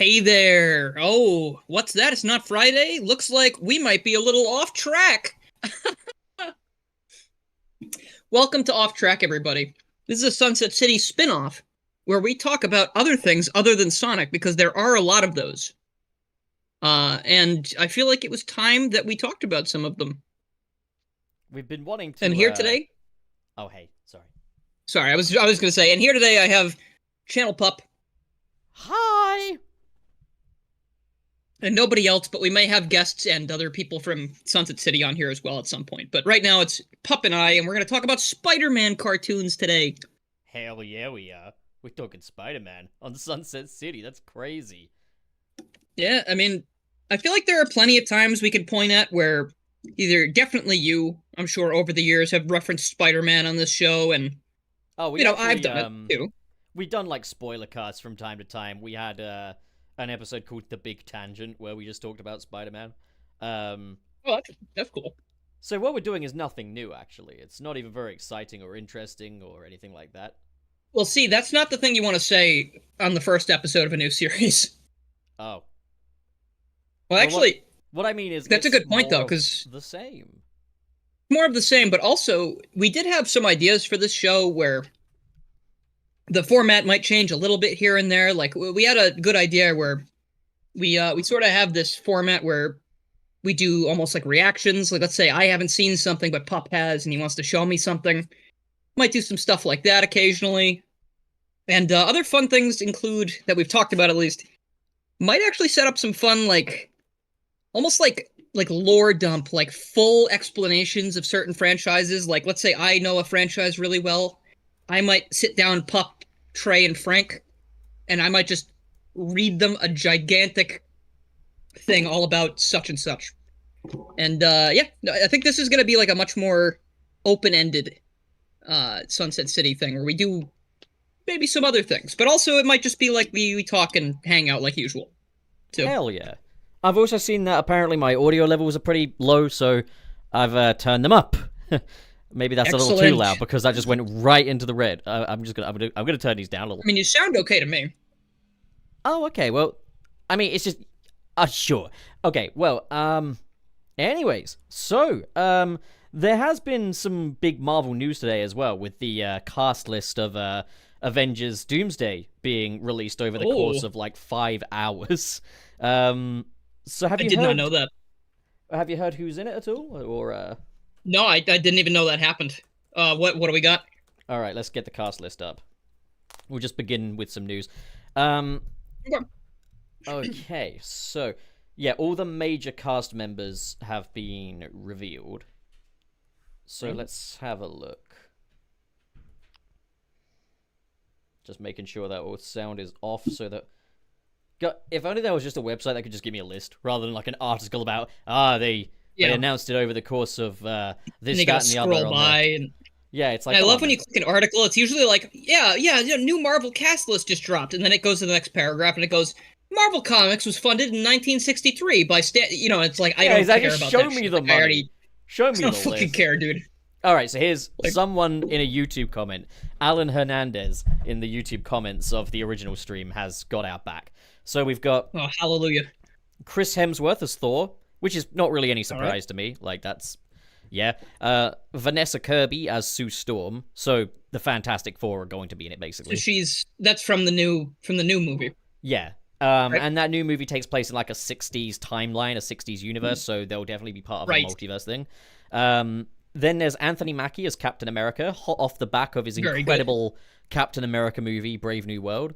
Hey there. Oh, what's that? It's not Friday? Looks like we might be a little off track. Welcome to Off Track, everybody. This is a Sunset City spin-off where we talk about other things other than Sonic because there are a lot of those. And I feel like it was time that we talked about some of them. We've been wanting And to. here today, Oh, hey, sorry. sorry, I was gonna say, and here today I have Channel Pup Hi. and nobody else, but we may have guests and other people from Sunset City on here as well at some point. But right now it's Pup and I, and we're going to talk about Spider-Man cartoons today. Hell yeah, we are. We're talking Spider-Man on Sunset City. That's crazy. Yeah, I mean, I feel like there are plenty of times we could point at where either definitely you, I'm sure over the years, have referenced Spider-Man on this show, and, Oh, I've done it too. we've done like spoiler casts from time to time. We had an episode called The Big Tangent where we just talked about Spider-Man. Um, Oh, that's cool. so what we're doing is nothing new, actually. It's not even very exciting or interesting or anything like that. Well, see, that's not the thing you want to say on the first episode of a new series. Oh, Well, well, actually, what I mean is that's a it's good point, more though, of because the same. more of the same, but also we did have some ideas for this show where the format might change a little bit here and there. Like we had a good idea where we sort of have this format where we do almost like reactions. Like let's say I haven't seen something, but Pup has, and he wants to show me something. Might do some stuff like that occasionally. And other fun things include that we've talked about at least. Might actually set up some fun like almost like lore dump, like full explanations of certain franchises. Like let's say I know a franchise really well. I might sit down Pup, Trey, and Frank, and I might just read them a gigantic thing all about such and such. And yeah, I think this is going to be like a much more open-ended Sunset City thing where we do maybe some other things, but also it might just be like we talk and hang out like usual. Too. Hell yeah. I've also seen that apparently my audio levels are pretty low, so I've turned them up. Maybe that's a little too Excellent. loud because that just went right into the red. I'm gonna turn these down a little. I mean, you sound okay to me. Oh, okay. Well, I mean, it's just sure. Okay. Well, anyways, so there has been some big Marvel news today as well with the cast list of Avengers Doomsday being released over the course of like 5 hours. So have I you did heard, not know that. Have you heard who's in it at all? Or No, I didn't even know that happened. What do we got? all right, let's get the cast list up. We'll just begin with some news. Okay. Okay, so yeah, all the major cast members have been revealed. So let's have a look. Just making sure that all sound is off so that if only there was just a website that could just give me a list rather than like an article about they announced it over the course of this, you that, gotta and the other. scroll by, and Yeah, it's like I come love on, when man. you click an article. It's usually like, new Marvel cast list just dropped, and then it goes to the next paragraph, and it goes, Marvel Comics was funded in 1963 by It's like I Yeah, don't exactly. care Just about show that me shit. the Like, money. I already Show me don't the fucking list. care, dude. All right, so here's Like, someone in a YouTube comment. Alan Hernandez in the YouTube comments of the original stream has got our back. So we've got oh, hallelujah. Chris Hemsworth as Thor, which is not really any surprise right. to me. Like that's yeah. Vanessa Kirby as Sue Storm. So the Fantastic Four are going to be in it basically. So that's from the new movie. Yeah. Right. And that new movie takes place in like a 60s timeline, a 60s universe, so they'll definitely be part of Right. a multiverse thing. Then there's Anthony Mackie as Captain America, hot off the back of his Very incredible Captain America movie, Brave New World.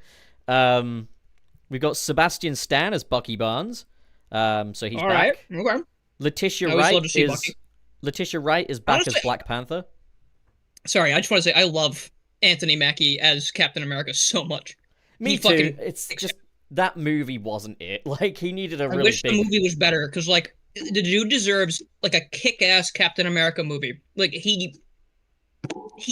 We've got Sebastian Stan as Bucky Barnes. So he's All back. right. Okay. Letitia I always Wright love to see is Bucky. Letitia Wright is back as Honestly, Black Panther. Sorry, I just want to say I love Anthony Mackie as Captain America so much. Me He too. fucking- It's just that movie wasn't it. Like he needed a I really wish big. the movie was better because, like, the dude deserves like a kick-ass Captain America movie. Like he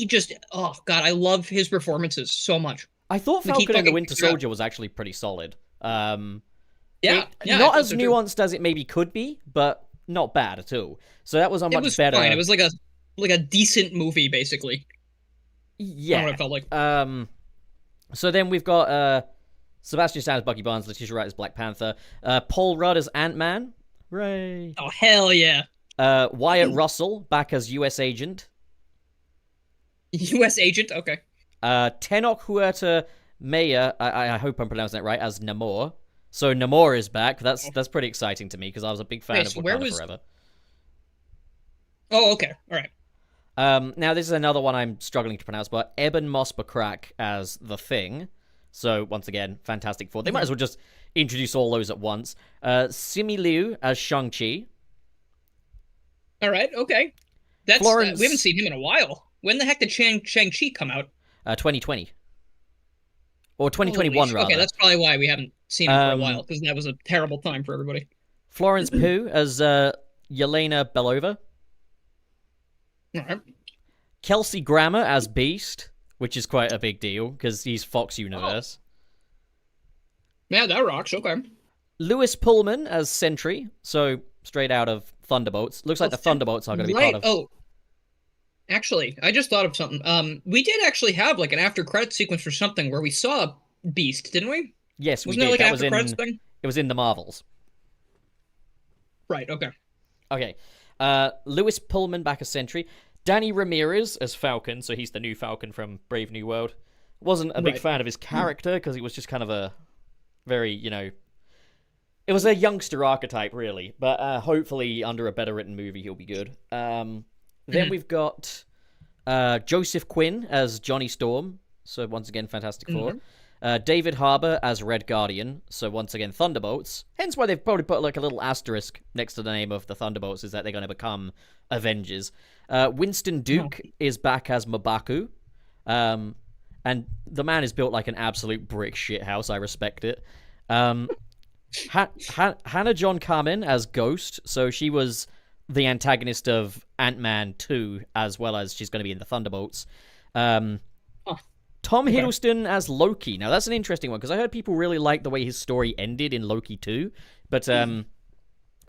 just, oh god, I love his performances so much. I thought Like, he Falcon and the fucking- Winter Soldier was actually pretty solid. Yeah, Not I as think so, too. nuanced as it maybe could be, but not bad at all. So that was a It much was better. fine. It was like a decent movie, basically. I don't know yeah. what it felt like. So then we've got Sebastian Stan as Bucky Barnes, Letitia Wright as Black Panther, Paul Rudd as Ant-Man. Hooray. Oh, hell yeah. Wyatt Russell back as U.S. Agent. U.S. Agent? Okay. Tenoch Huerta Maya, I hope I'm pronouncing that right, as Namor. So Namor is back. That's pretty exciting to me because I was a big fan of Wakanda Forever. Oh, okay. All right. Now, this is another one I'm struggling to pronounce, but Eben Moss Backrack as The Thing. So, once again, Fantastic Four. They might as well just introduce all those at once. Simu Liu as Shang-Chi. All right, okay. That's Florence... we haven't seen him in a while. When the heck did Shang-Chi come out? 2020. Or 2021, rather. Okay, that's probably why we haven't seen him for a while, because that was a terrible time for everybody. Florence Pugh as Yelena Belova. All right. Kelsey Grammer as Beast, which is quite a big deal, because he's Fox Universe. Yeah, that rocks, okay. Lewis Pullman as Sentry, so straight out of Thunderbolts. Looks like the Thunderbolts are going to be part of... Oh, actually, I just thought of something. We did actually have like an after-credits sequence for something where we saw Beast, didn't we? Yes, we did. Wasn't there like an after-credits thing? It was in the Marvels. Right, okay. Okay. Lewis Pullman back as Sentry. Danny Ramirez as Falcon, so he's the new Falcon from Brave New World. Wasn't a big fan of his character because he was just kind of a very, it was a youngster archetype, really. But hopefully, under a better written movie, he'll be good. Then we've got Joseph Quinn as Johnny Storm. So once again, Fantastic Four. David Harbour as Red Guardian. So once again, Thunderbolts. Hence why they've probably put like a little asterisk next to the name of the Thunderbolts, is that they're going to become Avengers. Winston Duke is back as M'Baku. And the man is built like an absolute brick shit house. I respect it. Hannah John Kamen as Ghost. So she was the antagonist of Ant-Man 2, as well as she's going to be in the Thunderbolts. Tom Hiddleston as Loki. Now, that's an interesting one, because I heard people really like the way his story ended in Loki 2. But,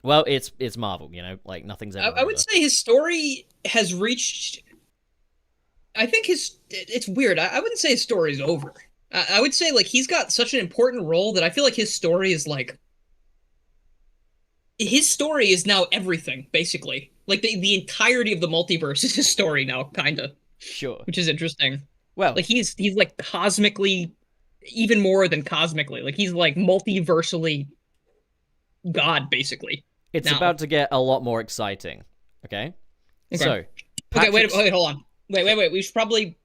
well, it's Marvel, like, nothing's ever I would say his story has reached... I think it's weird. I wouldn't say his story is over. I would say, like, he's got such an important role that I feel like his story is, like... His story is now everything, basically. Like, the entirety of the multiverse is his story now, kind of. Sure. Which is interesting. Well, like, he's like, cosmically... Even more than cosmically. Like, he's, like, multiversally... God, basically. It's about to get a lot more exciting. Okay? So... Okay, wait, hold on. Wait. We should probably...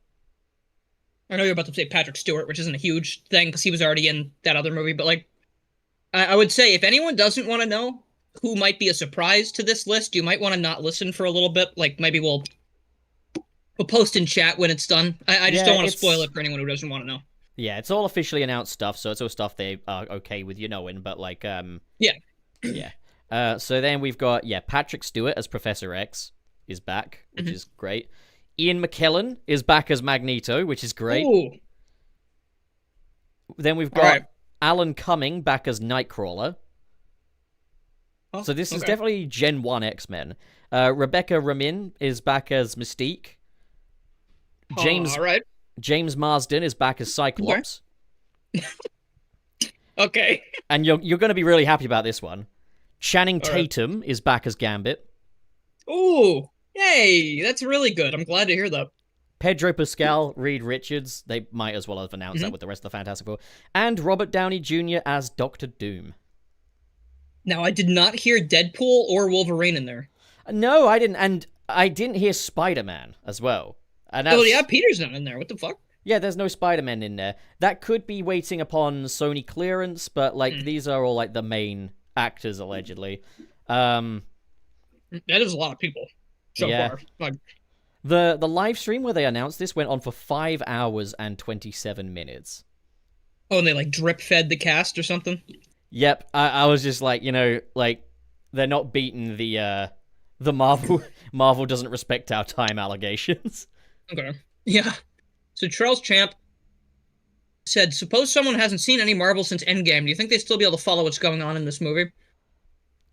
I know you're about to say Patrick Stewart, which isn't a huge thing, because he was already in that other movie, but, like... I would say, if anyone doesn't want to know who might be a surprise to this list, you might want to not listen for a little bit. Like, maybe we'll post in chat when it's done. I just don't want to spoil it for anyone who doesn't want to know. Yeah, it's all officially announced stuff, so it's all stuff they are okay with you knowing, but, like, Yeah. Yeah. So then we've got, Patrick Stewart as Professor X is back, which is great. Ian McKellen is back as Magneto, which is great. Ooh. Then we've got Alan Cumming back as Nightcrawler. Oh, so this is definitely Gen 1 X-Men. Rebecca Ramin is back as Mystique. James Marsden is back as Cyclops. Okay. And you're going to be really happy about this one. Channing Tatum is back as Gambit. Ooh, yay! That's really good. I'm glad to hear that. Pedro Pascal, Reed Richards. They might as well have announced that with the rest of the Fantastic Four. And Robert Downey Jr. as Doctor Doom. Now, I did not hear Deadpool or Wolverine in there. No, I didn't. And I didn't hear Spider-Man as well. And Peter's not in there. What the fuck? Yeah, there's no Spider-Man in there. That could be waiting upon Sony clearance, but, like, these are all, like, the main actors, allegedly. That is a lot of people so far. Like... The live stream where they announced this went on for 5 hours and 27 minutes. Oh, and they, like, drip-fed the cast or something? Yep, I was just like, they're not beating the Marvel doesn't respect our time allegations. Okay. Yeah. So Charles Champ said, suppose someone hasn't seen any Marvel since Endgame. Do you think they'd still be able to follow what's going on in this movie?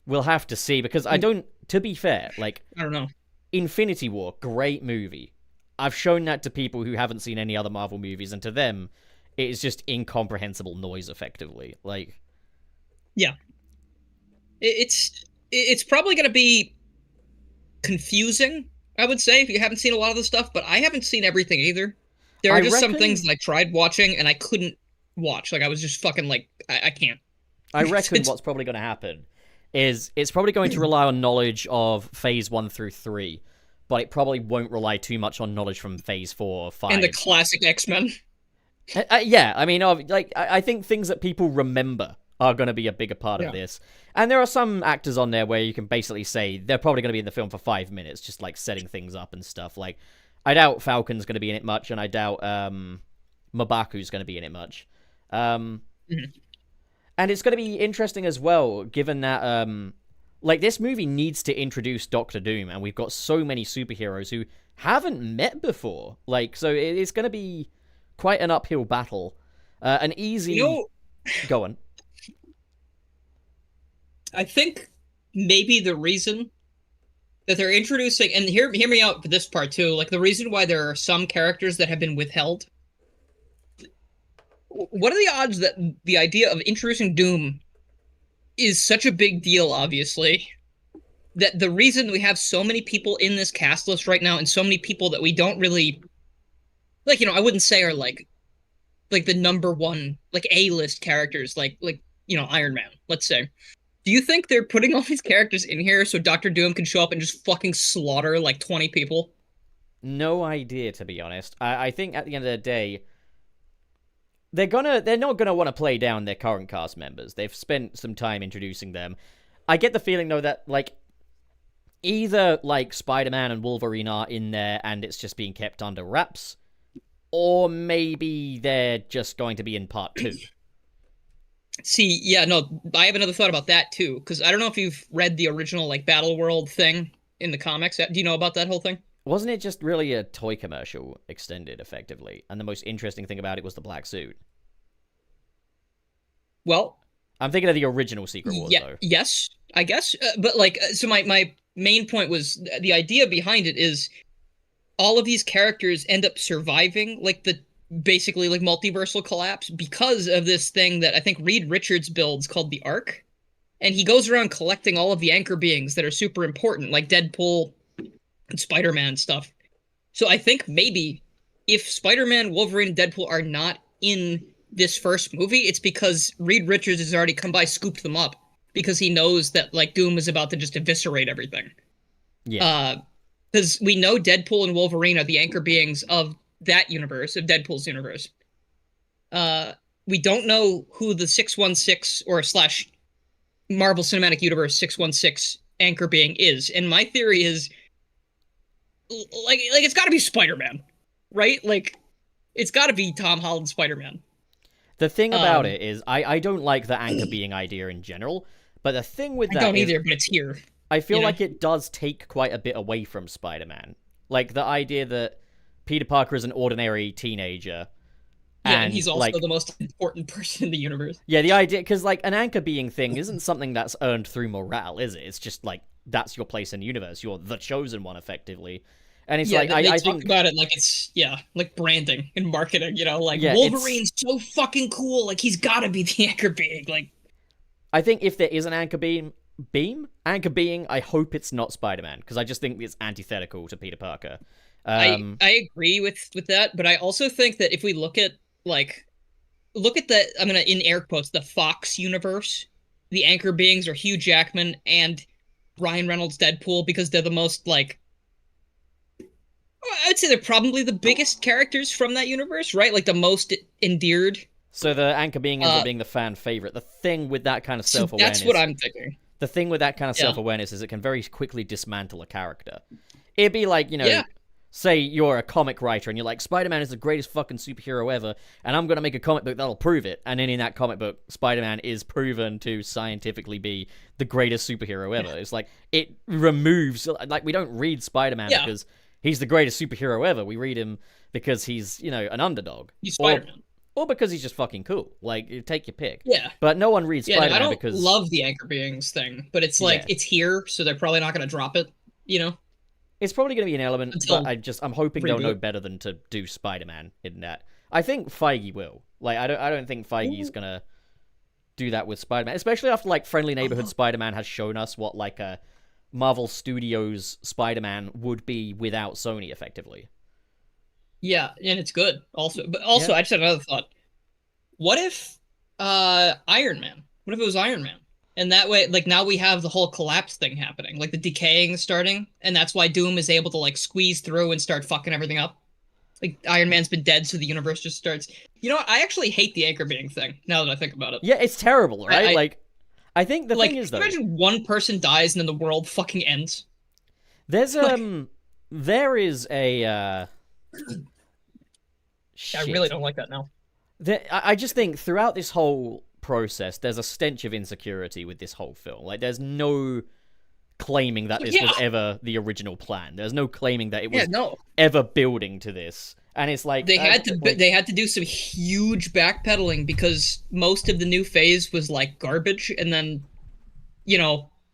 We'll have to see, because to be fair, like... I don't know. Infinity War, great movie. I've shown that to people who haven't seen any other Marvel movies, and to them, it is just incomprehensible noise, effectively. Like, Yeah, it's probably going to be confusing, I would say, if you haven't seen a lot of the stuff, but I haven't seen everything either. There I are just some things reckon that I tried watching and I couldn't watch. Like I was just fucking like I can't. I reckon It's what's probably going to happen is it's probably going to rely on knowledge of phase 1 through 3, but it probably won't rely too much on knowledge from phase 4 or 5. and the classic X-Men. Yeah, I mean, like I think things that people remember are going to be a bigger part of this. And there are some actors on there where you can basically say they're probably going to be in the film for 5 minutes, just like setting things up and stuff. Like, I doubt Falcon's going to be in it much, and I doubt Mabaku's going to be in it much. And it's going to be interesting as well, given that like this movie needs to introduce Doctor Doom, and we've got so many superheroes who haven't met before. Like, so it's going to be quite an uphill battle. An easy. Go on. I think maybe the reason that they're introducing, and hear me out for this part too, like the reason why there are some characters that have been withheld. What are the odds that the idea of introducing Doom is such a big deal, obviously, that the reason we have so many people in this cast list right now and so many people that we don't really, like, I wouldn't say are like the number one, like, A-list characters, like, Iron Man, let's say. Do you think they're putting all these characters in here so Doctor Doom can show up and just fucking slaughter, like, 20 people? No idea, to be honest. I think at the end of the day, they're not gonna want to play down their current cast members. They've spent some time introducing them. I get the feeling though that like either like Spider-Man and Wolverine are in there and it's just being kept under wraps, or maybe they're just going to be in part 2. See, yeah, no, I have another thought about that too, because I don't know if you've read the original like Battle World thing in the comics. Do you know about that whole thing? Wasn't it just really a toy commercial extended, effectively? And the most interesting thing about it was the black suit. Well, I'm thinking of the original Secret Wars, though. Yes, I guess. But, like, so my main point was the idea behind it is all of these characters end up surviving, like, the basically, like, multiversal collapse because of this thing that I think Reed Richards builds called the Ark. And he goes around collecting all of the anchor beings that are super important, like Deadpool and Spider-Man stuff. So I think maybe if Spider-Man, Wolverine, and Deadpool are not in this first movie, it's because Reed Richards has already come by, scooped them up, because he knows that like Doom is about to just eviscerate everything. Yeah. Because we know Deadpool and Wolverine are the anchor beings of that universe, of Deadpool's universe. We don't know who the 616 or slash Marvel Cinematic Universe 616 anchor being is, and my theory is like it's got to be Spider-Man, right? Like it's got to be Tom Holland Spider-Man. The thing about it is, I don't like the anchor being idea in general, but the thing with that I don't either, but it's here. I feel like it does take quite a bit away from Spider-Man. Like the idea that Peter Parker is an ordinary teenager. Yeah, and he's also the most important person in the universe. Yeah, the idea, because like an anchor being thing isn't something that's earned through morale, is it? It's just like that's your place in the universe. You're the chosen one, effectively. And it's like they I talk think about it like it's like branding and marketing. Like Wolverine's so fucking cool. Like he's got to be the anchor being. Like I think if there is an anchor being, I hope it's not Spider-Man, because I just think it's antithetical to Peter Parker. I agree with that, but I also think that if we look at the, I'm gonna in air quotes, the Fox universe, the anchor beings are Hugh Jackman and Ryan Reynolds Deadpool, because they're the most like, I'd say they're probably the biggest characters from that universe, right? Like the most endeared. So the anchor being ends up being the fan favorite. The thing with that kind of self-awareness. That's what I'm thinking. The thing with that kind of self-awareness is it can very quickly dismantle a character. It'd be like, say you're a comic writer and you're like, Spider-Man is the greatest fucking superhero ever, and I'm going to make a comic book that'll prove it. And then in that comic book, Spider-Man is proven to scientifically be the greatest superhero ever. It's like, it removes, like, we don't read Spider-Man because he's the greatest superhero ever. We read him because he's, an underdog. He's Spider-Man. Or because he's just fucking cool. Like, you take your pick. Yeah. But no one reads Spider-Man I don't because... love the anchor beings thing, but it's like, it's here, so they're probably not going to drop it, It's probably going to be an element, but I'm hoping they'll know reboot. better than to do Spider-Man in that. I think Feige will. Like, I don't think Feige's gonna do that with Spider-Man, especially after like Friendly Neighborhood Spider-Man has shown us what like a Marvel Studios Spider-Man would be without Sony, effectively. Yeah, and it's good also. But also, Yeah. I just had another thought. What if Iron Man? What if it was Iron Man? And that way, like now we have the whole collapse thing happening, like the decaying starting, and that's why Doom is able to like squeeze through and start fucking everything up. Like Iron Man's been dead, so the universe just starts. You know what? I actually hate the anchor being thing. Now that I think about it, Yeah, it's terrible, right? I Like, I think the like thing is though, imagine one person dies and then the world fucking ends. there's Like, there is a I really shit. don't like that now. I just think throughout this whole process, there's a stench of insecurity with this whole film. Like, there's no claiming that this was ever the original plan. There's no claiming that it was No. ever building to this. And it's like They had to do some huge backpedaling because most of the new phase was like garbage, and then,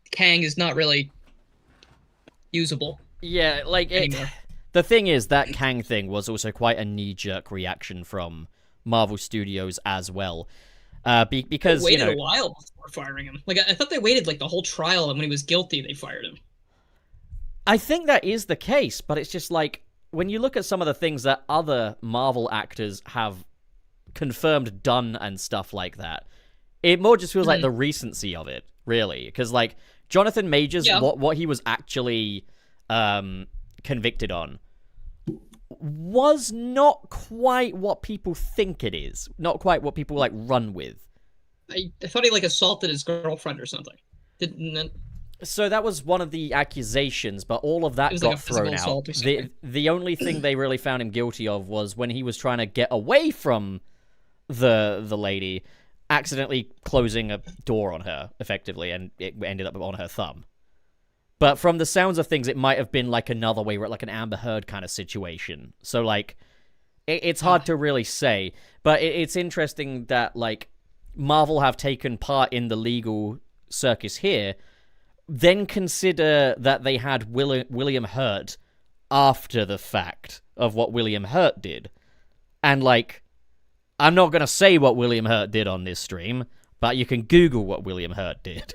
Kang is not really usable. Yeah, like anymore. The thing is that Kang thing was also quite a knee-jerk reaction from Marvel Studios as well. Because they waited a while before firing him. Like I thought they waited like the whole trial, and when he was guilty, they fired him. I think that is the case, but it's just like when you look at some of the things that other Marvel actors have confirmed done and stuff like that, it more just feels like the recency of it, really. Because like Jonathan Majors, what he was actually convicted on was not quite what people think it is. Not quite what people like run with. I thought he like assaulted his girlfriend or something. Didn't. So that was one of the accusations, but all of that got thrown out. The only thing they really found him guilty of was when he was trying to get away from the lady, accidentally closing a door on her, effectively, and it ended up on her thumb. But from the sounds of things, it might have been like another way, like an Amber Heard kind of situation. So like, it's hard to really say. But it's interesting that like Marvel have taken part in the legal circus here. Then consider that they had William Hurt after the fact of what William Hurt did. And, like, I'm not going to say what William Hurt did on this stream, but you can Google what William Hurt did.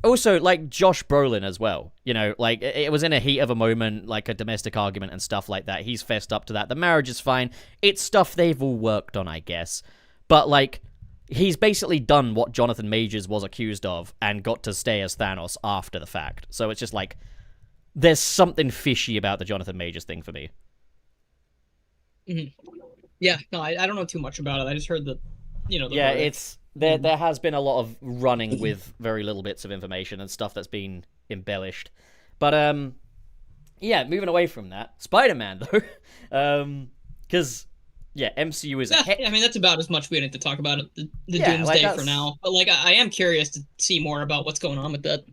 Also, like, Josh Brolin as well. You know, like, it was in a heat of a moment, like a domestic argument and stuff like that. He's fessed up to that. The marriage is fine. It's stuff they've all worked on, I guess. But, like, he's basically done what Jonathan Majors was accused of and got to stay as Thanos after the fact. So it's just like, there's something fishy about the Jonathan Majors thing for me. Mm-hmm. Yeah, no, I don't know too much about it. I just heard that, it's there has been a lot of running with very little bits of information and stuff that's been embellished. But, moving away from that, Spider-Man, though, because... Yeah, MCU is... I mean, that's about as much we need to talk about it, the Doomsday for now. But, like, I am curious to see more about what's going on with that.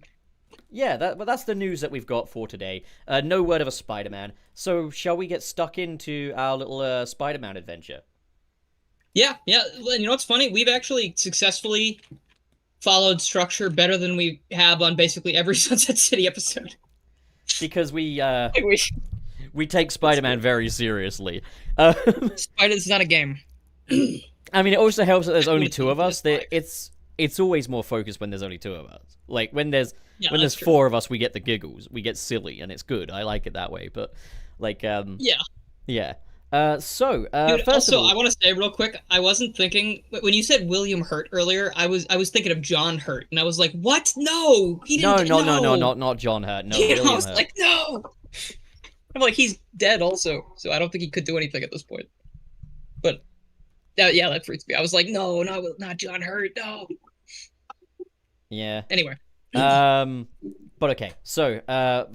Yeah, but that's the news that we've got for today. No word of a Spider-Man. So, shall we get stuck into our little Spider-Man adventure? Yeah. And you know what's funny? We've actually successfully followed structure better than we have on basically every Sunset City episode. Because we take Spider-Man very seriously. Spider-Man's not a game. I mean, it also helps that there's only two of us. It's always more focused when there's only two of us. Like, when there's four of us, we get the giggles. We get silly, and it's good. I like it that way. But, like, Yeah. Dude, first also, of all... I want to say real quick, I wasn't thinking... When you said William Hurt earlier, I was thinking of John Hurt, and I was like, what? No! He didn't... No, not John Hurt. No, William I was Hurt. like, no! I'm like, he's dead also, so I don't think he could do anything at this point. But, that freaks me. I was like, no, not John Hurt, no! Yeah. Anyway. But okay, so,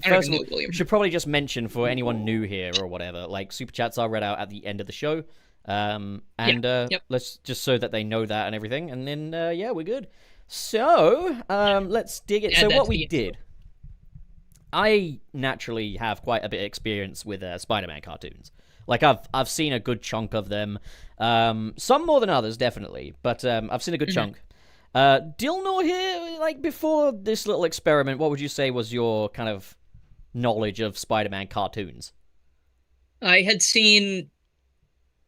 first of all, we should probably just mention for anyone new here or whatever, like, super chats are read out at the end of the show, let's just so that they know that and everything, and then, we're good. So, let's dig it. So what we did, I naturally have quite a bit of experience with Spider-Man cartoons. Like, I've seen a good chunk of them, some more than others, definitely, but I've seen a good chunk. Dilnor here, like, before this little experiment, what would you say was your kind of knowledge of Spider-Man cartoons? I had seen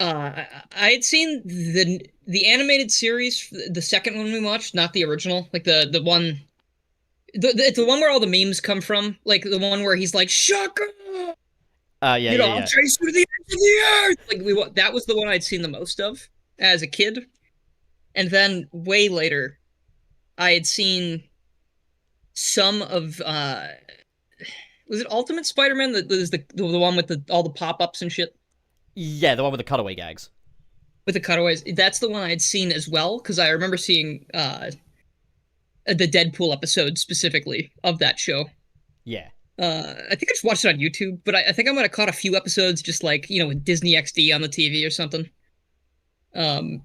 I had seen the animated series, the second one we watched, not the original, like the one, it's the one where all the memes come from, like the one where he's like, "Shaka, Yeah, yeah, I'll yeah. chase you to the edge of the earth." Like that was the one I'd seen the most of as a kid, and then way later, I had seen some of was it Ultimate Spider-Man? That was the one with all the pop-ups and shit Yeah, the one with the cutaway gags. with the cutaways. That's the one I'd seen as well because I remember seeing the Deadpool episode specifically of that show. Yeah. I think I just watched it on YouTube, but I think I might have caught a few episodes just like with Disney XD on the TV or something. Um,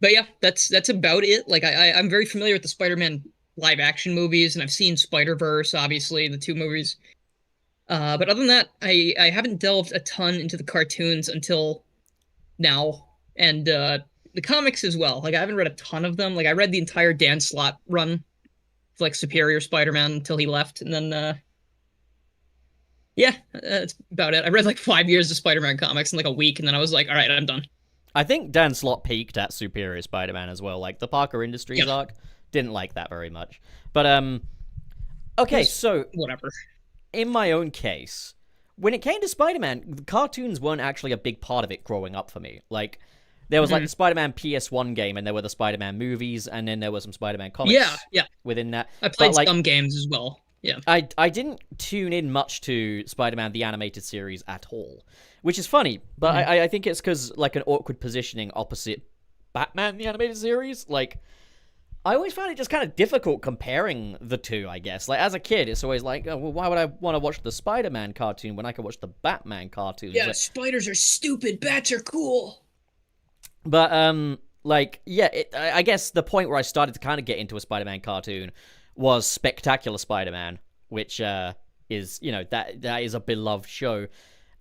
but yeah, that's about it. Like I'm very familiar with the Spider-Man live action movies, and I've seen Spider-Verse, obviously the two movies. But other than that, I haven't delved a ton into the cartoons until now, and the comics as well. Like I haven't read a ton of them. Like I read the entire Dan Slott run, like Superior Spider-Man until he left, and then yeah, that's about it. I read like 5 years of Spider-Man comics in like a week, and then I was like, all right, I'm done. I think Dan Slott peaked at Superior Spider-Man as well. Like the Parker Industries Yeah, arc, didn't like that very much. But okay, so whatever. in my own case, when it came to Spider-Man, the cartoons weren't actually a big part of it growing up for me. Like there was like the Spider-Man PS1 game, and there were the Spider-Man movies, and then there were some Spider-Man comics. Yeah. Within that, I played but, like, some games as well. Yeah. I didn't tune in much to Spider-Man the animated series at all, which is funny. But I think it's because like an awkward positioning opposite Batman the animated series. Like I always found it just kind of difficult comparing the two. I guess like as a kid, it's always like, oh, well, why would I want to watch the Spider-Man cartoon when I can watch the Batman cartoon? Yeah, like, spiders are stupid. Bats are cool. But like yeah, I guess the point where I started to kind of get into a Spider-Man cartoon was Spectacular Spider-Man, which is that is a beloved show.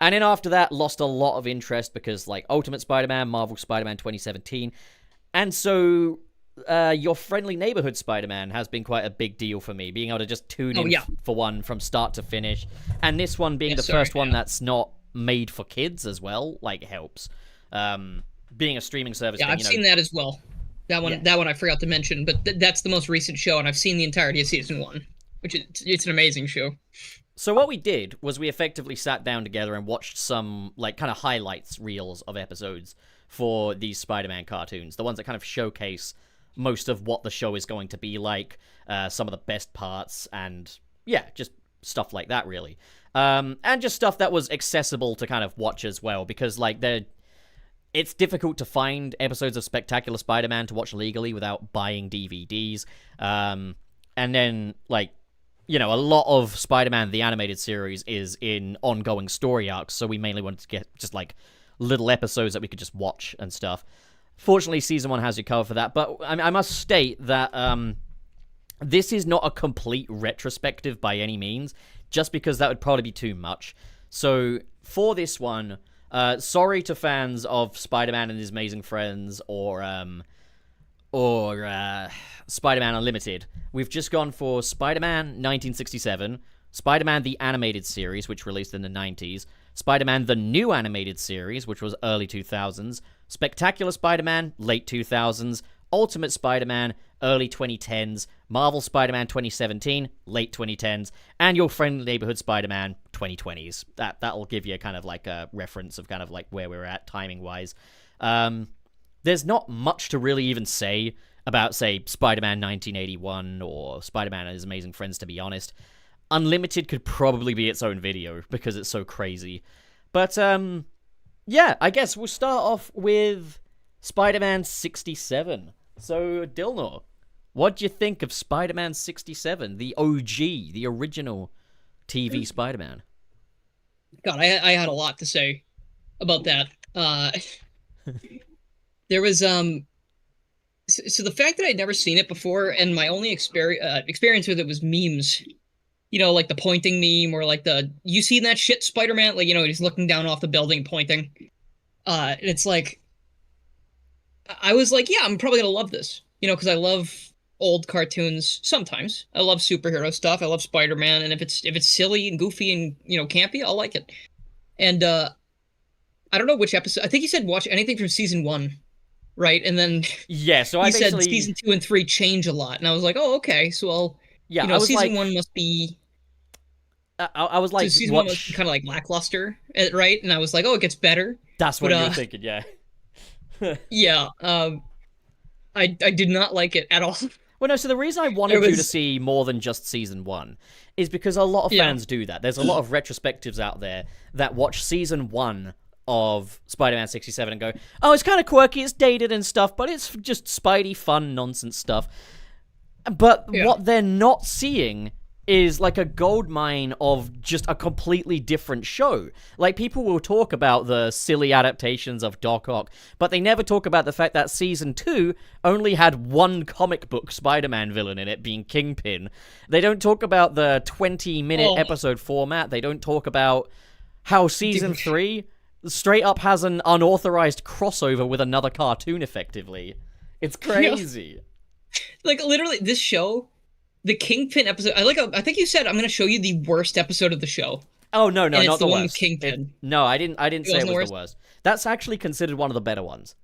And then after that, lost a lot of interest because like Ultimate Spider-Man, Marvel Spider-Man 2017, and so your friendly neighborhood Spider-Man has been quite a big deal for me, being able to just tune in for one from start to finish, and this one being the first one that's not made for kids as well, like helps. Being a streaming service. Yeah, I've seen that as well. That one I forgot to mention, but that's the most recent show, and I've seen the entirety of season 1, which it's an amazing show. So what we did was we effectively sat down together and watched some like kind of highlights reels of episodes for these Spider-Man cartoons, the ones that kind of showcase most of what the show is going to be like, some of the best parts, and yeah, just stuff like that really, and just stuff that was accessible to kind of watch as well, because like it's difficult to find episodes of Spectacular Spider-Man to watch legally without buying DVDs. And then, like, a lot of Spider-Man, the animated series, is in ongoing story arcs, so we mainly wanted to get just, like, little episodes that we could just watch and stuff. Fortunately, Season 1 has you covered for that, but I must state that this is not a complete retrospective by any means, just because that would probably be too much. So, for this one... sorry to fans of Spider-Man and His Amazing Friends or Spider-Man Unlimited. We've just gone for Spider-Man 1967, Spider-Man the Animated Series, which released in the 90s, Spider-Man the New Animated Series, which was early 2000s, Spectacular Spider-Man, late 2000s, Ultimate Spider-Man, early 2010s, Marvel Spider-Man 2017, late 2010s, and your friendly neighborhood Spider-Man 2020s. That'll give you kind of like a reference of kind of like where we're at timing-wise. There's not much to really even say about, say, Spider-Man 1981 or Spider-Man and His Amazing Friends, to be honest. Unlimited could probably be its own video because it's so crazy. But, yeah, I guess we'll start off with Spider-Man 67. So, Dilnor, what do you think of Spider-Man 67, the OG, the original TV Spider-Man? God, I had a lot to say about that. There was so the fact that I'd never seen it before, and my only experience with it was memes. Like the pointing meme, or like you seen that shit, Spider-Man? Like, he's looking down off the building pointing. And it's like, I was like, yeah, I'm probably gonna love this, because I love old cartoons. Sometimes I love superhero stuff. I love Spider-Man, and if it's silly and goofy and campy, I'll like it. And I don't know which episode. I think he said watch anything from season one, right? And then Yeah, so I he said basically season two and three change a lot, and I was like, oh, okay. So I'll, yeah, I was season like one must be I was so like season one must be watch. kind of like lackluster, right? And I was like, oh, it gets better, That's but what you were thinking, yeah. yeah, I did not like it at all. Well, no, so the reason I There wanted you to was see more than just season one is because a lot of yeah, fans do that. There's a lot of retrospectives out there that watch season one of Spider-Man 67 and go, oh, it's kind of quirky, it's dated and stuff, but it's just Spidey fun nonsense stuff. But yeah. what they're not seeing is like a gold mine of just a completely different show. Like, people will talk about the silly adaptations of Doc Ock, but they never talk about the fact that season 2 only had one comic book Spider-Man villain in it, being Kingpin. They don't talk about the 20-minute Oh, episode format. They don't talk about how season dude. 3 straight up has an unauthorized crossover with another cartoon, effectively. It's Yeah. crazy. Like literally this show, the Kingpin episode. I think you said I'm gonna show you the worst episode of the show, Oh no, no, and it's not the the one with worst. Kingpin. No, I didn't. I didn't It say it wasn't the was the worst. worst. That's actually considered one of the better ones.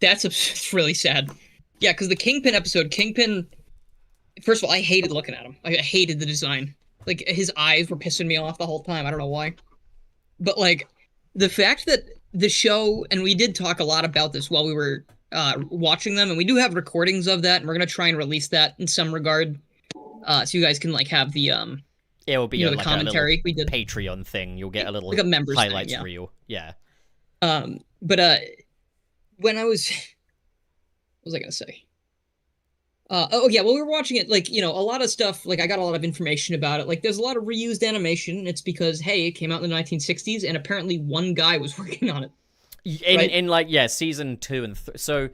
It's really sad. Yeah, because the Kingpin episode, Kingpin. First of all, I hated looking at him. I hated the design. Like his eyes were pissing me off the whole time. I don't know why. But like the fact that the show, and we did talk a lot about this while we were watching them, and we do have recordings of that, and we're gonna try and release that in some regard, so you guys can like have the It will be the like a little commentary we did, Patreon thing. You'll get a like little a members thing, highlights yeah. reel. Yeah. But when I was, what was I gonna say? Oh yeah, well we were watching it like a lot of stuff. Like I got a lot of information about it. Like there's a lot of reused animation. It's because hey, it came out in the 1960s, and apparently one guy was working on it. Right? In like, yeah, season 2 and so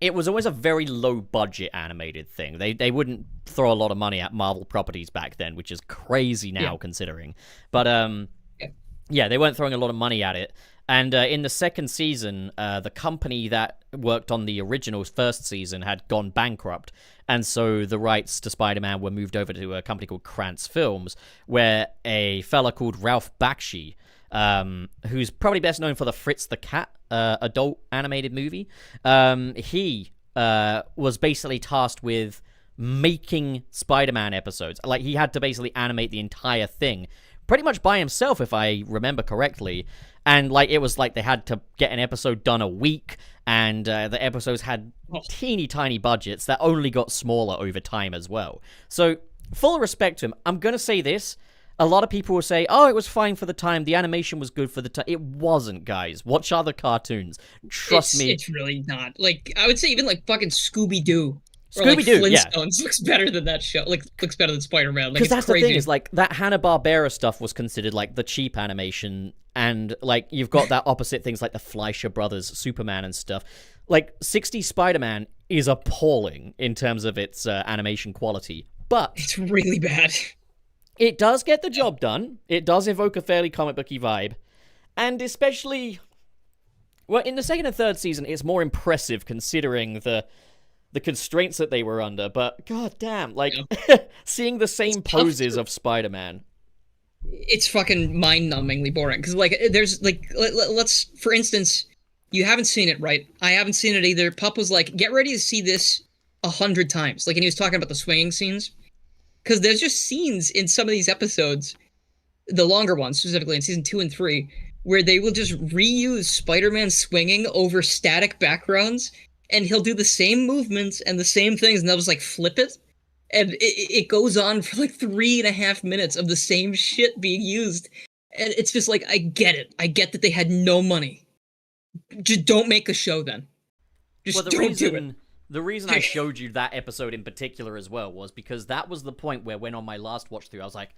it was always a very low budget animated thing. They wouldn't throw a lot of money at Marvel properties back then, which is crazy now Yeah. considering. But Yeah. yeah, they weren't throwing a lot of money at it. And in the second season, the company that worked on the original first season had gone bankrupt. And so the rights to Spider-Man were moved over to a company called Krantz Films, where a fella called Ralph Bakshi, who's probably best known for the Fritz the Cat adult animated movie, he was basically tasked with making Spider-Man episodes. Like, he had to basically animate the entire thing pretty much by himself, if I remember correctly. And like, it was like they had to get an episode done a week, and the episodes had teeny tiny budgets that only got smaller over time as well. So full respect to him. I'm gonna say this: a lot of people will say, "Oh, it was fine for the time. The animation was good for the time." It wasn't, guys. Watch other cartoons. Trust me. It's really not. Like I would say even like fucking Scooby Doo or like Scooby Doo, yeah. Flintstones looks better than that show. Like looks better than Spider Man. Like Because it's that's crazy. the thing, is like that Hanna-Barbera stuff was considered like the cheap animation, and like you've got that opposite things like the Fleischer Brothers, Superman and stuff. Like 60 Spider-Man is appalling in terms of its animation quality, but It's really bad. it does get the job done. It does evoke a fairly comic booky vibe, and especially, well, in the second and third season, it's more impressive considering the constraints that they were under. But god damn, like seeing the same tough poses of Spider-Man. It's fucking mind-numbingly boring because like there's like let's for instance, you haven't seen it, right? I haven't seen it either. Pup was like, get ready to see this 100 times. Like, and he was talking about the swinging scenes because there's just scenes in some of these episodes, the longer ones specifically in season 2 and 3, where they will just reuse Spider-Man swinging over static backgrounds, and he'll do the same movements and the same things, and they'll just like flip it, and it goes on for like 3.5 minutes of the same shit being used, and it's just like, I get it. I get that they had no money. Just don't make a show then. Just Well, don't do it. the reason I showed you that episode in particular as well was because that was the point where, when on my last watch through, I was like,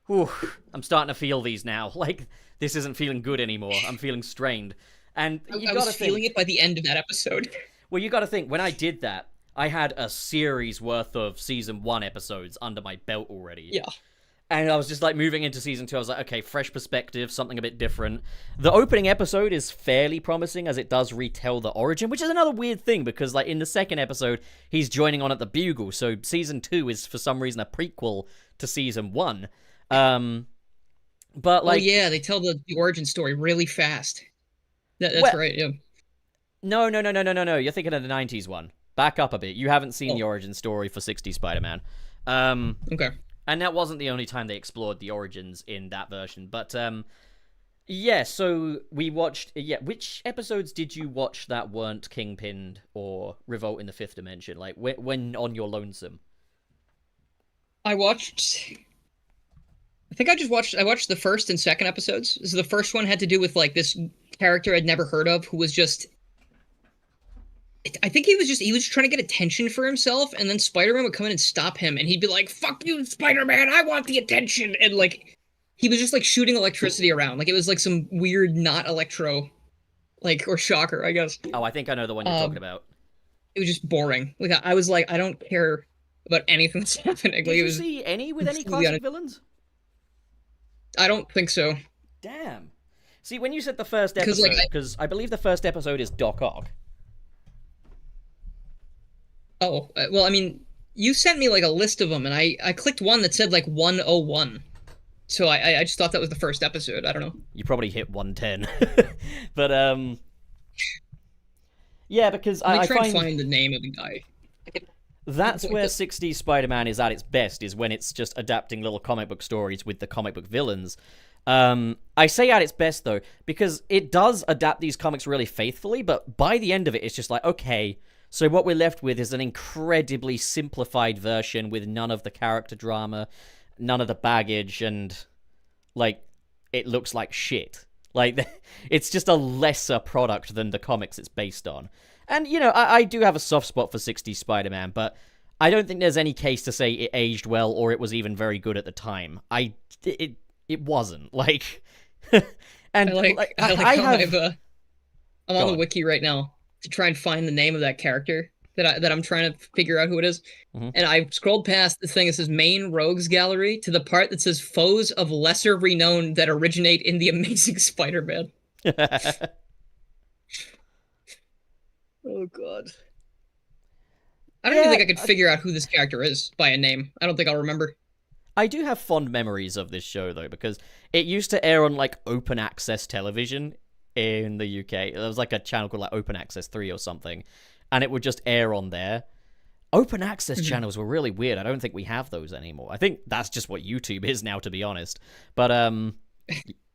"Whew, I'm starting to feel these now. Like, this isn't feeling good anymore. I'm feeling strained." And you I gotta was think, feeling it by the end of that episode. well, you gotta think, when I did that, I had a series worth of season 1 episodes under my belt already. Yeah. And I was just like, moving into season 2, I was like, okay, fresh perspective, something a bit different. The opening episode is fairly promising, as it does retell the origin, which is another weird thing because, like, in the second episode, he's joining on at the Bugle, so season 2 is for some reason a prequel to season 1. But like, oh yeah, they tell the origin story really fast. That's Well, right. Yeah. no. You're thinking of the '90s one. Back up a bit. You haven't seen Oh, the origin story for '60 Spider-Man. Um, okay. and that wasn't the only time they explored the origins in that version. But yeah. So we watched. Yeah, which episodes did you watch that weren't Kingpin or Revolt in the Fifth Dimension? Like when on your lonesome? I watched. I think I watched the first and second episodes. So the first one had to do with like this character I'd never heard of who was just. I think he was trying to get attention for himself, and then Spider-Man would come in and stop him, and he'd be like, "Fuck you, Spider-Man! I want the attention!" And like, he was just like shooting electricity around, like it was like some weird not electro, like or shocker, I guess. Oh, I think I know the one you're talking Um, about. it was just boring. Like I was like, I don't care about anything that's happening. Like Did it you was see any with any completely classic villains? I don't think so Damn. See, when you said the first because episode, because I believe the first episode is Doc Ock. well, I mean, you sent me like a list of them, and I clicked one that said like 101. So I just thought that was the first episode. I don't know. You probably hit 110. But yeah, because Let me I try and find find the name of the guy. that's where '60s Spider-Man is at its best, is when it's just adapting little comic book stories with the comic book villains. I say at its best though, because it does adapt these comics really faithfully, but by the end of it, it's just like, okay, so what we're left with is an incredibly simplified version with none of the character drama, none of the baggage, and like it looks like shit. Like it's just a lesser product than the comics it's based on. And you know, I do have a soft spot for '60s Spider-Man, but I don't think there's any case to say it aged well or it was even very good at the time. It wasn't like, and I like I how have I'm on go the on. wiki right now to try and find the name of that character that I'm trying to figure out who it is. Mhm. And I scrolled past the thing that says main rogues gallery to the part that says foes of lesser renown that originate in the Amazing Spider-Man. Oh god. I don't even Yeah, think I could figure out who this character is by a name. I don't think I'll remember. I do have fond memories of this show though, because it used to air on like open access television in the UK. There was like a channel called like Open Access 3 or something, and it would just air on there. Open access Mhm. channels were really weird. I don't think we have those anymore. I think that's just what YouTube is now, to be honest. But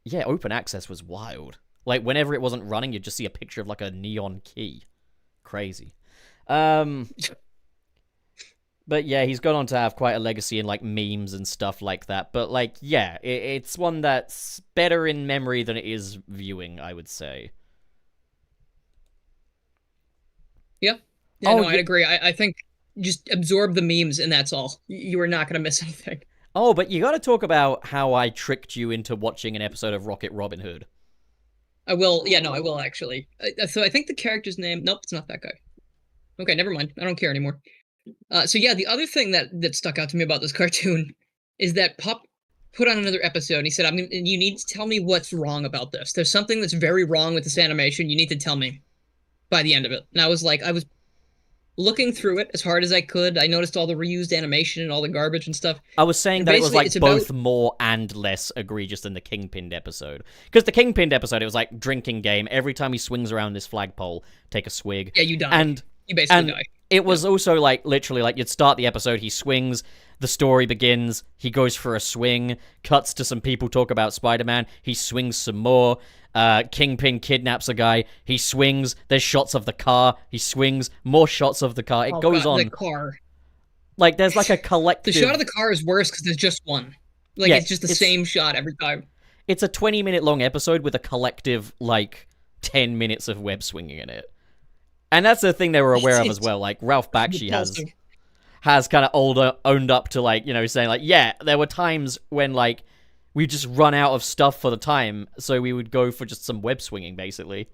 yeah, open access was wild. Like whenever it wasn't running, you'd just see a picture of like a neon key. Crazy. Um, but yeah, he's gone on to have quite a legacy in like memes and stuff like that. But like, yeah, it's one that's better in memory than it is viewing, I would say. Yeah. Yeah, Oh, no, yeah. I'd agree. I think just absorb the memes and that's all. You are not going to miss anything. Oh, but you got to talk about how I tricked you into watching an episode of Rocket Robin Hood. I will. Yeah, no, I will actually. So I think the character's name. Nope, it's not that guy. Okay, never mind. I don't care anymore. So yeah, the other thing that stuck out to me about this cartoon is that Pup put on another episode. And he said, You need to tell me what's wrong about this. There's something that's very wrong with this animation. You need to tell me by the end of it." And I was like, I was looking through it as hard as I could. I noticed all the reused animation and all the garbage and stuff. I was saying And that it was basically, like it's both about more and less egregious than the Kingpin episode. Because the Kingpin episode, it was like drinking game. Every time he swings around this flagpole, take a swig. yeah, you die. And You basically and die. it was also like literally like you'd start the episode, he swings, the story begins, he goes for a swing, cuts to some people talk about Spider-Man, he swings some more. Kingpin kidnaps a guy. He swings. There's shots of the car. He swings. More shots of the car. It Oh goes god, on. the car. Like there's like a The collective. shot of the car is worse because there's just one. Like Yeah, it's just the same shot every time. It's a 20-minute long episode with a collective like 10 minutes of web swinging in it. And that's the thing they were aware of as It's well. Like Ralph Bakshi repulsive. has kind of owned up to like, you know, saying like, yeah, there were times when like we just run out of stuff for the time, so we would go for just some web swinging basically.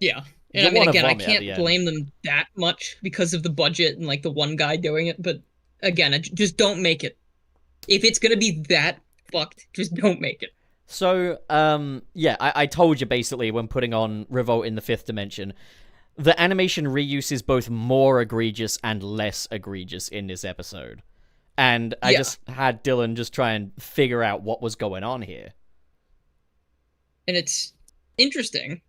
Yeah. You And I mean, wanna again, I vomit at the can't end. blame them that much because of the budget and like the one guy doing it. But again, just don't make it. If it's gonna be that fucked, just don't make it. So, yeah, I told you basically when putting on Revolt in the Fifth Dimension, the animation reuse is both more egregious and less egregious in this episode. And I Yeah. just had Dylan just try and figure out what was going on here. And it's interesting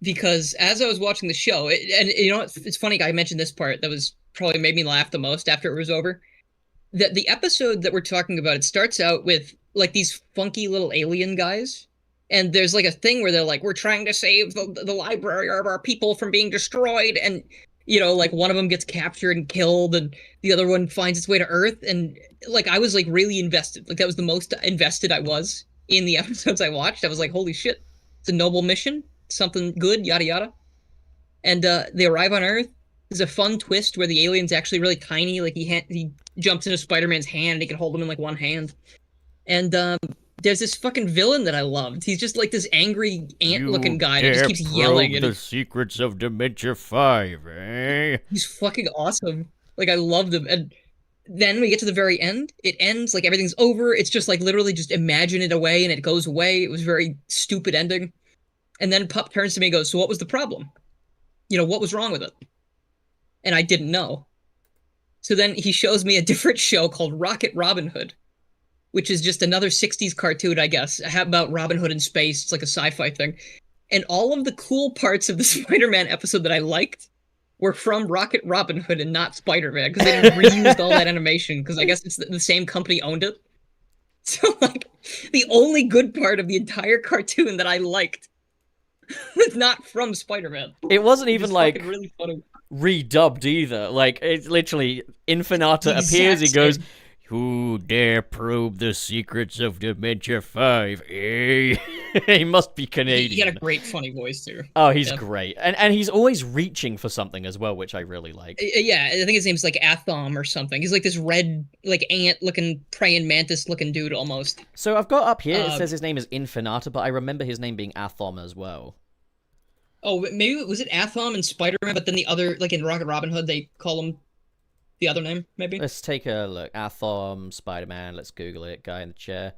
because as I was watching the show, and you know, it's funny. I mentioned this part that was probably made me laugh the most after it was over. The episode that we're talking about, it starts out with like these funky little alien guys, and there's like a thing where they're like, "We're trying to save the library of our people from being destroyed," and you know, like one of them gets captured and killed, and the other one finds its way to Earth, and like I was like really invested. Like that was the most invested I was in the episodes I watched. I was like, "Holy shit, it's a noble mission, something good, yada yada." And they arrive on Earth. There's a fun twist where the alien's actually really tiny. Like he jumps into Spider-Man's hand and he can hold him in like one hand. And there's this fucking villain that I loved. He's just like this angry ant-looking guy that just keeps yelling. The secrets of Dementia 5, eh? He's fucking awesome. Like I loved him. And then we get to the very end. It ends like everything's over. It's just like literally just imagine it away and it goes away. It was a very stupid ending. And then Pup turns to me and goes, "So what was the problem? You know, what was wrong with it?" And I didn't know. So then he shows me a different show called Rocket Robin Hood, which is just another 60s cartoon, I guess, about Robin Hood in space. It's like a sci-fi thing. And all of the cool parts of the Spider-Man episode that I liked were from Rocket Robin Hood and not Spider-Man, because they reused all that animation, because I guess it's the same company owned it. So, like, the only good part of the entire cartoon that I liked was not from Spider-Man. It wasn't even like really funny. Redubbed either. Like, it's literally Infinata appears, he goes, "Who dare probe the secrets of Dementia 5, eh?" he must be Canadian. He had a great funny voice too. Oh, he's great. And he's always reaching for something as well, which I really like. Yeah, I think his name's like Athom or something. He's like this red, like ant-looking, praying mantis-looking dude almost. So I've got up here, it says his name is Infinata, but I remember his name being Athom as well. Oh, maybe was it Athom and Spider-Man, but then the other, like in Rocket Robin Hood, they call him the other name, maybe? Let's take a look. Athom, Spider-Man, let's Google it. Guy in the chair.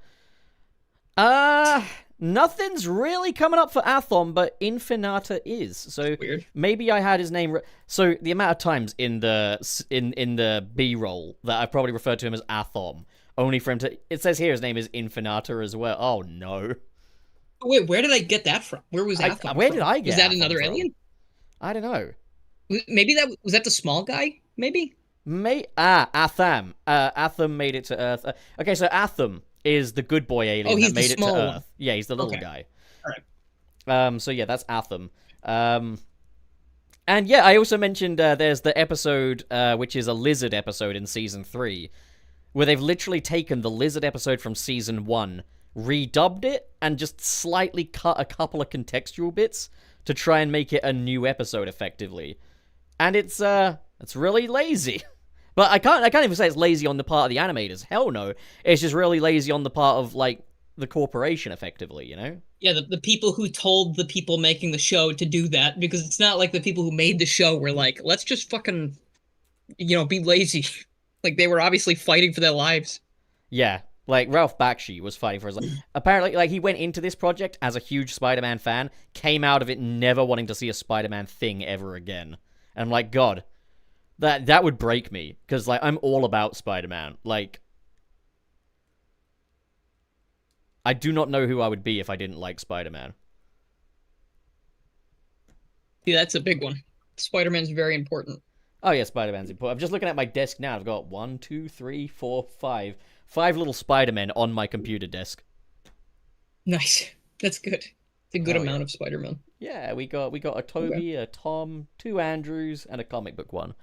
Nothing's really coming up for Athom, but Infinata is. So weird. Maybe I had his name... So the amount of times in the B-roll that I probably referred to him as Athom, only for him to... It says here his name is Infinata as well. Oh, no. Wait, where did I get that from? Where was Athom Where from? did I get Was that Athom another from? alien? I don't know. Maybe was that the small guy? Maybe? Atham. Atham made it to Earth. Okay, so Atham is the good boy alien that made it to Earth. One. Yeah, he's the little guy. All right. So yeah, that's Atham. And yeah, I also mentioned there's the episode which is a lizard episode in season 3, where they've literally taken the lizard episode from season 1, redubbed it, and just slightly cut a couple of contextual bits to try and make it a new episode effectively. And it's really lazy. But I can't even say it's lazy on the part of the animators. Hell no. It's just really lazy on the part of, like, the corporation, effectively, you know? Yeah, the people who told the people making the show to do that, because it's not like the people who made the show were like, let's just fucking, be lazy. Like, they were obviously fighting for their lives. Yeah, like, Ralph Bakshi was fighting for his life. Apparently, like, he went into this project as a huge Spider-Man fan, came out of it never wanting to see a Spider-Man thing ever again. And I'm like, God... That would break me, because, like, I'm all about Spider-Man. Like, I do not know who I would be if I didn't like Spider-Man. Yeah, that's a big one. Spider-Man's very important. Oh, yeah, Spider-Man's important. I'm just looking at my desk now. I've got 1, 2, 3, 4, 5. 5 little Spider-Men on my computer desk. Nice. That's good. It's a good amount of Spider-Man. Yeah, we got a Toby, a Tom, 2 Andrews, and a comic book one.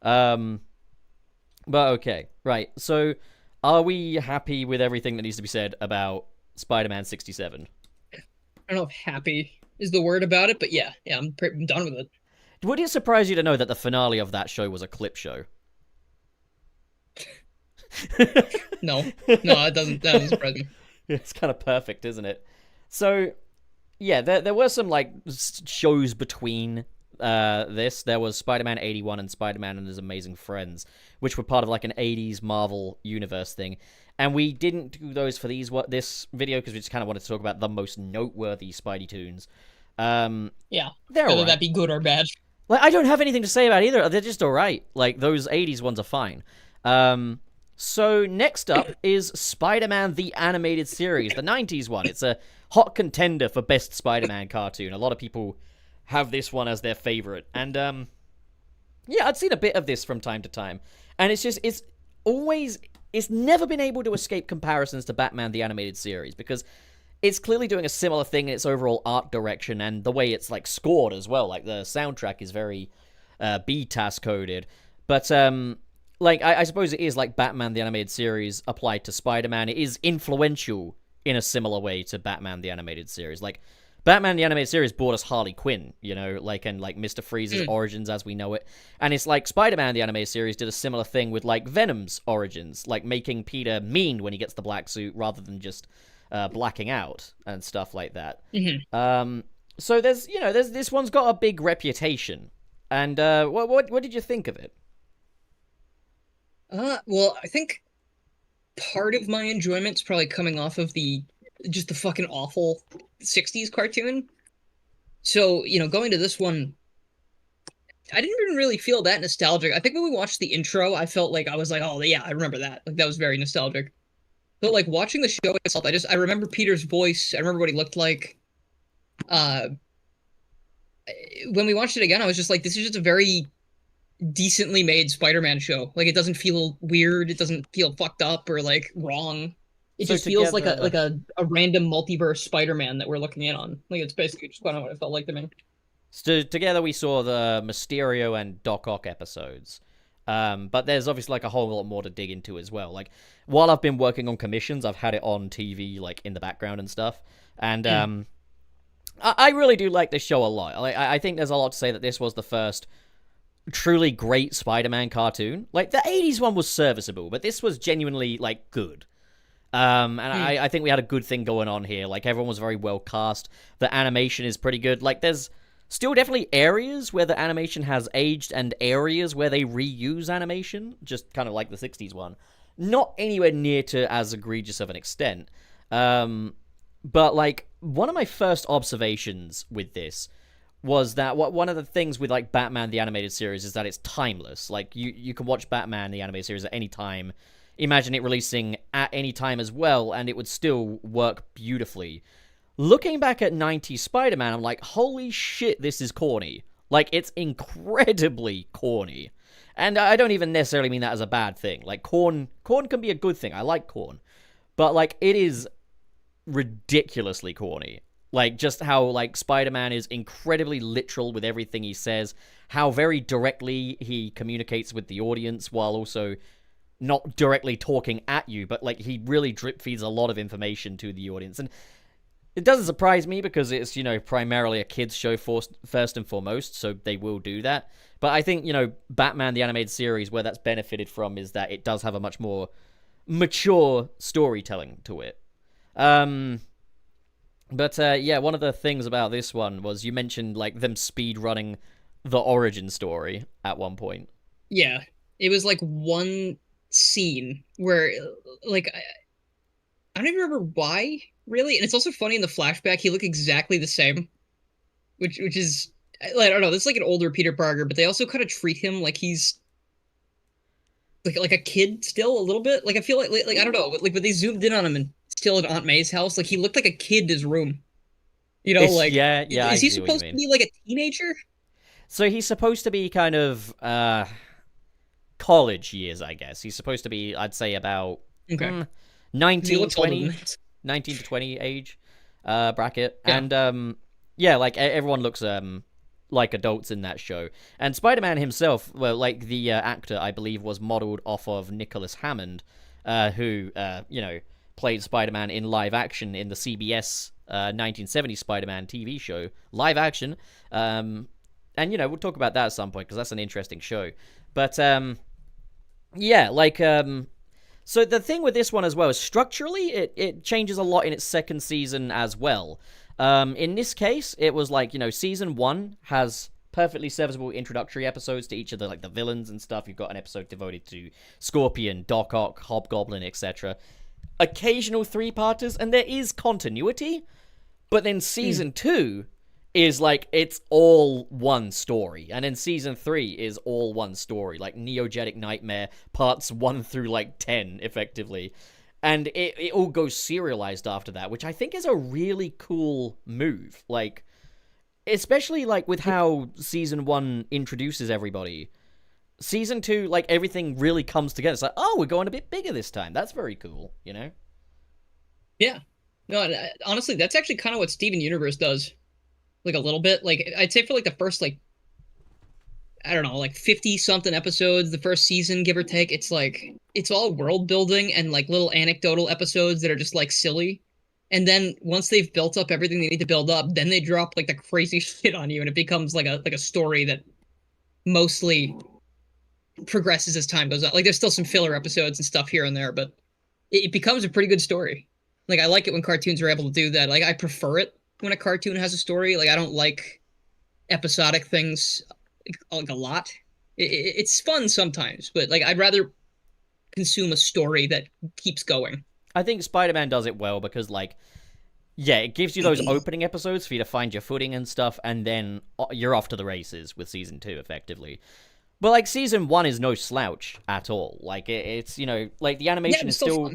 But okay, right. So, are we happy with everything that needs to be said about Spider-Man 67? I don't know if happy is the word about it, but yeah, I'm done with it. Would it surprise you to know that the finale of that show was a clip show? No, it doesn't. That doesn't surprise me. It's kind of perfect, isn't it? So, yeah, there were some like shows between this. There was Spider-Man 81 and Spider-Man and His Amazing Friends, which were part of like an 80s Marvel universe thing. And we didn't do those for this video because we just kind of wanted to talk about the most noteworthy Spidey tunes. Yeah, they're whether right. that be good or bad. Like, I don't have anything to say about either. They're just alright. Like, those 80s ones are fine. So next up is Spider-Man the Animated Series, the 90s one. It's a hot contender for best Spider-Man cartoon. A lot of people have this one as their favorite. And yeah, I'd seen a bit of this from time to time, and it's always, it's never been able to escape comparisons to Batman the Animated Series, because it's clearly doing a similar thing in its overall art direction and the way it's like scored as well. Like the soundtrack is very BTAS coded, but like I suppose it is like Batman the Animated Series applied to Spider-Man. It is influential in a similar way to Batman the Animated Series. Like Batman the Animated Series brought us Harley Quinn, you know, like, and like Mr. Freeze's origins as we know it. And it's like Spider-Man the Animated Series did a similar thing with like Venom's origins, like making Peter mean when he gets the black suit rather than just blacking out and stuff like that. So there's this one's got a big reputation. And what did you think of it? Well, I think part of my enjoyment's probably coming off of the fucking awful 60s cartoon. So, going to this one, I didn't even really feel that nostalgic. I think when we watched the intro, I felt like I was like, oh yeah, I remember that. Like that was very nostalgic. But like watching the show itself, I remember Peter's voice. I remember what he looked like. When we watched it again, I was just like, this is just a very decently made Spider-Man show. Like it doesn't feel weird, it doesn't feel fucked up or like wrong. It just feels like a random multiverse Spider-Man that we're looking in on. Like it's basically just kind of what it felt like to me. So together we saw the Mysterio and Doc Ock episodes. But there's obviously like a whole lot more to dig into as well. Like while I've been working on commissions, I've had it on TV like in the background and stuff. And I really do like this show a lot. I think there's a lot to say that this was the first truly great Spider-Man cartoon. Like the 80s one was serviceable, but this was genuinely like good. I think we had a good thing going on here. Like everyone was very well cast. The animation is pretty good. Like there's still definitely areas where the animation has aged and areas where they reuse animation, just kind of like the 60s one. Not anywhere near to as egregious of an extent. But like one of my first observations with this was that one of the things with like Batman the Animated Series is that it's timeless. Like you can watch Batman the Animated Series at any time. Imagine it releasing at any time as well, and it would still work beautifully. Looking back at 90s Spider-Man, I'm like, holy shit, this is corny. Like, it's incredibly corny. And I don't even necessarily mean that as a bad thing. Like, corn can be a good thing. I like corn. But, like, it is ridiculously corny. Like, just how, like, Spider-Man is incredibly literal with everything he says. How very directly he communicates with the audience while also not directly talking at you. But, like, he really drip feeds a lot of information to the audience. And it doesn't surprise me because it's, primarily a kids show first and foremost, so they will do that. But I think, Batman the Animated Series, where that's benefited from is that it does have a much more mature storytelling to it. But one of the things about this one was you mentioned, like, them speed running the origin story at one point. Yeah, it was, like, one scene where, like, I don't even remember why, really. And it's also funny in the flashback, he looked exactly the same. Which is, I don't know, this is like an older Peter Parker, but they also kind of treat him like he's like a kid still a little bit. Like I feel like I don't know, like when they zoomed in on him and still at Aunt May's house, like he looked like a kid in his room. Like yeah. Is he supposed to be like a teenager? So he's supposed to be kind of college years, I guess. He's supposed to be, I'd say, about 19 to 20 age bracket. Yeah. And like everyone looks like adults in that show. And Spider-Man himself, well, like the actor, I believe, was modeled off of Nicholas Hammond, who played Spider-Man in live action in the CBS 1970 Spider-Man TV show, live action. And we'll talk about that at some point because that's an interesting show. But so the thing with this one as well is structurally it changes a lot in its second season as well. In this case, it was like, season 1 has perfectly serviceable introductory episodes to each of the villains and stuff. You've got an episode devoted to Scorpion, Doc Ock, Hobgoblin, etc. Occasional 3-parters, and there is continuity. But then season 2 is like, it's all one story. And then season 3 is all one story. Like Neogenic Nightmare, parts 1 through like 10, effectively. And it all goes serialized after that, which I think is a really cool move. Like, especially like with how season 1 introduces everybody. Season 2, like, everything really comes together. It's like, oh, we're going a bit bigger this time. That's very cool, you know? Yeah. No, honestly, that's actually kind of what Steven Universe does. Like a little bit. Like I'd say for like the first like I don't know, like 50 something episodes, the first season, give or take, it's like it's all world building and like little anecdotal episodes that are just like silly. And then once they've built up everything they need to build up, then they drop like the crazy shit on you and it becomes like a story that mostly progresses as time goes on. Like there's still some filler episodes and stuff here and there, but it becomes a pretty good story. Like I like it when cartoons are able to do that. Like I prefer it when a cartoon has a story. Like I don't like episodic things like a lot. It's fun sometimes, but like I'd rather consume a story that keeps going. I think Spider-Man does it well because, like, yeah, it gives you those opening episodes for you to find your footing and stuff, and then you're off to the races with season 2, effectively. But, like, season 1 is no slouch at all. Like, it's, you know, like, the animation is still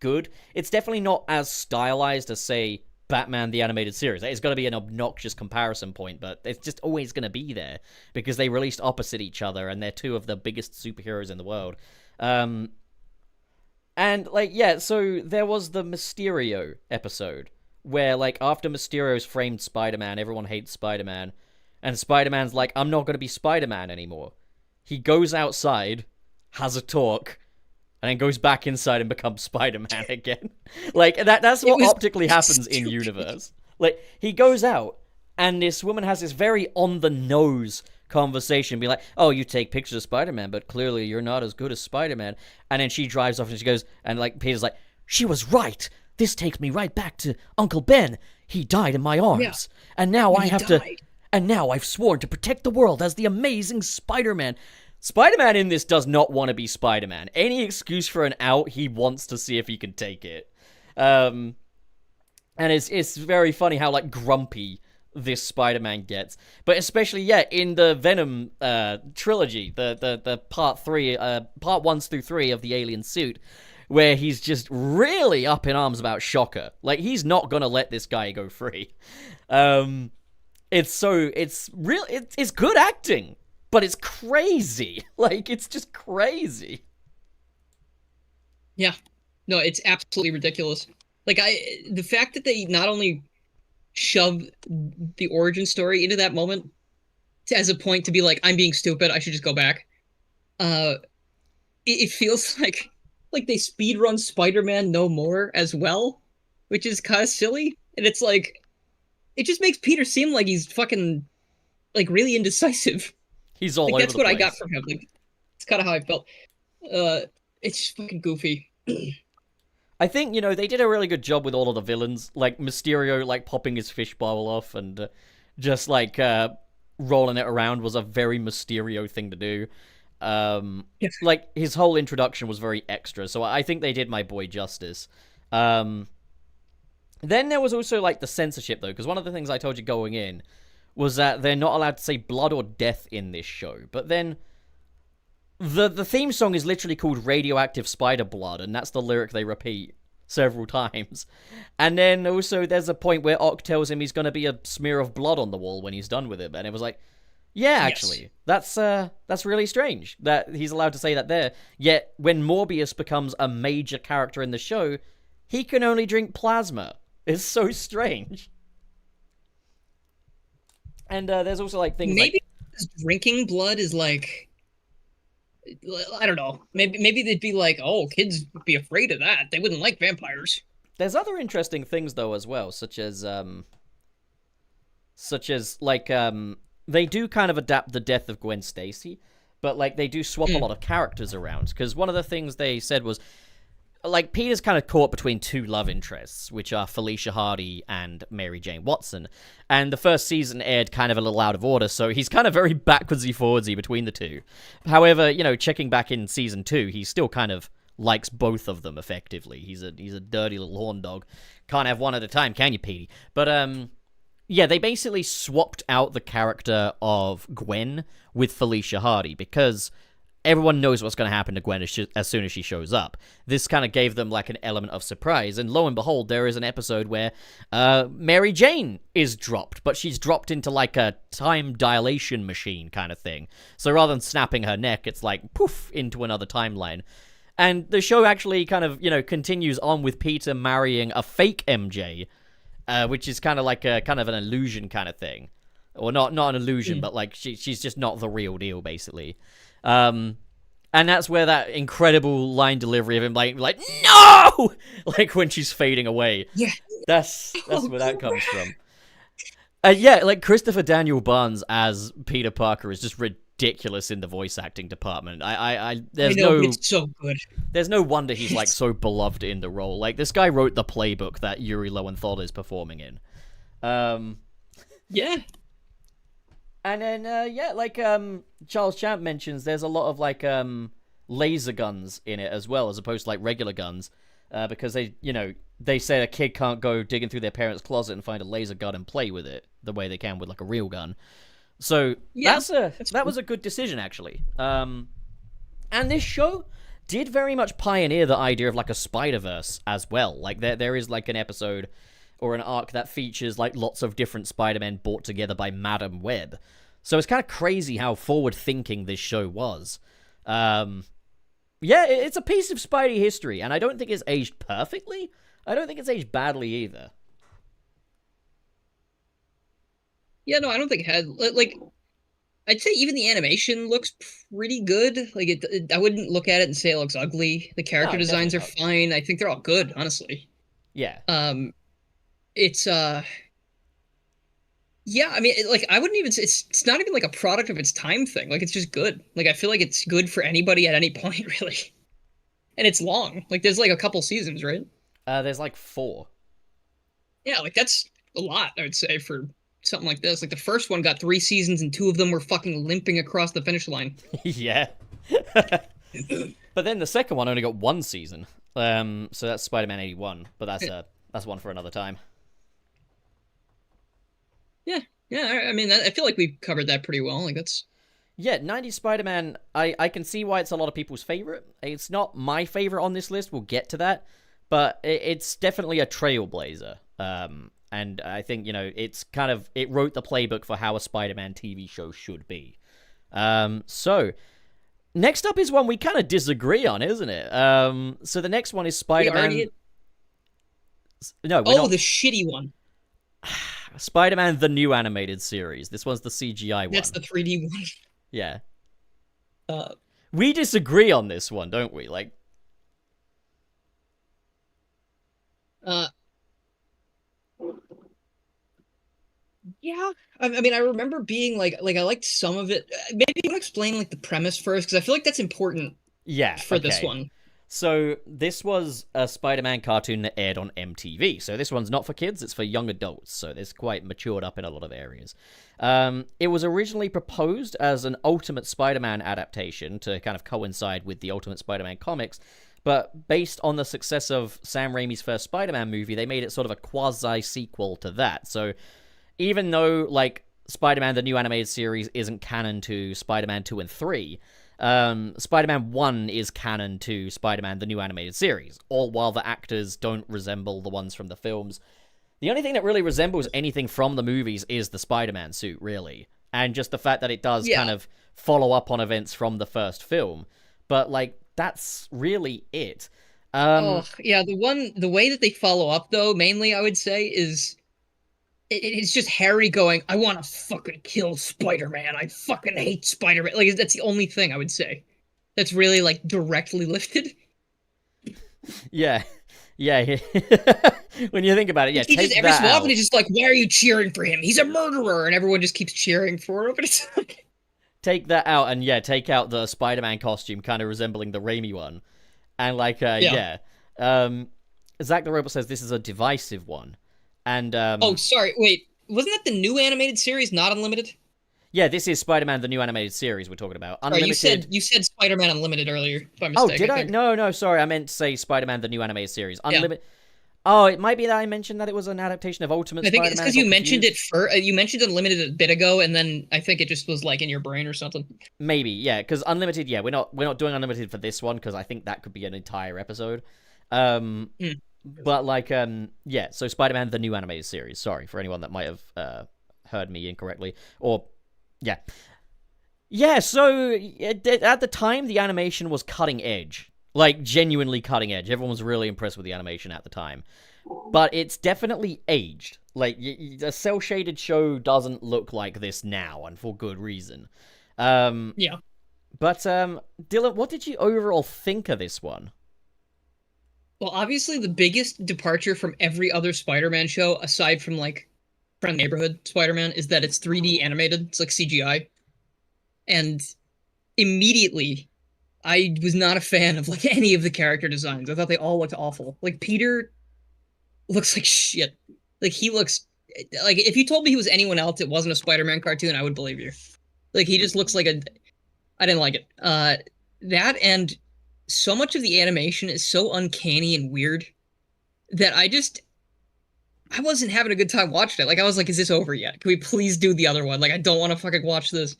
good. It's definitely not as stylized as, say, Batman the Animated Series. It's got to be an obnoxious comparison point, but it's just always going to be there because they released opposite each other, and they're two of the biggest superheroes in the world. And, like, yeah, so there was the Mysterio episode where, like, after Mysterio's framed Spider-Man, everyone hates Spider-Man, and Spider-Man's like, I'm not going to be Spider-Man anymore. He goes outside, has a talk, and then goes back inside and becomes Spider-Man again. Like, that's what optically happens in universe. Like, he goes out, and this woman has this very on-the-nose conversation, be like, oh, you take pictures of Spider-Man, but clearly you're not as good as Spider-Man. And then she drives off and she goes, and like Peter's like, she was right. This takes me right back to Uncle Ben. He died in my arms. Yeah. And now I have to, and now I've sworn to protect the world as the amazing Spider-Man. Spider-Man in this does not want to be Spider-Man. Any excuse for an out, he wants to see if he can take it. And it's very funny how, like, grumpy this Spider-Man gets. But especially, yeah, in the Venom trilogy, the part 1s through 3 of the alien suit, where he's just really up in arms about Shocker. Like, he's not gonna let this guy go free. It's good acting, but it's crazy. Like, it's just crazy. Yeah. No, it's absolutely ridiculous. Like, the fact that they not only shove the origin story into that moment as a point to be like, I'm being stupid, I should just go back. It feels like they speedrun Spider-Man No More as well, which is kind of silly. And it's like, it just makes Peter seem like he's fucking, like, really indecisive. He's all like, over that's the what place. I got from him. Like, it's kind of how I felt. It's just fucking goofy. I think, you know, they did a really good job with all of the villains. Like, Mysterio, like, popping his fishbowl off and just, like, rolling it around was a very Mysterio thing to do. Like, his whole introduction was very extra, so I think they did my boy justice. Then there was also, like, the censorship, though, because one of the things I told you going in was that they're not allowed to say blood or death in this show. But then the theme song is literally called Radioactive Spider Blood, and that's the lyric they repeat several times. And then also there's a point where Ock tells him he's going to be a smear of blood on the wall when he's done with it, and it was like, yeah, actually, yes. That's really strange that he's allowed to say that there. Yet when Morbius becomes a major character in the show, he can only drink plasma. It's so strange. And there's also, like, things maybe like drinking blood is like, I don't know. Maybe they'd be like, oh, kids would be afraid of that. They wouldn't like vampires. There's other interesting things though as well, such as like they do kind of adapt the death of Gwen Stacy, but like they do swap a lot of characters around, because one of the things they said was, like, Peter's kind of caught between two love interests, which are Felicia Hardy and Mary Jane Watson. And the first season aired kind of a little out of order, so he's kind of very backwardsy forwardsy between the two. However, you know, checking back in season 2, he still kind of likes both of them effectively. He's a dirty little horn dog. Can't have one at a time, can you, Petey? But yeah, they basically swapped out the character of Gwen with Felicia Hardy, because everyone knows what's going to happen to Gwen as soon as she shows up. This kind of gave them like an element of surprise, and lo and behold, there is an episode where Mary Jane is dropped, but she's dropped into like a time dilation machine kind of thing. So rather than snapping her neck, it's like poof into another timeline. And the show actually kind of, continues on with Peter marrying a fake MJ, which is kind of like a kind of an illusion kind of thing. Or not an illusion, but like she's just not the real deal, basically. And that's where that incredible line delivery of him like no, like when she's fading away. Yeah, that's where that comes from. Like Christopher Daniel Barnes as Peter Parker is just ridiculous in the voice acting department. It's so good. There's no wonder he's like so beloved in the role. Like this guy wrote the playbook that Yuri Lowenthal is performing in. Yeah. And then, Charles Champ mentions there's a lot of, laser guns in it as well, as opposed to, regular guns, because they say a kid can't go digging through their parents' closet and find a laser gun and play with it the way they can with, a real gun. So, that was a good decision, actually. And this show did very much pioneer the idea of, a Spider-Verse as well. Like, there is, an episode or an arc that features lots of different Spider-Men brought together by Madam Web. So it's kind of crazy how forward-thinking this show was. It's a piece of Spidey history, and I don't think it's aged perfectly. I don't think it's aged badly either. Yeah, no, I don't think it had I'd say even the animation looks pretty good. I wouldn't look at it and say it looks ugly. The character designs are fine. I think they're all good, honestly. Yeah. It's yeah, I mean, I wouldn't even say it's not even a product of its time thing. It's just good. I feel like it's good for anybody at any point, really. And it's long. There's a couple seasons, right? There's 4. Yeah, that's a lot, I would say, for something like this. The first one got 3 seasons and 2 of them were fucking limping across the finish line. Yeah. But then the second one only got 1 season. So that's Spider-Man 81, but that's one for another time. Yeah, I mean, I feel like we've covered that pretty well. That's... Yeah, 90s Spider-Man, I can see why it's a lot of people's favorite. It's not my favorite on this list, we'll get to that, but it's definitely a trailblazer. And I think, it wrote the playbook for how a Spider-Man TV show should be. So, next up is one we kind of disagree on, isn't it? So the next one is Spider-Man... No, we're not... the shitty one. Spider-Man, the new animated series. This one's the CGI one. That's the 3D one. Yeah. We disagree on this one, don't we? Yeah. I mean, I remember being I liked some of it. Maybe you want to explain the premise first, because I feel like that's important. Yeah. For this one. So this was a Spider-Man cartoon that aired on MTV. So this one's not for kids, it's for young adults. So it's quite matured up in a lot of areas. It was originally proposed as an Ultimate Spider-Man adaptation to kind of coincide with the Ultimate Spider-Man comics. But based on the success of Sam Raimi's first Spider-Man movie, they made it sort of a quasi-sequel to that. So even though, Spider-Man, the new animated series, isn't canon to Spider-Man 2 and 3... Spider-Man 1 is canon to Spider-Man, the new animated series, all while the actors don't resemble the ones from the films. The only thing that really resembles anything from the movies is the Spider-Man suit, really. And just the fact that it does kind of follow up on events from the first film. But, that's really it. The way that they follow up, though, mainly, I would say, is... It's just Harry going, I want to fucking kill Spider-Man. I fucking hate Spider-Man. That's the only thing I would say that's really, directly lifted. Yeah. Yeah. When you think about it, yeah, he take just, every that so out. often he's just why are you cheering for him? He's a murderer! And everyone just keeps cheering for him. But it's take that out and, take out the Spider-Man costume kind of resembling the Raimi one. And, Zach the Robot says this is a divisive one. And oh, sorry, wait. Wasn't that the new animated series, not Unlimited? Yeah, this is Spider-Man, the new animated series we're talking about. Unlimited... Sorry, you said Spider-Man Unlimited earlier, if I'm mistaken. Oh, did I? No, sorry. I meant to say Spider-Man, the new animated series. Unlimited. Oh, it might be that I mentioned that it was an adaptation of Ultimate I think Spider-Man. it's because you mentioned it you mentioned Unlimited a bit ago, and then I think it just was like in your brain or something. Maybe, yeah, because Unlimited, yeah, we're not doing Unlimited for this one because I think that could be an entire episode. Mm. But yeah. So Spider-Man: The New Animated Series. Sorry for anyone that might have heard me incorrectly, or yeah, yeah. So at the time, the animation was cutting edge, like genuinely cutting edge. Everyone was really impressed with the animation at the time. But it's definitely aged. Like, a cel-shaded show doesn't look like this now, and for good reason. Yeah. But, Dylan, what did you overall think of this one? Well, obviously, the biggest departure from every other Spider-Man show, aside from like Friend Neighborhood Spider-Man, is that it's 3D animated. It's like CGI. And immediately, I was not a fan of like any of the character designs. I thought they all looked awful. Like Peter looks like shit. Like he looks like if you told me he was anyone else, it wasn't a Spider-Man cartoon, I would believe you. Like he just looks like a. I didn't like it. That and so much of the animation is so uncanny and weird that I wasn't having a good time watching it. Like I was like, is this over yet? Can we please do the other one? Like I don't want to fucking watch this.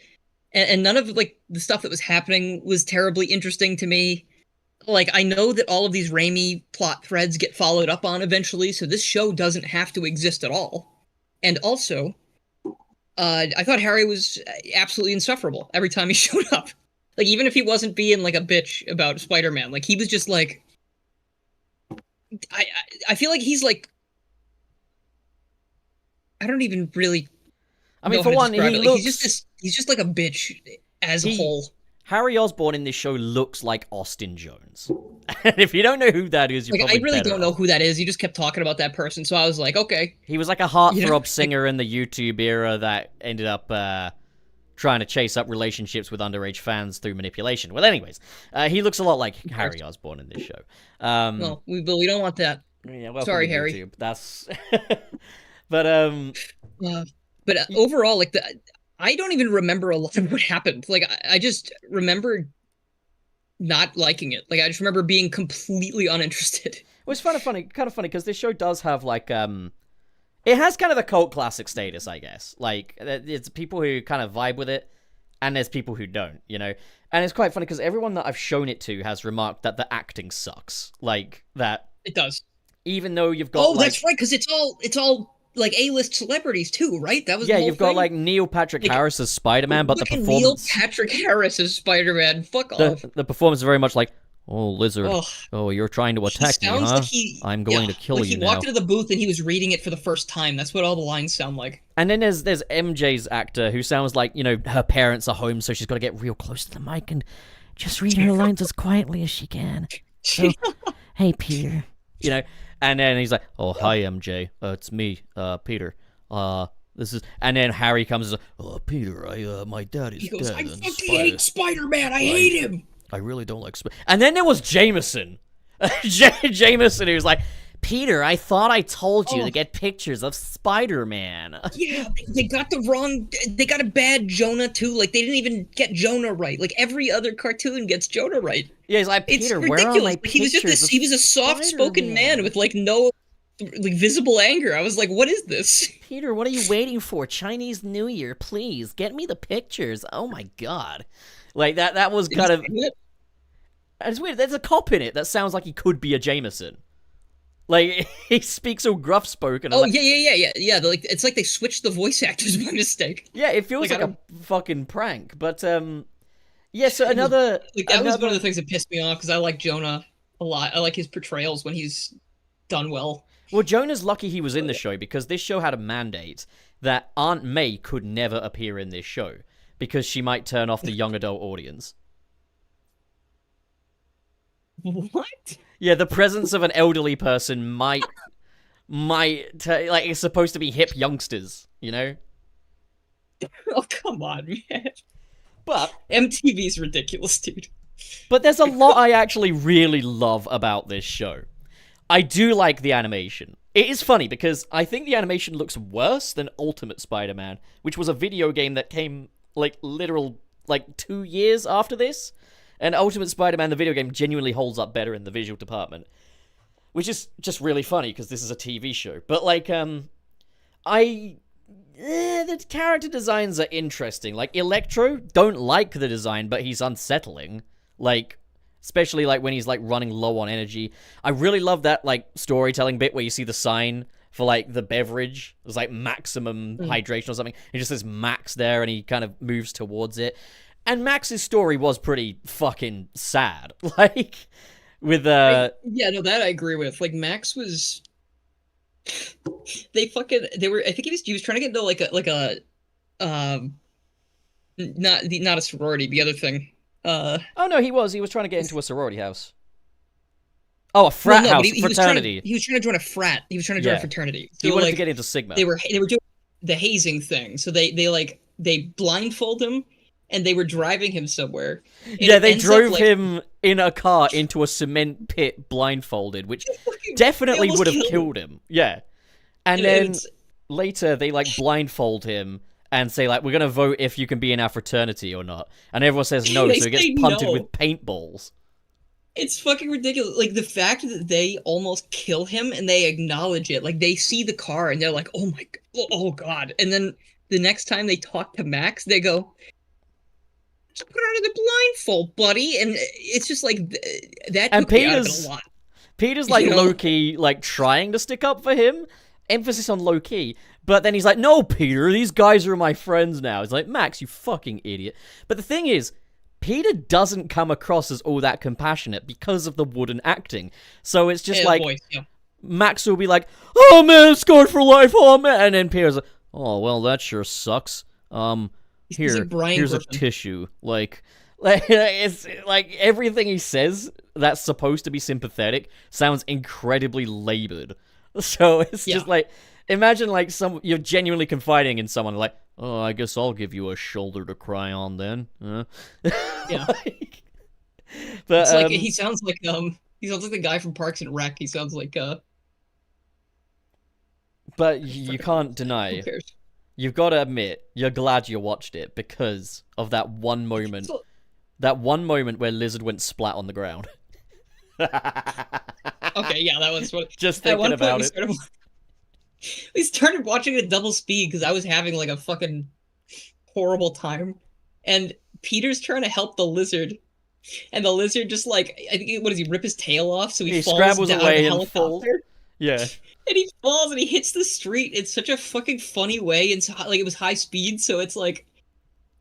And none of like the stuff that was happening was terribly interesting to me. Like I know that all of these Raimi plot threads get followed up on eventually, so this show doesn't have to exist at all. And also, I thought Harry was absolutely insufferable every time he showed up. Like even if he wasn't being like a bitch about Spider-Man, like he was just like, I feel like he's like, I don't even really. I mean, know for how to one, describe he it. Like, looks. he's just like a bitch as a whole. Harry Osborn in this show looks like Austin Jones. And if you don't know who that is, you're Like probably I really better don't know off. who that is. You just kept talking about that person, so I was like, okay. He was like a heartthrob You know? singer in the YouTube era that ended up trying to chase up relationships with underage fans through manipulation. Well, anyways, he looks a lot like Harry Osborn in this show. No, we don't want that. Yeah, welcome Sorry, to Harry. YouTube. That's. But But overall, like I don't even remember a lot of what happened. Like I just remember not liking it. Like I just remember being completely uninterested. Well, it's kind of funny because this show does have like it has kind of a cult classic status, I guess. Like it's people who kind of vibe with it, and there's people who don't, you know. And it's quite funny because everyone that I've shown it to has remarked that the acting sucks. Like that. It does. Even though you've got that's right, because it's all like A-list celebrities too, right? That was yeah. the whole You've got thing. like Neil Patrick Harris as Spider-Man, but the Fucking performance. Neil Patrick Harris as Spider-Man. Fuck off. The performance is very much like, oh, Lizard. Ugh. Oh, you're trying to attack me, Sounds huh? like I'm going to kill like you he now. walked into the booth and he was reading it for the first time. That's what all the lines sound like. And then there's MJ's actor who sounds like, you know, her parents are home, so she's got to get real close to the mic and just read her lines as quietly as she can. So, hey, Peter. You know, and then he's like, oh, hi, MJ. It's me, Peter. This is, and then Harry comes and says, oh, Peter, my dad is He goes, dead. I fucking hate Spider-Man. I hate him. I really don't like And then there was Jameson. Jameson, who's like, Peter, I thought I told you to get pictures of Spider-Man. Yeah, they got a bad Jonah too. Like they didn't even get Jonah right. Like every other cartoon gets Jonah right. Yeah, he's like, It's Peter, ridiculous. where are my Like, he was pictures just he was a soft-spoken man with like no like visible anger. I was like, what is this? Peter, what are you waiting for? Chinese New Year, please get me the pictures. Oh my god, like that was kind of. It's weird. There's a cop in it that sounds like he could be a Jameson. Like he speaks all gruff spoken. Oh like, yeah. Like it's like they switched the voice actors by mistake. Yeah, it feels like a fucking prank. But yeah. So another that was one of the things that pissed me off because I like Jonah a lot. I like his portrayals when he's done well. Well, Jonah's lucky he was in the show because this show had a mandate that Aunt May could never appear in this show because she might turn off the young adult audience. What? Yeah, the presence of an elderly person might like it's supposed to be hip youngsters, you know? Oh come on, man. But MTV's ridiculous, dude. But there's a lot I actually really love about this show. I do like the animation. It is funny because I think the animation looks worse than Ultimate Spider-Man, which was a video game that came like 2 years after this. And Ultimate Spider-Man, the video game, genuinely holds up better in the visual department. which is just really funny because this is a TV show. But like, the character designs are interesting. Like Electro, don't like the design, but he's unsettling. Like, especially like when he's like running low on energy. I really love that like storytelling bit where you see the sign for like the beverage. There's like maximum hydration or something. It just says Max there, and he kind of moves towards it. And Max's story was pretty fucking sad. Like, with yeah, no, that I agree with. Like, Max was, they were, I think he was trying to get into like a not a sorority, the other thing. Oh no, he was trying to get into a sorority house. Oh, a frat house, fraternity. He was trying to join a frat. He was trying to join a fraternity. So, he wanted to get into Sigma. They were doing the hazing thing. So they blindfold him, and they were driving him somewhere. Yeah, they drove him in a car into a cement pit blindfolded, which definitely would have killed him. Yeah. And then later they like blindfold him and say like, we're going to vote if you can be in our fraternity or not. And everyone says no, so he gets punted with paintballs. It's fucking ridiculous. Like, the fact that they almost kill him and they acknowledge it. Like, they see the car and they're like, oh my, oh god. And then the next time they talk to Max, they go, just put on the blindfold, buddy. And it's just like, that took me out of it a lot. Peter's like low-key, like trying to stick up for him. Emphasis on low-key. But then he's like, no, Peter, these guys are my friends now. He's like, Max, you fucking idiot. But the thing is, Peter doesn't come across as all that compassionate because of the wooden acting. So it's just like, Max will be like, oh man, scarred for life, oh man. And then Peter's like, oh, well, that sure sucks. Here's a tissue. Like, it's like everything he says that's supposed to be sympathetic sounds incredibly labored. So it's just like, imagine like you're genuinely confiding in someone like, oh, I guess I'll give you a shoulder to cry on then. Yeah. But it's like he sounds like the guy from Parks and Rec. He sounds like But you can't deny. Who cares? You've got to admit, you're glad you watched it because of that one moment. That one moment where Lizard went splat on the ground. Okay, yeah, that was what. Just thinking about it. We started watching it at double speed because I was having like a fucking horrible time, and Peter's trying to help the lizard, and the lizard just like, I think, what does he rip his tail off? So he falls scrambles down away the and falls. Yeah. And he falls and he hits the street in such a fucking funny way, and so, like, it was high speed, so it's like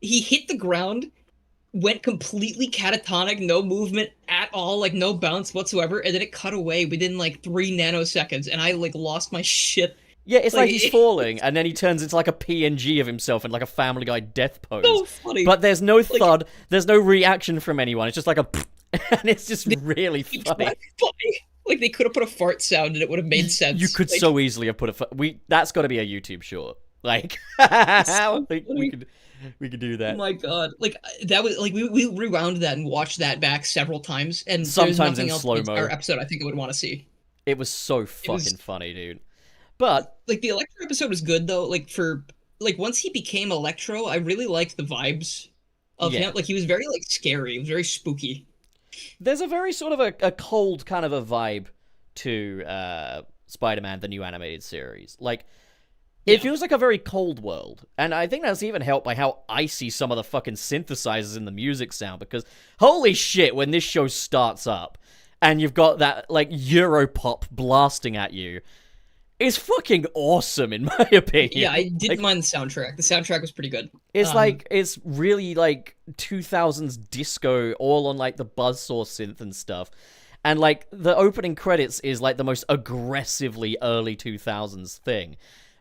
he hit the ground, went completely catatonic, no movement at all, like no bounce whatsoever, and then it cut away within like 3 nanoseconds, and I like lost my shit. Yeah, it's like he's falling, and then he turns into like a PNG of himself in like a Family Guy death pose. So funny. But there's no thud, there's no reaction from anyone. It's just like a, and it's just really funny. Like, they could have put a fart sound and it would have made sense. You could so easily have put that's got to be a YouTube short. Like, we could do that. Oh my god! Like, that was like we rewound that and watched that back several times, and sometimes in slow mo. Our episode, I think I would want to see. It was so fucking funny, dude. But like, the Electro episode was good though. Like, once he became Electro, I really liked the vibes of him. Like, he was very like scary. He was very spooky. There's a very sort of a cold kind of a vibe to Spider-Man, the new animated series. Like, it feels like a very cold world. And I think that's even helped by how icy some of the fucking synthesizers in the music sound. Because, holy shit, when this show starts up, and you've got that, like, Europop blasting at you, it's fucking awesome, in my opinion. Yeah, I didn't mind the soundtrack. The soundtrack was pretty good. It's like, it's really like 2000s disco, all on like the buzzsaw synth and stuff. And like, the opening credits is like the most aggressively early 2000s thing.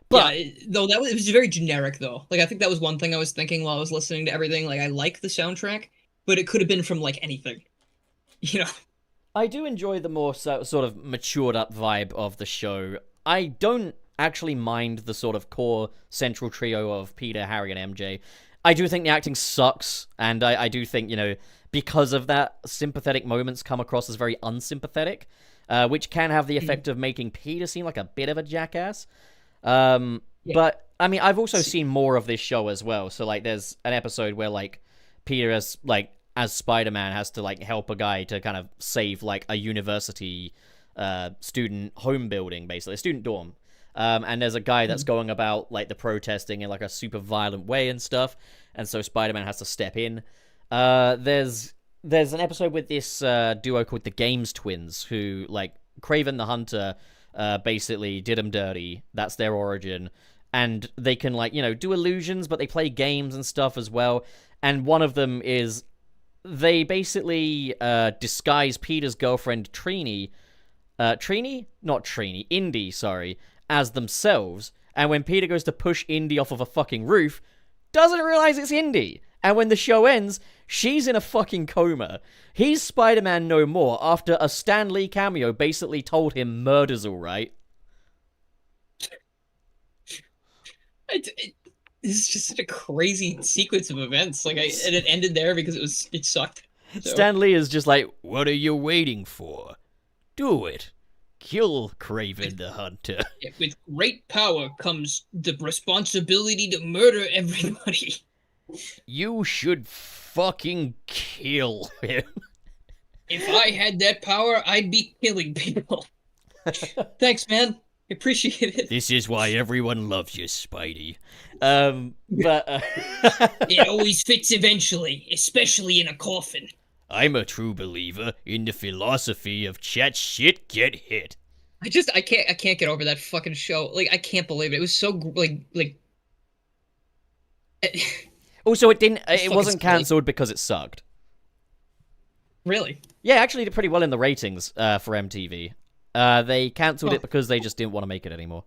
But though it was very generic though. Like, I think that was one thing I was thinking while I was listening to everything. Like, I like the soundtrack, but it could have been from like anything. You know? I do enjoy the more sort of matured up vibe of the show. I don't actually mind the sort of core central trio of Peter, Harry, and MJ. I do think the acting sucks, and I do think, you know, because of that, sympathetic moments come across as very unsympathetic, which can have the effect of making Peter seem like a bit of a jackass. But, I mean, I've also seen more of this show as well, so, like, there's an episode where, like, Peter as Spider-Man has to, like, help a guy to kind of save, like, a university student home building, basically a student dorm. And there's a guy that's going about like the protesting in like a super violent way and stuff, and so Spider-Man has to step in. There's an episode with this duo called the Games Twins, who like Kraven the Hunter basically did them dirty. That's their origin, and they can like do illusions, but they play games and stuff as well. And one of them is they basically disguise Peter's girlfriend Indy, sorry, as themselves, and when Peter goes to push Indy off of a fucking roof, doesn't realize it's Indy. And when the show ends, she's in a fucking coma. He's Spider-Man no more after a Stan Lee cameo basically told him murder's alright. This is just such a crazy sequence of events. Like, and it ended there because it sucked. So. Stan Lee is just like, what are you waiting for? Do it. Kill Kraven the Hunter. With great power comes the responsibility to murder everybody. You should fucking kill him. If I had that power, I'd be killing people. Thanks, man. I appreciate it. This is why everyone loves you, Spidey. It always fits eventually, especially in a coffin. I'm a true believer in the philosophy of chat shit get hit. I can't get over that fucking show. Like, I can't believe it. It was so like. Also, it wasn't cancelled because it sucked. Really? Yeah, actually did pretty well in the ratings for MTV. They cancelled it because they just didn't want to make it anymore.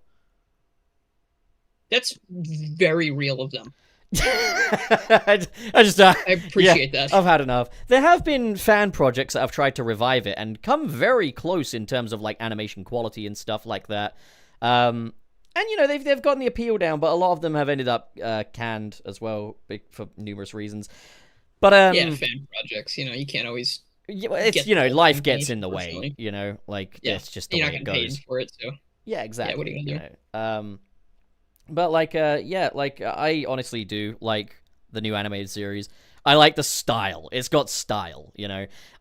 That's very real of them. I appreciate that. I've had enough. There have been fan projects that have tried to revive it and come very close in terms of like animation quality and stuff like that. And they've gotten the appeal down, but a lot of them have ended up canned as well for numerous reasons. But fan projects, you can't always. It's life gets in the way. It's just the you're way not it getting goes. paid for it, so. Yeah, exactly. Yeah, what are you gonna do? But I honestly do like the new animated series. I like the style. It's got style,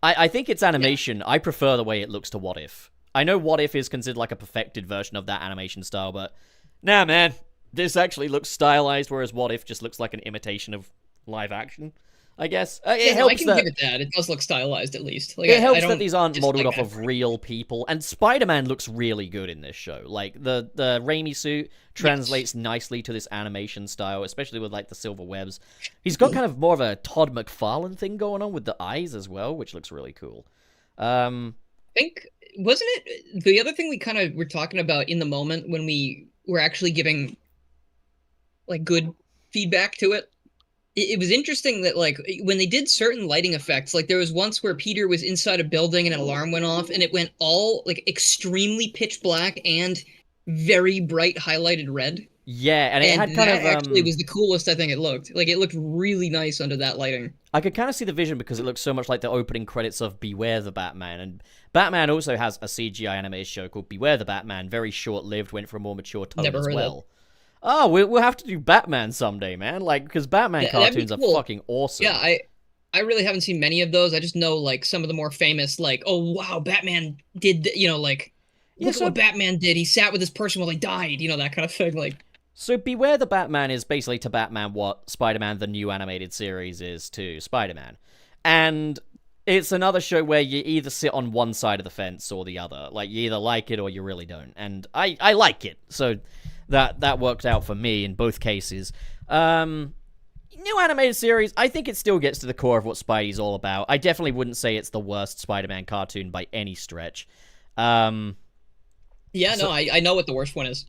I think its animation, I prefer the way it looks to What If. I know What If is considered like a perfected version of that animation style, but nah, man, this actually looks stylized, whereas What If just looks like an imitation of live action, I guess. It helps I can give it that. It does look stylized, at least. Like, it helps that these aren't modeled off of real people, and Spider-Man looks really good in this show. Like, the Raimi suit translates nicely to this animation style, especially with, like, the silver webs. He's got kind of more of a Todd McFarlane thing going on with the eyes as well, which looks really cool. I think, wasn't it the other thing we kind of were talking about in the moment when we were actually giving, like, good feedback to it? It was interesting that, like, when they did certain lighting effects, like, there was once where Peter was inside a building and an alarm went off, and it went all, like, extremely pitch black and very bright highlighted red. Yeah, and it had kind of... actually was the coolest I think it looked. Like, it looked really nice under that lighting. I could kind of see the vision because it looks so much like the opening credits of Beware the Batman, and Batman also has a CGI animated show called Beware the Batman, very short-lived, went for a more mature tone as well. Oh, we'll have to do Batman someday, man. Like, because Batman cartoons are fucking awesome. Yeah, I really haven't seen many of those. I just know, like, some of the more famous, like, oh, wow, Batman did, look at what Batman did. He sat with this person while they died, that kind of thing. Like, so Beware the Batman is basically to Batman what Spider-Man, the new animated series, is to Spider-Man. And it's another show where you either sit on one side of the fence or the other. Like, you either like it or you really don't. And I like it, so... That worked out for me in both cases. New animated series, I think it still gets to the core of what Spidey's all about. I definitely wouldn't say it's the worst Spider-Man cartoon by any stretch. I know what the worst one is.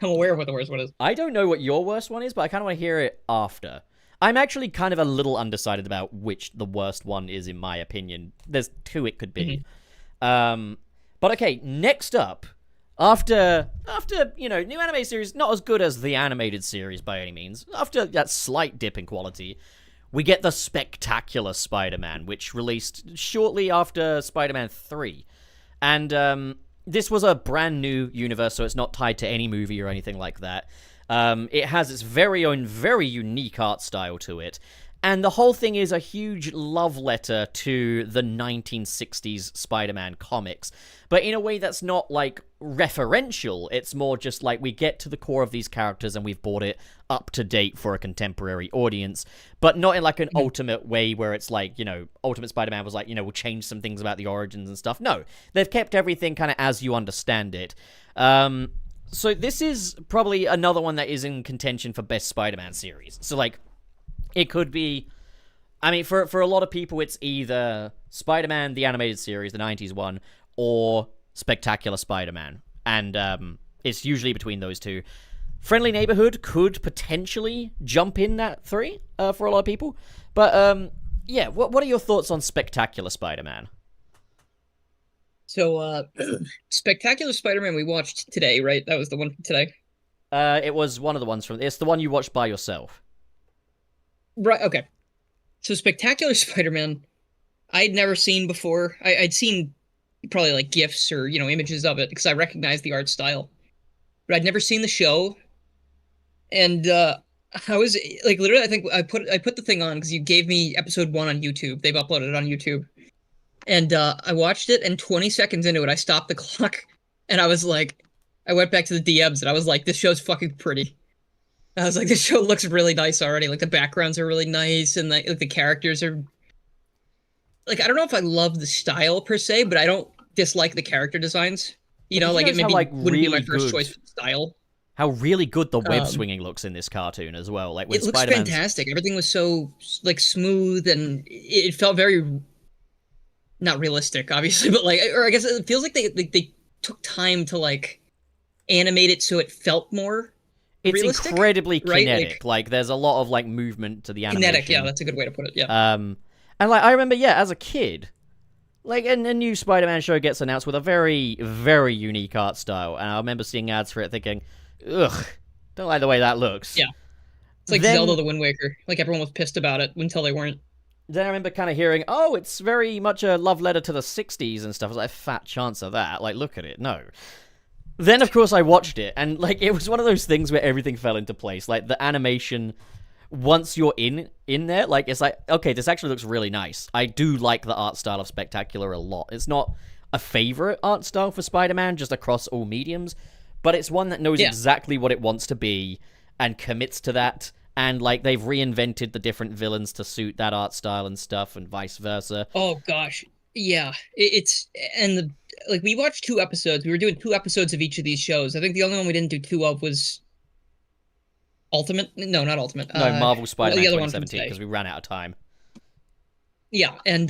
I'm aware of what the worst one is. I don't know what your worst one is, but I kind of want to hear it after. I'm actually kind of a little undecided about which the worst one is, in my opinion. There's two it could be. Mm-hmm. But okay, next up... After new anime series, not as good as the animated series by any means, after that slight dip in quality, we get the Spectacular Spider-Man, which released shortly after Spider-Man 3. And this was a brand new universe, so it's not tied to any movie or anything like that. It has its very own, very unique art style to it. And the whole thing is a huge love letter to the 1960s Spider-Man comics, but in a way that's not, like, referential. It's more just like we get to the core of these characters and we've brought it up to date for a contemporary audience, but not in, like, an ultimate way where it's like, you know, Ultimate Spider-Man was like, you know, we'll change some things about the origins and stuff. No, they've kept everything kind of as you understand it. So this is probably another one that is in contention for Best Spider-Man series. So, like, it could be... I mean, for a lot of people, it's either Spider-Man, the animated series, the 90s one, or Spectacular Spider-Man. And it's usually between those two. Friendly Neighborhood could potentially jump in that three for a lot of people. But, yeah, what are your thoughts on Spectacular Spider-Man? So, Spectacular Spider-Man we watched today, right? That was the one from today? It was one of the ones from... It's the one you watched by yourself. Right, okay. So Spectacular Spider-Man, I'd never seen before. I'd seen probably like GIFs or, you know, images of it because I recognized the art style. But I'd never seen the show. And I was like literally I think I put the thing on because you gave me episode 1 on YouTube. They've uploaded it on YouTube. And I watched it and 20 seconds into it I stopped the clock and I was like I went back to the DMs and I was like, this show's fucking pretty. I was like, this show looks really nice already. Like, the backgrounds are really nice, and like the characters are... Like, I don't know if I love the style, per se, but I don't dislike the character designs. You know, like, it maybe wouldn't be my first choice for the style. How really good the web swinging looks in this cartoon as well. Like, when it looks fantastic. Everything was so, like, smooth, and it felt very... Not realistic, obviously, but, like... Or I guess it feels like they took time to, like, animate it so it felt more... It's realistic, incredibly kinetic. Right? Like, there's a lot of, like, movement to the animation. Kinetic, yeah, that's a good way to put it, yeah. And, like, I remember, yeah, as a kid, like, a new Spider-Man show gets announced with a very, very unique art style, and I remember seeing ads for it thinking, ugh, don't like the way that looks. Yeah. It's like Zelda the Wind Waker. Like, everyone was pissed about it until they weren't. Then I remember kind of hearing, oh, it's very much a love letter to the 60s and stuff. I was like, fat chance of that. Like, look at it. No. Then, of course, I watched it, and, like, it was one of those things where everything fell into place. Like, the animation, once you're in there, like, it's like, okay, this actually looks really nice. I do like the art style of Spectacular a lot. It's not a favorite art style for Spider-Man, just across all mediums, but it's one that knows exactly what it wants to be and commits to that, and, like, they've reinvented the different villains to suit that art style and stuff, and vice versa. Oh, gosh. Yeah, like, we watched 2 episodes. We were doing 2 episodes of each of these shows. I think the only one we didn't do 2 of was Ultimate. No, not Ultimate. No, Marvel Spider-Man 2017, because we ran out of time. Yeah, and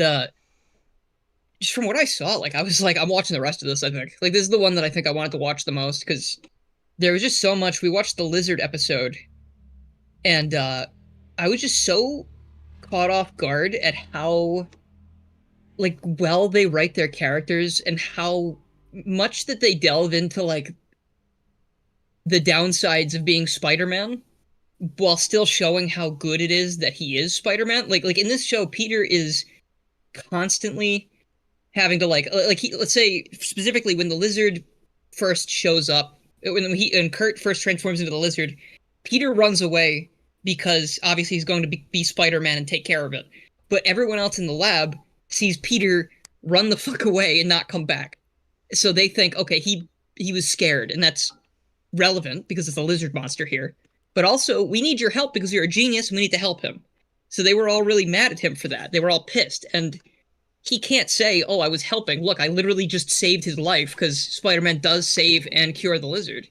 just from what I saw, like, I was like, I'm watching the rest of this, I think. Like, this is the one that I think I wanted to watch the most, because there was just so much. We watched the Lizard episode, and I was just so caught off guard at how... like, well they write their characters and how much that they delve into, like, the downsides of being Spider-Man while still showing how good it is that he is Spider-Man. Like in this show, Peter is constantly having to, let's say, specifically when the Lizard first shows up, when Kurt first transforms into the Lizard, Peter runs away because, obviously, he's going to be Spider-Man and take care of it. But everyone else in the lab sees Peter run the fuck away and not come back. So they think, okay, he was scared, and that's relevant because it's a lizard monster here. But also, we need your help because you're a genius and we need to help him. So they were all really mad at him for that. They were all pissed. And he can't say, oh, I was helping. Look, I literally just saved his life because Spider-Man does save and cure the lizard.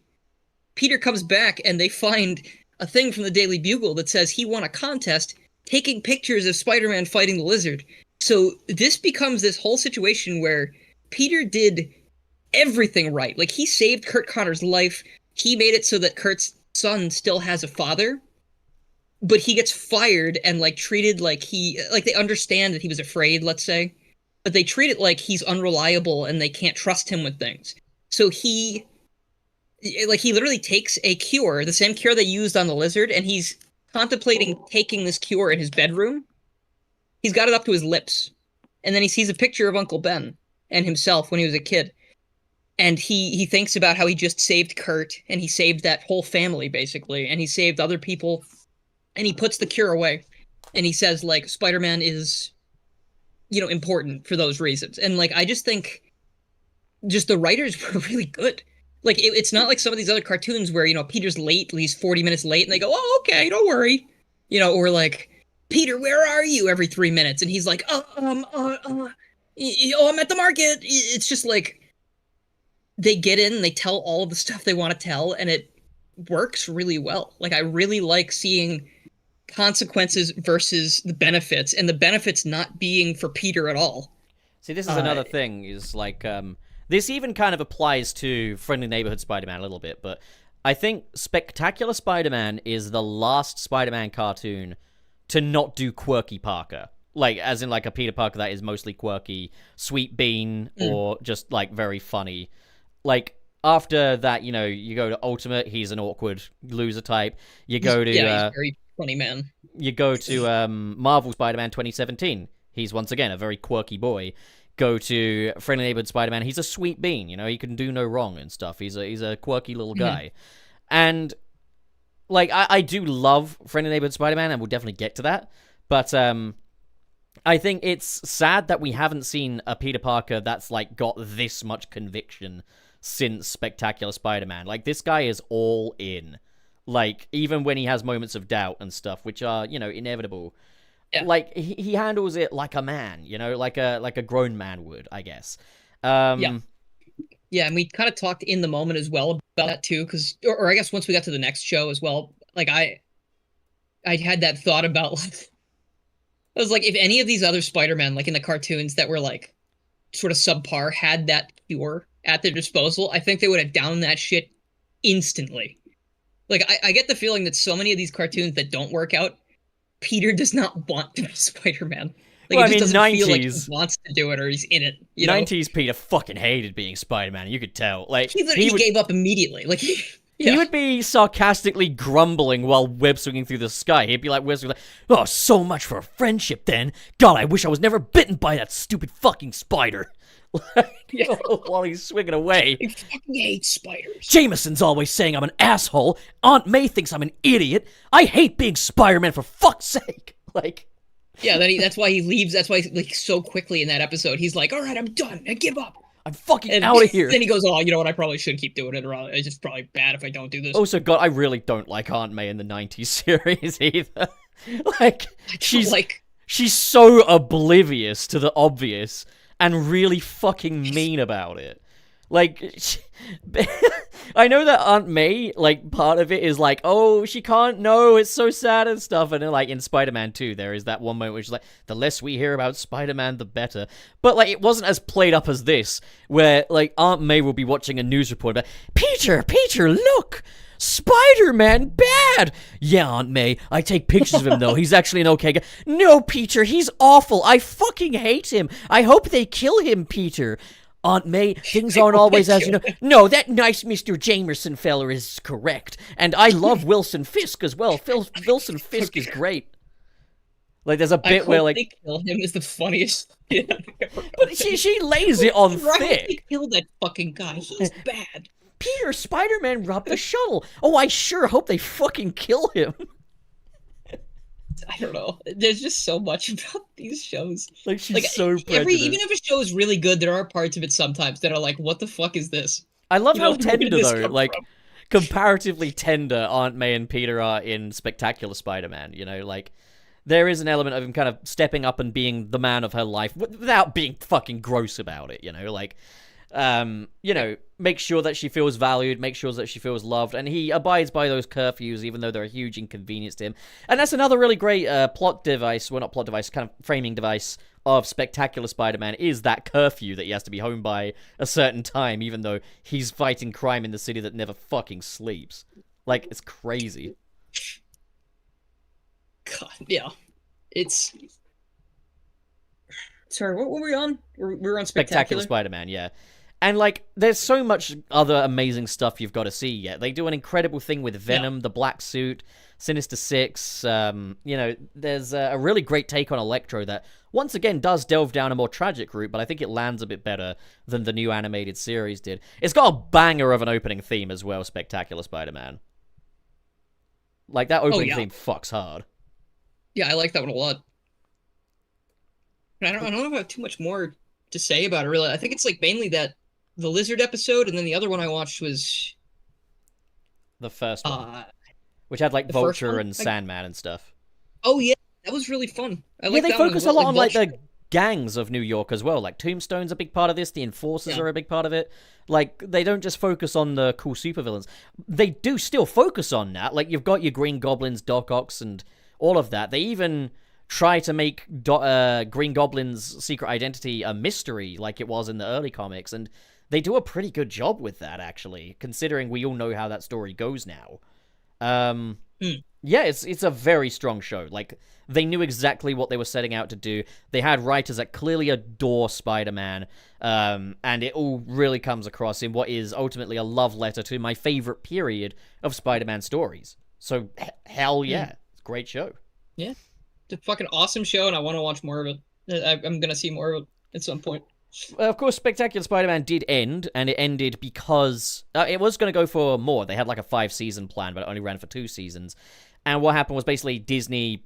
Peter comes back and they find a thing from the Daily Bugle that says he won a contest taking pictures of Spider-Man fighting the lizard. So this becomes this whole situation where Peter did everything right. Like, he saved Kurt Connor's life. He made it so that Kurt's son still has a father. But he gets fired and, like, treated like they understand that he was afraid, let's say. But they treat it like he's unreliable and they can't trust him with things. So he literally takes a cure, the same cure they used on the lizard, and he's contemplating taking this cure in his bedroom. He's got it up to his lips. And then he sees a picture of Uncle Ben and himself when he was a kid. And he thinks about how he just saved Kurt, and he saved that whole family, basically, and he saved other people, and he puts the cure away. and he says like Spider-Man is, important for those reasons. And like I just think just the writers were really good. Like it's not like some of these other cartoons where Peter's late, he's 40 minutes late, and they go, "Oh, okay, don't worry," or like, "Peter, where are you?" every 3 minutes, and he's like, "Oh, I'm at the market." It's just like they get in, and they tell all of the stuff they want to tell, and it works really well. Like I really like seeing consequences versus the benefits, and the benefits not being for Peter at all. See, this is another thing, is like, this even kind of applies to Friendly Neighborhood Spider-Man a little bit, but I think Spectacular Spider-Man is the last Spider-Man cartoon to not do quirky Parker. Like, as in, like, a Peter Parker that is mostly quirky, sweet bean, or just, like, very funny. Like, after that, you go to Ultimate, he's an awkward loser type. You go to... he's a very funny man. You go to Marvel Spider-Man 2017. He's, once again, a very quirky boy. Go to Friendly Neighborhood Spider-Man. He's a sweet bean, he can do no wrong and stuff. He's a quirky little guy. And, like, I do love Friendly Neighborhood Spider-Man, and we'll definitely get to that. But, I think it's sad that we haven't seen a Peter Parker that's, like, got this much conviction since Spectacular Spider-Man. Like, this guy is all in. Like, even when he has moments of doubt and stuff, which are, inevitable. Yeah. Like, he handles it like a man, like a grown man would, I guess. Yeah, and we kind of talked in the moment as well about that too, because, or I guess once we got to the next show as well, like I had that thought about, like, I was like, if any of these other Spider-Man, like in the cartoons that were like sort of subpar, had that cure at their disposal, I think they would have downed that shit instantly. Like, I get the feeling that so many of these cartoons that don't work out, Peter does not want to be Spider-Man. Like, well, it just doesn't 90s, feel like he wants to do it or he's in it. 90s Peter fucking hated being Spider-Man. You could tell. Like, he gave up immediately. Like, he would be sarcastically grumbling while web swinging through the sky. He'd be like, "Oh, so much for friendship then. God, I wish I was never bitten by that stupid fucking spider." While he's swinging away. I fucking hate spiders. Jameson's always saying I'm an asshole. Aunt May thinks I'm an idiot. I hate being Spider-Man, for fuck's sake. Like... Yeah, that's why he leaves. That's why, like, so quickly in that episode, he's like, "All right, I'm done. I give up. I'm fucking out of here." Then he goes, "Oh, you know what? I probably should keep doing it, or it's just probably bad if I don't do this." Also, God, I really don't like Aunt May in the 90s series either. Like, she's so oblivious to the obvious and really fucking mean about it. Like, I know that Aunt May, like, part of it is like, oh, she can't know, it's so sad and stuff. And then, like, in Spider-Man 2, there is that one moment which is like, the less we hear about Spider-Man, the better. But, like, it wasn't as played up as this, where, like, Aunt May will be watching a news report about, Peter, look! Spider-Man bad! Yeah, Aunt May, I take pictures of him, though. He's actually an okay guy. No, Peter, he's awful. I fucking hate him. I hope they kill him, Peter. Aunt May, things aren't always as you know. No, that nice Mr. Jamerson feller is correct. And I love Wilson Fisk as well. Wilson Fisk is great. Like, there's a bit where, like... they kill him is the funniest shit I've ever heard. But she lays it on thick. They kill that fucking guy. He's bad. Peter, Spider-Man robbed the shuttle. Oh, I sure hope they fucking kill him. I don't know. There's just so much about these shows. Like, she's so prejudiced. Even if a show is really good, there are parts of it sometimes that are like, what the fuck is this? I love how tender, though, like, comparatively tender Aunt May and Peter are in Spectacular Spider-Man, like, there is an element of him kind of stepping up and being the man of her life without being fucking gross about it, like... make sure that she feels valued, make sure that she feels loved, and he abides by those curfews, even though they're a huge inconvenience to him. And that's another really great plot device, well, not plot device, kind of framing device of Spectacular Spider-Man, is that curfew that he has to be home by a certain time, even though he's fighting crime in the city that never fucking sleeps. Like, it's crazy. God, yeah. It's... Sorry, what were we on? We were on Spectacular Spider-Man, yeah. And, like, there's so much other amazing stuff you've got to see yet. They do an incredible thing with Venom, the Black Suit, Sinister Six. There's a really great take on Electro that, once again, does delve down a more tragic route, but I think it lands a bit better than the new animated series did. It's got a banger of an opening theme as well, Spectacular Spider-Man. Like, that opening theme fucks hard. Yeah, I like that one a lot. I don't know if I have too much more to say about it, really. I think it's like mainly that the lizard episode, and then the other one I watched was The first one, uh which had like the first Vulture one. and Sandman and stuff. Oh yeah, that was really fun. I Yeah, like they that one as focus a well. lot Like on like Vulture. the gangs of New York as well. Like Tombstone's a big part of this. The Enforcers Yeah. are a big part of it. Like they don't just focus on the cool supervillains. They do still focus on that. Like you've got your Green Goblins, Doc Ock, and all of that. They even try to make Green Goblin's secret identity a mystery, like it was in the early comics, and they do a pretty good job with that, actually, considering we all know how that story goes now. Hmm. Yeah, it's a very strong show. Like they knew exactly what they were setting out to do. They had writers that clearly adore Spider-Man, and it all really comes across in what is ultimately a love letter to my favorite period of Spider-Man stories. So hell yeah, it's a great show. Yeah. It's a fucking awesome show, and I want to watch more of it. I'm gonna see more of it at some point. Of course, Spectacular Spider-Man did end, and it ended because it was going to go for more. They had like a 5-season plan, but it only ran for 2 seasons. And what happened was basically Disney,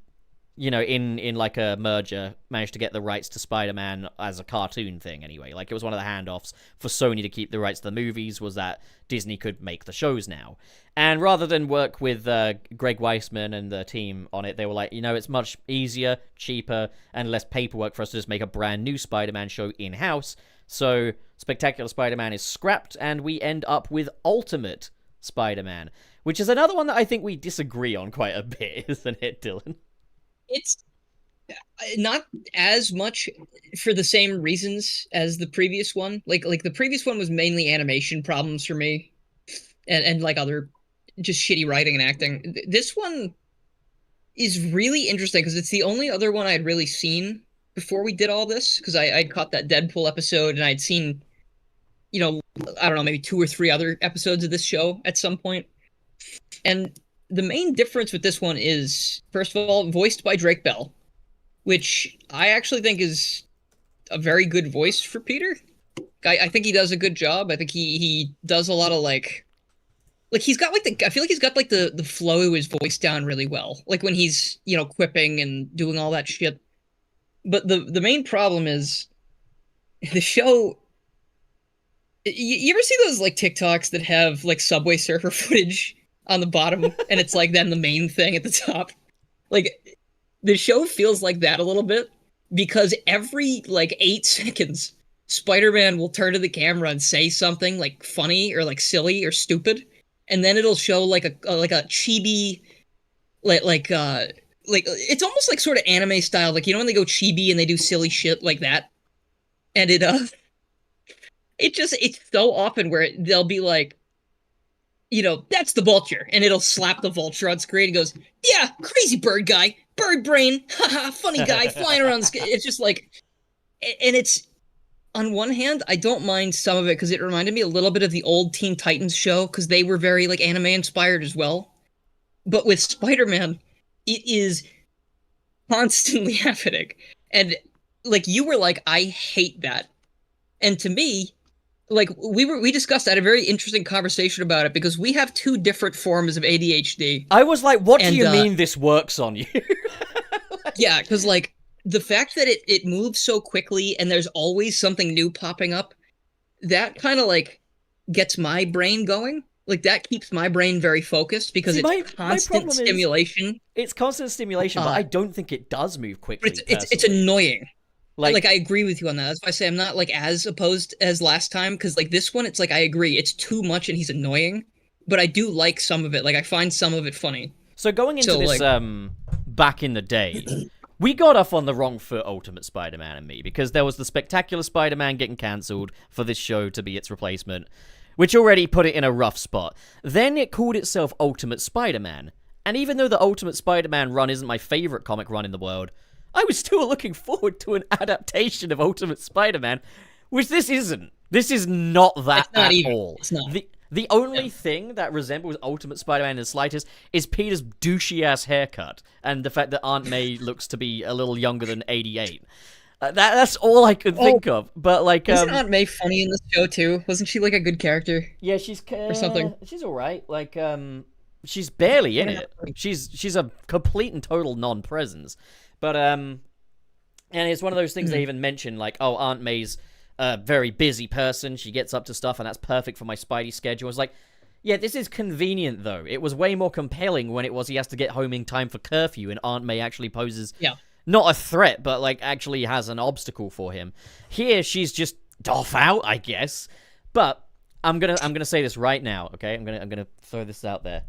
in like a merger, managed to get the rights to Spider-Man as a cartoon thing anyway. Like it was one of the handoffs for Sony to keep the rights to the movies, was that Disney could make the shows now. And rather than work with Greg Weisman and the team on it, they were like, it's much easier, cheaper, and less paperwork for us to just make a brand new Spider-Man show in-house. So Spectacular Spider-Man is scrapped, and we end up with Ultimate Spider-Man, which is another one that I think we disagree on quite a bit, isn't it, Dylan? It's not as much for the same reasons as the previous one. Like the previous one was mainly animation problems for me, and like other just shitty writing and acting. This one is really interesting because it's the only other one I'd really seen before we did all this. Because I'd caught that Deadpool episode and I'd seen, I don't know, maybe 2 or 3 other episodes of this show at some point. And the main difference with this one is, first of all, voiced by Drake Bell, which I actually think is a very good voice for Peter. I think he does a good job. I think he does a lot of like he's got like I feel like he's got like the flow of his voice down really well. Like when he's, quipping and doing all that shit. But the main problem is the show. You ever see those like TikToks that have like Subway Surfer footage on the bottom and it's like then the main thing at the top? Like the show feels like that a little bit because every like 8 seconds Spider-Man will turn to the camera and say something like funny or like silly or stupid, and then it'll show like a chibi like it's almost like sort of anime style, like when they go chibi and they do silly shit like that. And it's so often where they'll be like, that's the vulture, and it'll slap the vulture on screen and goes, yeah, crazy bird guy, bird brain, haha, funny guy flying around the sky. It's just like, and it's, on one hand, I don't mind some of it because it reminded me a little bit of the old Teen Titans show because they were very like anime inspired as well. But with Spider-Man, it is constantly happening. And like you were like, I hate that. And to me, like we discussed, I had a very interesting conversation about it because we have 2 different forms of ADHD. I was like, what do you mean this works on you? Yeah, because like the fact that it moves so quickly and there's always something new popping up, that kind of like gets my brain going. Like that keeps my brain very focused because it's constant stimulation. It's constant stimulation, but I don't think it does move quickly. It's annoying. Like I agree with you on that. That's why I say I'm not like as opposed as last time, because like this one, it's like I agree, it's too much and he's annoying, but I do like some of it. Like I find some of it funny. So going into this, back in the day, we got off on the wrong foot, Ultimate Spider-Man and me, because there was the Spectacular Spider-Man getting cancelled for this show to be its replacement, which already put it in a rough spot. Then it called itself Ultimate Spider-Man, and even though the Ultimate Spider-Man run isn't my favorite comic run in the world, I was still looking forward to an adaptation of Ultimate Spider-Man, which this isn't. This is not that at all. It's not. The only thing that resembles Ultimate Spider-Man in the slightest is Peter's douchey-ass haircut and the fact that Aunt May looks to be a little younger than 88. That's all I could think of. But like, isn't Aunt May funny in this show too? Wasn't she like a good character? Yeah, she's or something. She's all right. Like, she's barely in it. She's a complete and total non-presence. But and it's one of those things they even mention, like, oh, Aunt May's a very busy person. She gets up to stuff, and that's perfect for my Spidey schedule. It's like, yeah, this is convenient, though. It was way more compelling when it was he has to get home in time for curfew, and Aunt May actually poses not a threat, but, like, actually has an obstacle for him. Here, she's just off out, I guess. But I'm gonna say this right now, okay? I'm gonna throw this out there.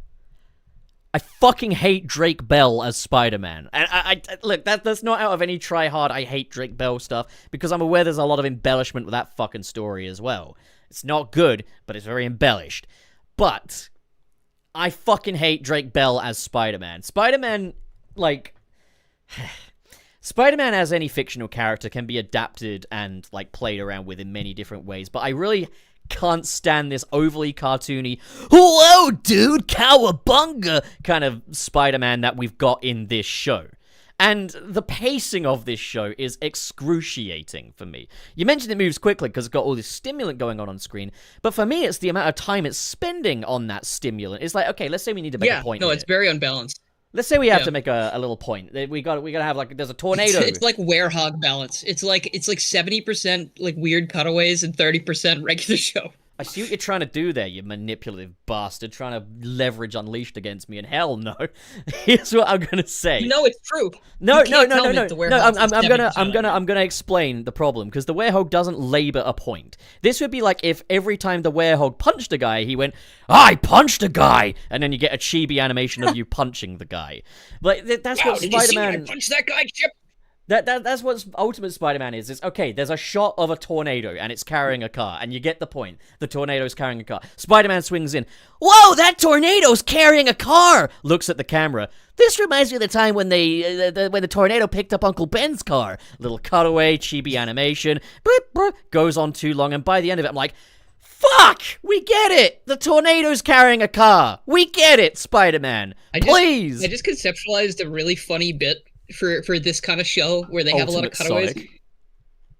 I fucking hate Drake Bell as Spider-Man. And I look, that's not out of any try hard, I hate Drake Bell stuff, because I'm aware there's a lot of embellishment with that fucking story as well. It's not good, but it's very embellished. But I fucking hate Drake Bell as Spider-Man. Spider-Man, like... Spider-Man as any fictional character can be adapted and, like, played around with in many different ways, but I really can't stand this overly cartoony, "Whoa, dude, cowabunga" kind of Spider-Man that we've got in this show. And the pacing of this show is excruciating for me. You mentioned it moves quickly because it's got all this stimulant going on screen, but for me, it's the amount of time it's spending on that stimulant. It's like, okay, let's say we need to make a point. No, it's very unbalanced. Let's say we have to make a little point. We gotta have, like, there's a tornado. It's like werehog balance. It's like 70% like weird cutaways and 30% regular show. I see what you're trying to do there, you manipulative bastard, trying to leverage Unleashed against me, and hell no. Here's what I'm gonna say. No, it's true. No. I'm gonna explain the problem, because the werehog doesn't labor a point. This would be like if every time the werehog punched a guy, he went, "I punched a guy," and then you get a chibi animation of you punching the guy. But that's what Spider-Man. Punch that guy, Chip. That's what Ultimate Spider-Man is. It's, okay, there's a shot of a tornado, and it's carrying a car, and you get the point. The tornado's carrying a car. Spider-Man swings in. "Whoa, that tornado's carrying a car!" Looks at the camera. "This reminds me of the time when when the tornado picked up Uncle Ben's car." Little cutaway, chibi animation. Goes on too long, and by the end of it, I'm like, fuck! We get it! The tornado's carrying a car! We get it, Spider-Man! Please! I just conceptualized a really funny bit for this kind of show where they have a lot of cutaways.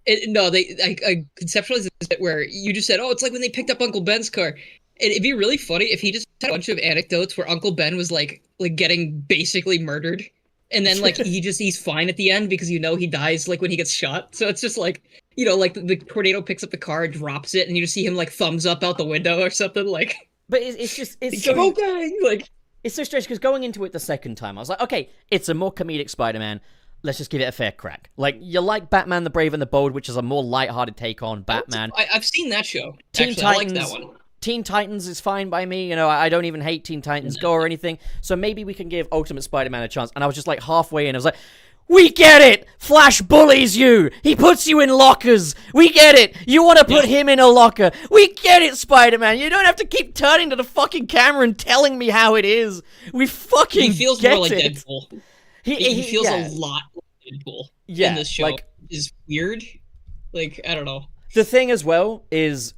I conceptualized this bit where you just said, "Oh, it's like when they picked up Uncle Ben's car." It'd be really funny if he just had a bunch of anecdotes where Uncle Ben was like getting basically murdered, and then like he's fine at the end because he dies like when he gets shot. So it's just like, like the tornado picks up the car, drops it, and you just see him like thumbs up out the window or something like. But it's so okay, like. It's so strange, because going into it the second time, I was like, okay, it's a more comedic Spider-Man. Let's just give it a fair crack. Like, you like Batman the Brave and the Bold, which is a more lighthearted take on Batman. I've seen that show. Teen Titans, I like that one. Teen Titans is fine by me. I don't even hate Teen Titans Go or anything. So maybe we can give Ultimate Spider-Man a chance. And I was just like halfway in. I was like, we get it! Flash bullies you! He puts you in lockers! We get it! You want to put him in a locker! We get it, Spider-Man! You don't have to keep turning to the fucking camera and telling me how it is! We fucking He feels get more like it. Deadpool. He feels a lot like Deadpool in this show. Like, is weird. Like, I don't know. The thing as well is,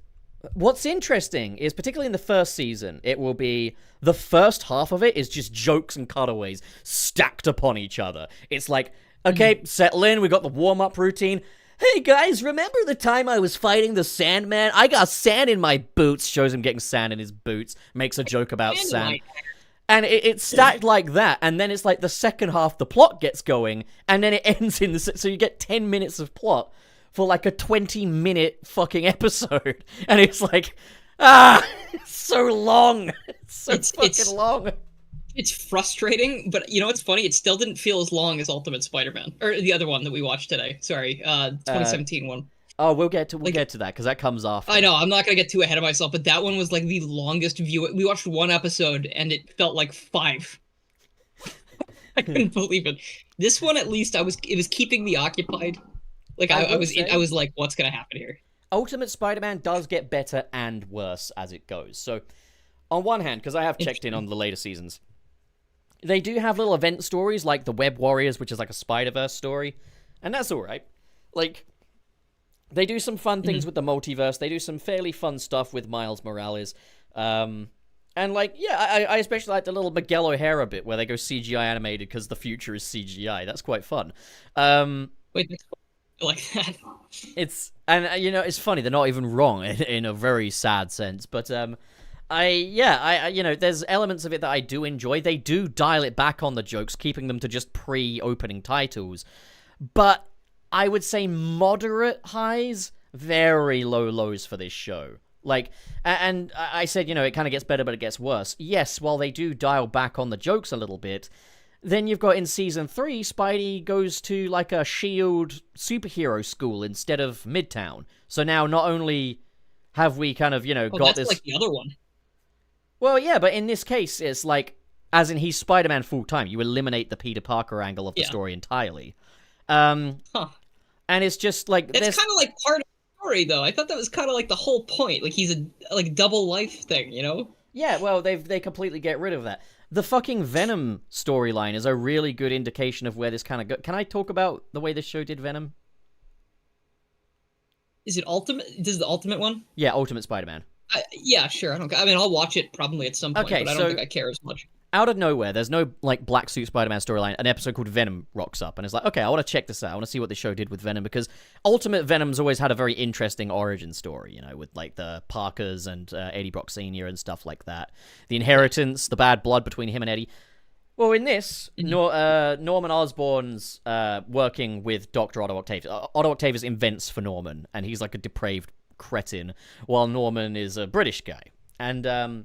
what's interesting is, particularly in the first season, it will be the first half of it is just jokes and cutaways stacked upon each other. It's like, okay, settle in, we got the warm-up routine. Hey guys, remember the time I was fighting the Sandman? I got sand in my boots. Shows him getting sand in his boots. Makes a joke about sand. And it's stacked like that, and then it's like the second half, the plot gets going, and then it ends in the... So you get 10 minutes of plot for like a 20-minute fucking episode. And it's like, it's so long. It's fucking long. It's frustrating, but it's funny? It still didn't feel as long as Ultimate Spider-Man. Or the other one that we watched today. Sorry, 2017 one. Oh, we'll get to that, because that comes after. I know, I'm not going to get too ahead of myself, but that one was like the longest view. We watched one episode, and it felt like 5. I couldn't believe it. This one, at least, it was keeping me occupied. Like, I was like, what's going to happen here? Ultimate Spider-Man does get better and worse as it goes. So, on one hand, because I have checked in on the later seasons, they do have little event stories like the Web Warriors, which is like a Spider-Verse story, and that's alright. Like, they do some fun things with the multiverse, they do some fairly fun stuff with Miles Morales, and like, yeah, I especially like the little Miguel O'Hara bit where they go CGI animated because the future is CGI. That's quite fun. Wait, like that. It's funny, they're not even wrong in a very sad sense, but There's elements of it that I do enjoy. They do dial it back on the jokes, keeping them to just pre-opening titles. But I would say moderate highs, very low lows for this show. Like, and I said, it kind of gets better, but it gets worse. Yes, while they do dial back on the jokes a little bit, then you've got in season 3, Spidey goes to like a S.H.I.E.L.D. superhero school instead of Midtown. So now not only have we kind of, got that's this... like the other one. Well, yeah, but in this case, it's like, as in he's Spider-Man full-time. You eliminate the Peter Parker angle of the story entirely. And it's just like... It's kind of like part of the story, though. I thought that was kind of like the whole point. Like, he's a double life thing, Yeah, well, they completely get rid of that. The fucking Venom storyline is a really good indication of where this kind of goes. Can I talk about the way this show did Venom? Is it Ultimate? This is the Ultimate one? Yeah, Ultimate Spider-Man. Yeah, sure. I'll watch it probably at some point, but I don't think I care as much. Out of nowhere, there's no, like, Black Suit Spider-Man storyline. An episode called Venom rocks up, and it's like, okay, I want to check this out. I want to see what the show did with Venom, because Ultimate Venom's always had a very interesting origin story, with, like, the Parkers and Eddie Brock Sr. and stuff like that. The inheritance, the bad blood between him and Eddie. Well, in this, Norman Osborn's working with Dr. Otto Octavius. Otto Octavius invents for Norman, and he's, like, a depraved cretin, while Norman is a British guy. And,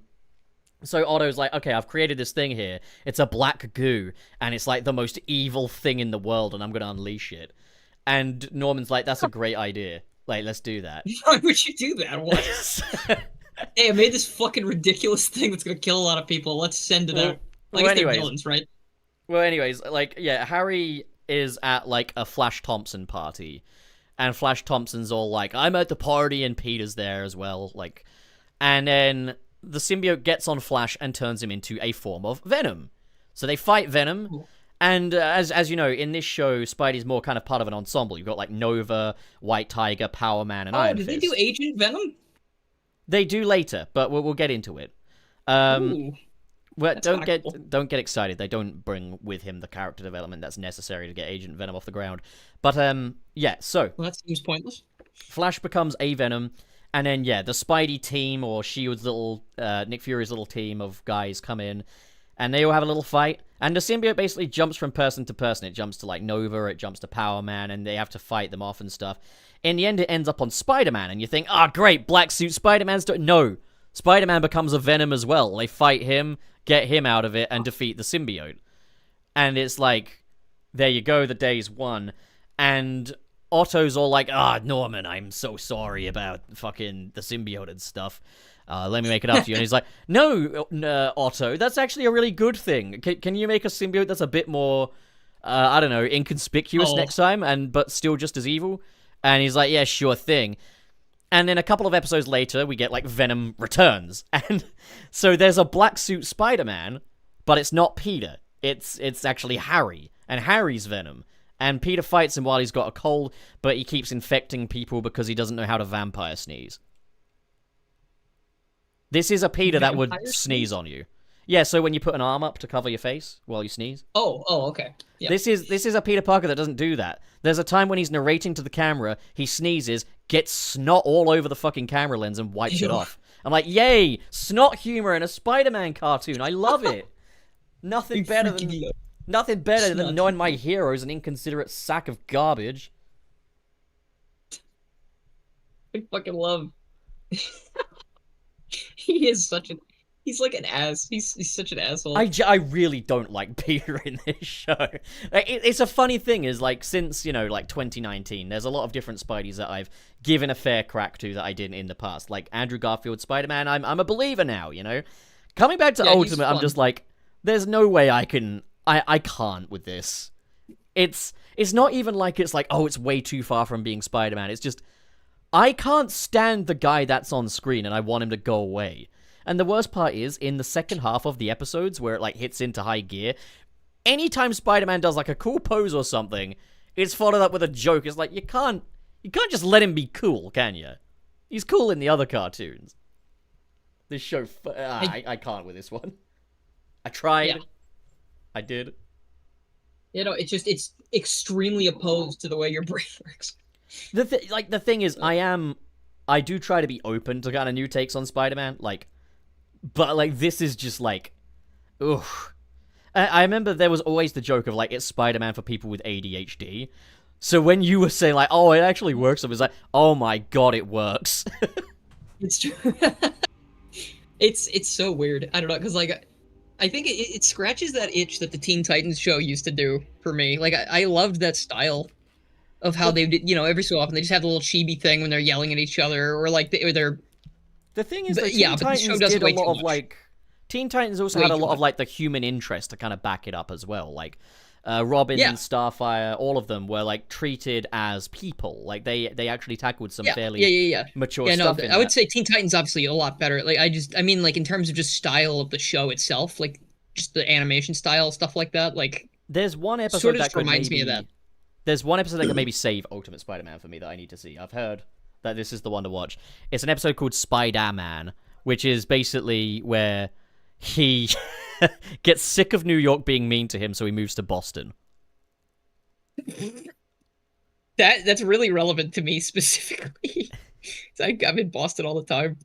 so Otto's like, okay, I've created this thing here. It's a black goo, and it's like the most evil thing in the world, and I'm going to unleash it. And Norman's like, that's a great idea. Like, let's do that. Why would you do that? What? Hey, I made this fucking ridiculous thing that's going to kill a lot of people. Let's send it out. Like, they're villains, right? Well, anyways, like, yeah, Harry is at, like, a Flash Thompson party. And Flash Thompson's all like, I'm at the party, and Peter's there as well. Like, and then the symbiote gets on Flash and turns him into a form of Venom. So they fight Venom, and as you know, in this show, Spidey's more kind of part of an ensemble. You've got, like, Nova, White Tiger, Power Man, and Iron Fist. Did they do Agent Venom? They do later, but we'll get into it. Well, don't get excited. They don't bring with him the character development that's necessary to get Agent Venom off the ground. But, yeah, so... Well, that seems pointless. Flash becomes a Venom, and then, yeah, the Spidey team, or S.H.I.E.L.D's little, Nick Fury's little team of guys come in, and they all have a little fight, and the symbiote basically jumps from person to person. It jumps to, like, Nova, it jumps to Power Man, and they have to fight them off and stuff. In the end, it ends up on Spider-Man, and you think, great, Black Suit Spider-Man's No, Spider-Man becomes a Venom as well. They fight him, get him out of it, and defeat the symbiote. And it's like, there you go, the day's won. And Otto's all like, Norman, I'm so sorry about fucking the symbiote and stuff. Let me make it up to you. And he's like, no, Otto, that's actually a really good thing. Can you make a symbiote that's a bit more, I don't know, inconspicuous next time, but still just as evil? And he's like, yeah, sure thing. And then a couple of episodes later, we get, like, Venom Returns. And so there's a Black Suit Spider-Man, but it's not Peter. It's actually Harry. And Harry's Venom. And Peter fights him while he's got a cold, but he keeps infecting people because he doesn't know how to vampire sneeze. This is a Peter that would sneeze on you. Yeah, so when you put an arm up to cover your face while you sneeze. Oh, okay. Yeah. This is a Peter Parker that doesn't do that. There's a time when he's narrating to the camera, he sneezes, gets snot all over the fucking camera lens and wipes it off. I'm like, yay, snot humor in a Spider-Man cartoon. I love it. Nothing better than knowing my hero's an inconsiderate sack of garbage. I fucking love. He's like an ass. He's such an asshole. I really don't like Peter in this show. It's a funny thing is, like, since, like, 2019, there's a lot of different Spideys that I've given a fair crack to that I didn't in the past. Like, Andrew Garfield's Spider-Man, I'm a believer now, Coming back to Ultimate, I'm just like, there's no way I can't with this. It's not even like it's like, it's way too far from being Spider-Man. It's just, I can't stand the guy that's on screen and I want him to go away. And the worst part is, in the second half of the episodes where it, like, hits into high gear, anytime Spider-Man does, like, a cool pose or something, it's followed up with a joke. It's like, you can't just let him be cool, can you? He's cool in the other cartoons. This show, I can't with this one. I tried. Yeah. I did. It's extremely opposed to the way your brain works. The thing is, I do try to be open to kind of new takes on Spider-Man. Like, But like this is just like, ugh. I remember there was always the joke of like it's Spider-Man for people with ADHD. So when you were saying like, oh, it actually works, I was like, oh my god, it works. It's true. It's so weird. I don't know, because like I think it scratches that itch that the Teen Titans show used to do for me. Like I loved that style of how they did, every so often they just have the little chibi thing when they're yelling at each other, or like they're. The thing is, But, that yeah, Teen but the show Titans does did a way too lot of much. like. Teen Titans also Way had a too lot of much. like the human interest to kind of back it up as well. Like Robin, Yeah. Starfire, all of them were like treated as people. Like they actually tackled some Yeah, fairly yeah. mature Yeah, no, stuff. In I would that. say Teen Titans obviously a lot better. Like I mean, like in terms of just style of the show itself, like just the animation style, stuff like that. Like There's one episode sort of that just could reminds me maybe. of that. There's one episode that could maybe save Ultimate Spider-Man for me that I need to see. I've heard that this is the one to watch. It's an episode called Spider-Man, which is basically where he gets sick of New York being mean to him, so he moves to Boston. That's really relevant to me specifically. 'Cause I'm in Boston all the time,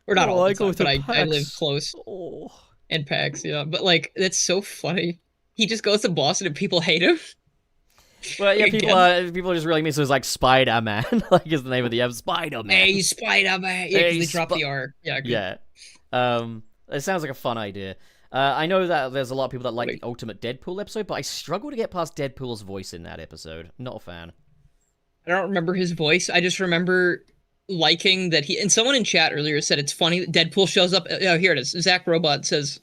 or not all the time, but I live close. Oh. And PAX, yeah. But like that's so funny. He just goes to Boston and people hate him. Well, yeah, Again. people are just really mean. So it's like Spider-Man, like is the name of the episode. Spider-Man. Hey, Spider-Man. Yeah, because Hey, they dropped the R. Yeah, good. Yeah. It sounds like a fun idea. I know that there's a lot of people that like the Ultimate Deadpool episode, but I struggle to get past Deadpool's voice in that episode. Not a fan. I don't remember his voice. I just remember liking that he. And someone in chat earlier said it's funny that Deadpool shows up. Oh, here it is. Zach Robot says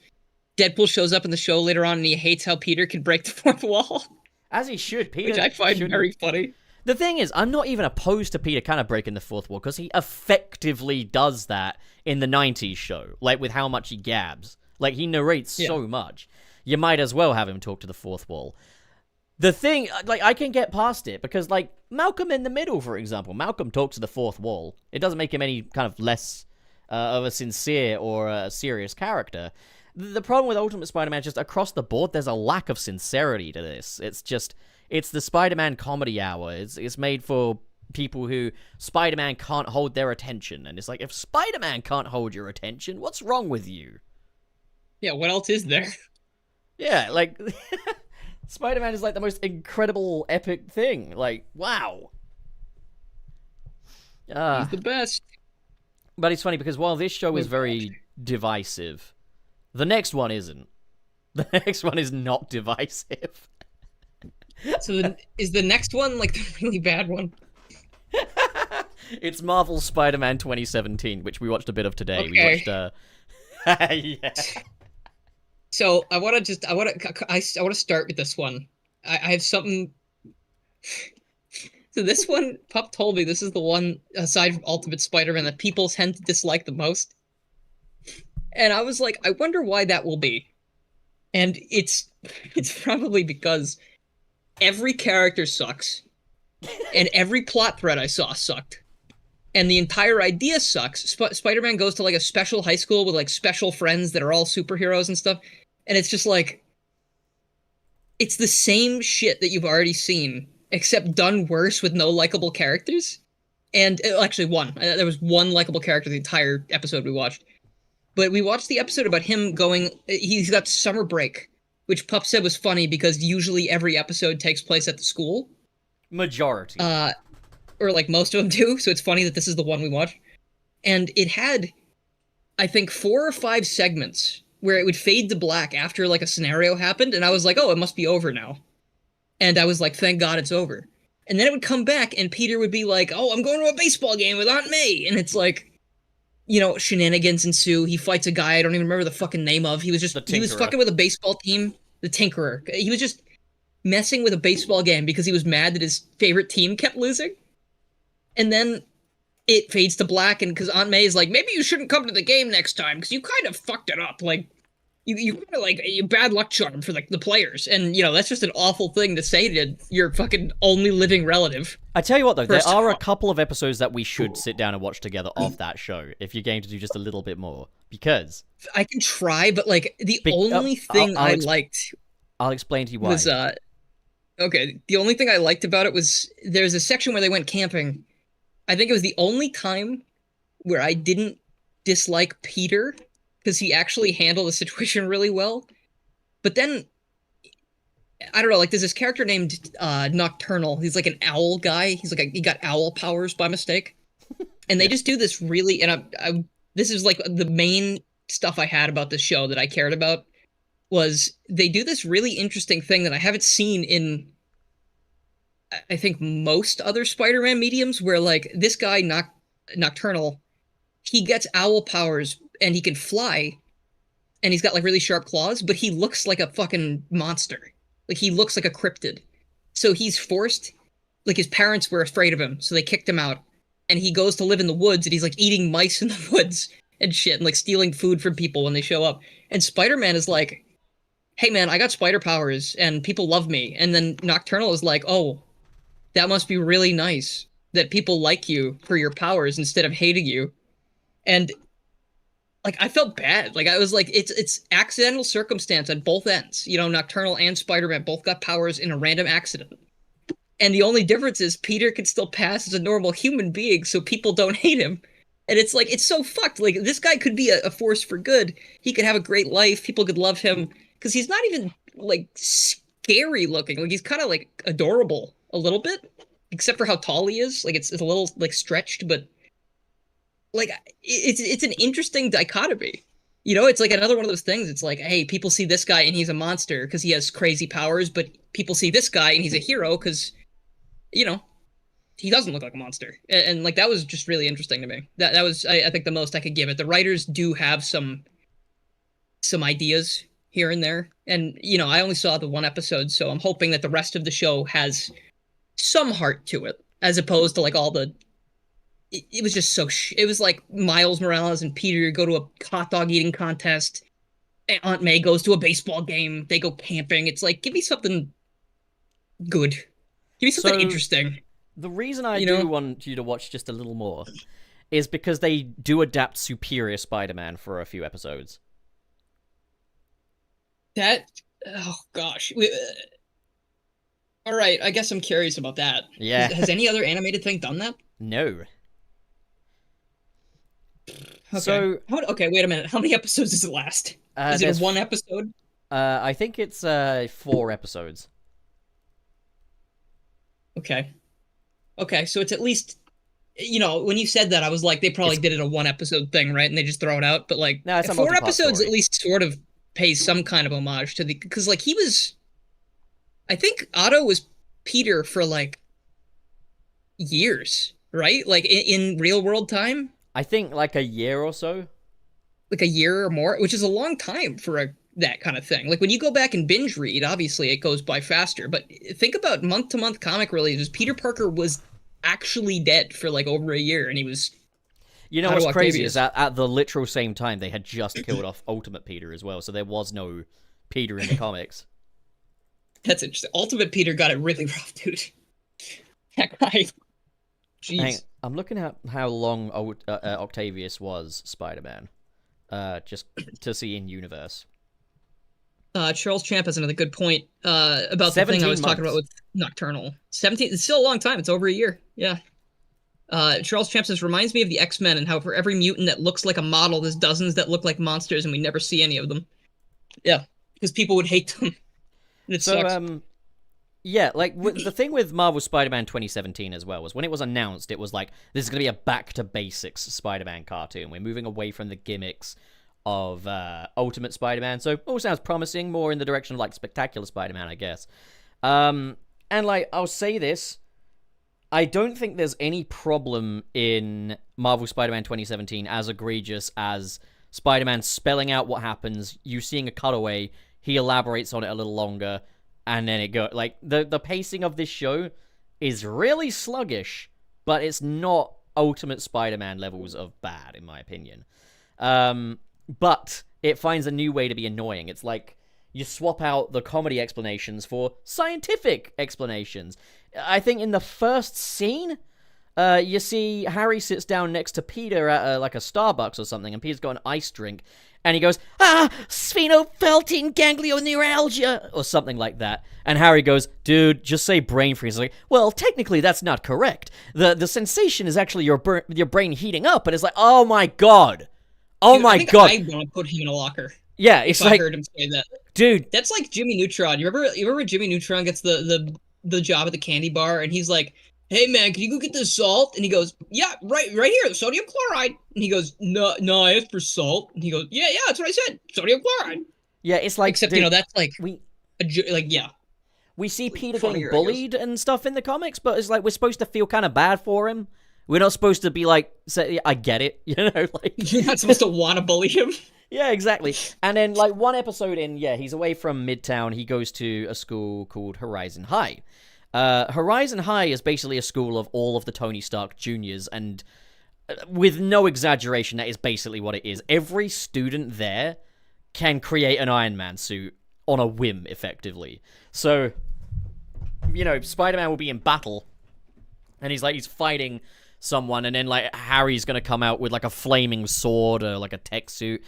Deadpool shows up in the show later on, and he hates how Peter can break the fourth wall, As he should, Peter. which I find shouldn't- very funny. The thing is, I'm not even opposed to Peter kind of breaking the fourth wall, because he effectively does that in the 90s show, like with how much he gabs. Like, he narrates so much. You might as well have him talk to the fourth wall. The thing, like, I can get past it, because, like, Malcolm in the Middle, for example, Malcolm talks to the fourth wall. It doesn't make him any kind of less of a sincere or a serious character. The problem with Ultimate Spider-Man is just across the board, there's a lack of sincerity to this. It's the Spider-Man comedy hour. It's made for people who Spider-Man can't hold their attention. And it's like, if Spider-Man can't hold your attention, what's wrong with you? Yeah, what else is there? Yeah, like, Spider-Man is like the most incredible, epic thing. Like, wow. He's the best. But it's funny because while this show is very divisive, the next one isn't. The next one is not divisive. So is the next one like the really bad one? It's Marvel's Spider-Man 2017, which we watched a bit of today. Okay. We watched, yeah. So I want to start with this one. I have something. So this one, Pup told me this is the one aside from Ultimate Spider-Man that people tend to dislike the most, and I was like, I wonder why that will be, and it's probably because every character sucks, and every plot thread I saw sucked. And the entire idea sucks. Spider-Man goes to like a special high school with like special friends that are all superheroes and stuff. And it's just like, it's the same shit that you've already seen, except done worse with no likable characters. And actually one, there was one likable character the entire episode we watched. But we watched the episode about him he's got summer break, which Pup said was funny because usually every episode takes place at the school. Majority. Or like most of them do, so it's funny that this is the one we watched. And it had, I think, 4 or 5 segments where it would fade to black after like a scenario happened, and I was like, oh, it must be over now. And I was like, thank God it's over. And then it would come back, and Peter would be like, oh, I'm going to a baseball game with Aunt May. And it's like, shenanigans ensue. He fights a guy I don't even remember the fucking name of. He was fucking with a baseball team, the Tinkerer. He was just messing with a baseball game because he was mad that his favorite team kept losing. And then it fades to black, and because Aunt May is like, maybe you shouldn't come to the game next time because you kind of fucked it up. Like, you kind of like a bad luck charm for like the players, and that's just an awful thing to say to your fucking only living relative. I tell you what, though, there are a couple of episodes that we should sit down and watch together of that show if you're going to do just a little bit more, because I can try, but like the only thing I liked. I'll explain to you why. Was okay. The only thing I liked about it was there's a section where they went camping. I think it was the only time where I didn't dislike Peter, because he actually handled the situation really well. But then I don't know, like there's this character named Nocturnal. He's like an owl guy. He got owl powers by mistake. And they just do this really, and this is like the main stuff I had about this show that I cared about was they do this really interesting thing that I haven't seen in I think most other Spider-Man mediums where like this guy Nocturnal, he gets owl powers and he can fly and he's got like really sharp claws, but he looks like a fucking monster. Like he looks like a cryptid. So he's forced, like his parents were afraid of him, so they kicked him out. And he goes to live in the woods and he's like eating mice in the woods and shit and like stealing food from people when they show up. And Spider-Man is like, hey man, I got spider powers and people love me. And then Nocturnal is like, oh, that must be really nice that people like you for your powers instead of hating you. And like I felt bad. Like I was like, it's accidental circumstance on both ends. You know, Nocturnal and Spider-Man both got powers in a random accident. And the only difference is Peter can still pass as a normal human being, so people don't hate him. And it's like, it's so fucked. Like, this guy could be a force for good. He could have a great life. People could love him. Because he's not even, like, scary looking. Like, he's kind of, like, adorable a little bit. Except for how tall he is. Like, it's a little, like, stretched, but... Like, it's an interesting dichotomy. You know, it's like another one of those things. It's like, hey, people see this guy and he's a monster because he has crazy powers, but people see this guy and he's a hero because... you know, he doesn't look like a monster. And like, that was just really interesting to me. That was, I think, the most I could give it. The writers do have some ideas here and there. And, you know, I only saw the one episode, so I'm hoping that the rest of the show has some heart to it, as opposed to like all the... It was just so... It was like Miles Morales and Peter go to a hot dog eating contest. Aunt May goes to a baseball game. They go camping. It's like, give me something good. Give me something interesting. The reason I do want you to watch just a little more is because they do adapt Superior Spider-Man for a few episodes. Oh gosh. All right, I guess I'm curious about that. Yeah. Has any other animated thing done that? No. Okay. So, okay, wait a minute. How many episodes does it last? Is it one episode? I think it's 4 episodes. Okay, so it's at least, you know, when you said that, I was like, they probably did it a 1 episode thing, right? And they just throw it out. But like, no, it's 4 episodes at least sort of pays some kind of homage to the, because like he was, I think Otto was Peter for like years, right? Like in real world time. I think like a year or so. Like a year or more, which is a long time for that kind of thing. Like when you go back and binge read, obviously it goes by faster, but think about month-to-month comic releases. Peter Parker was actually dead for like over a year, and he was... You know what's crazy is that at the literal same time, they had just killed off Ultimate Peter as well, so there was no Peter in the comics. That's interesting. Ultimate Peter got it really rough, dude. That guy... Jeez. I'm looking at how long Octavius was Spider-Man, just to see in universe. Charles Champ has another good point about the thing I was talking about with Nocturnal. 17, it's still a long time. It's over a year. Yeah. Charles Champ says, reminds me of the X-Men and how for every mutant that looks like a model, there's dozens that look like monsters and we never see any of them. Yeah, because people would hate them. And it sucks. Yeah, like the thing with Marvel Spider-Man 2017 as well was when it was announced, it was like, this is going to be a back-to-basics Spider-Man cartoon. We're moving away from the gimmicks of Ultimate Spider-Man, so it all sounds promising, more in the direction of like Spectacular Spider-Man, I guess. And like, I'll say this, I don't think there's any problem in Marvel Spider-Man 2017 as egregious as Spider-Man spelling out what happens, you seeing a cutaway, he elaborates on it a little longer, and then it goes. Like, the pacing of this show is really sluggish, but it's not Ultimate Spider-Man levels of bad, in my opinion. But it finds a new way to be annoying. It's like you swap out the comedy explanations for scientific explanations. I think in the first scene, you see Harry sits down next to Peter at like a Starbucks or something, and Peter's got an ice drink, and he goes, sphenofeltine ganglioneuralgia, or something like that. And Harry goes, dude, just say brain freeze. He's like, well, technically that's not correct. The sensation is actually your brain heating up, and it's like, oh my god. Oh Dude, I my think god. I want to put him in a locker Yeah, if it's I like, heard him say that. dude, That's like Jimmy Neutron. You remember Jimmy Neutron gets the job at the candy bar and he's like, "Hey man, can you go get the salt?" And he goes, "Yeah, right here, sodium chloride." And he goes, "No, no, I asked for salt." And he goes, "Yeah, yeah, that's what I said, sodium chloride." yeah, it's like, Except dude, that's like we like yeah, we see Peter getting funnier, I guess. bullied and stuff in the comics, but it's like we're supposed to feel kind of bad for him. We're not supposed to be like, say, I get it, you know, like You're not supposed to want to bully him. yeah, exactly. And then like one episode in, yeah, he's away from Midtown. He goes to a school called Horizon High. Horizon High is basically a school of all of the Tony Stark Juniors, and with no exaggeration, that is basically what it is. Every student there can create an Iron Man suit on a whim, effectively. So, you know, Spider-Man will be in battle, and he's fighting someone, and then like Harry's gonna come out with like a flaming sword or like a tech suit,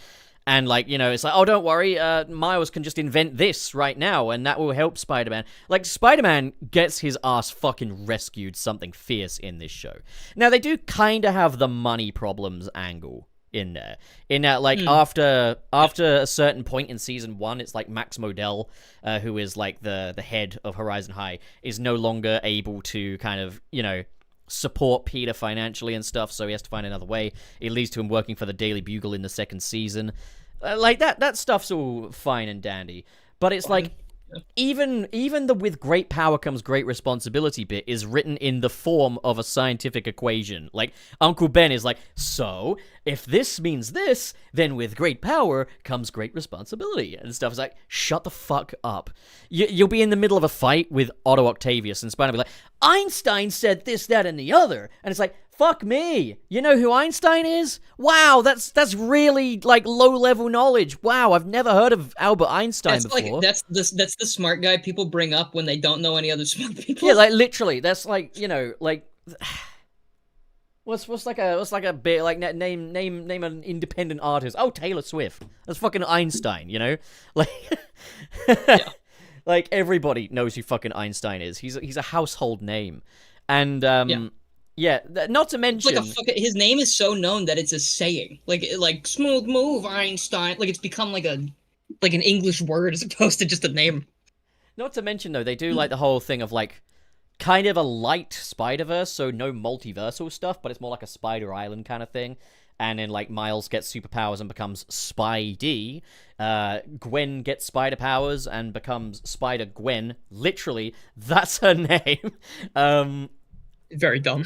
and like, you know, it's like, oh, don't worry, Miles can just invent this right now, and that will help Spider-Man. Like, Spider-Man gets his ass fucking rescued something fierce in this show. Now, they do kind of have the money problems angle in there, in that like after a certain point in season 1, it's like Max Modell, who is like the head of Horizon High, is no longer able to kind of, you know, support Peter financially and stuff, so he has to find another way. It leads to him working for the Daily Bugle in the second season. Like that stuff's all fine and dandy, but it's like even the with great power comes great responsibility bit is written in the form of a scientific equation. Like, Uncle Ben is like, so if this means this, then with great power comes great responsibility and stuff. It's like, shut the fuck up. You'll be in the middle of a fight with Otto Octavius and Spider will be like, Einstein said this, that, and the other, and it's like, fuck me. You know who Einstein is? Wow, that's really like low level knowledge. Wow, I've never heard of Albert Einstein before. Like that's the smart guy people bring up when they don't know any other smart people. Yeah, like literally, that's like, you know, like what's like a bit like name an independent artist. Oh, Taylor Swift. That's fucking Einstein, you know? Like Yeah. like everybody knows who fucking Einstein is. He's a household name. And yeah, not to mention, It's like his name is so known that it's a saying. Like smooth move, Einstein. Like it's become like an English word as opposed to just a name. not to mention though, they do like the whole thing of like kind of a light Spider-Verse, so no multiversal stuff, but it's more like a Spider Island kind of thing. And then like Miles gets superpowers and becomes Spidey. Gwen gets spider powers and becomes Spider Gwen. Literally, that's her name. Very dumb.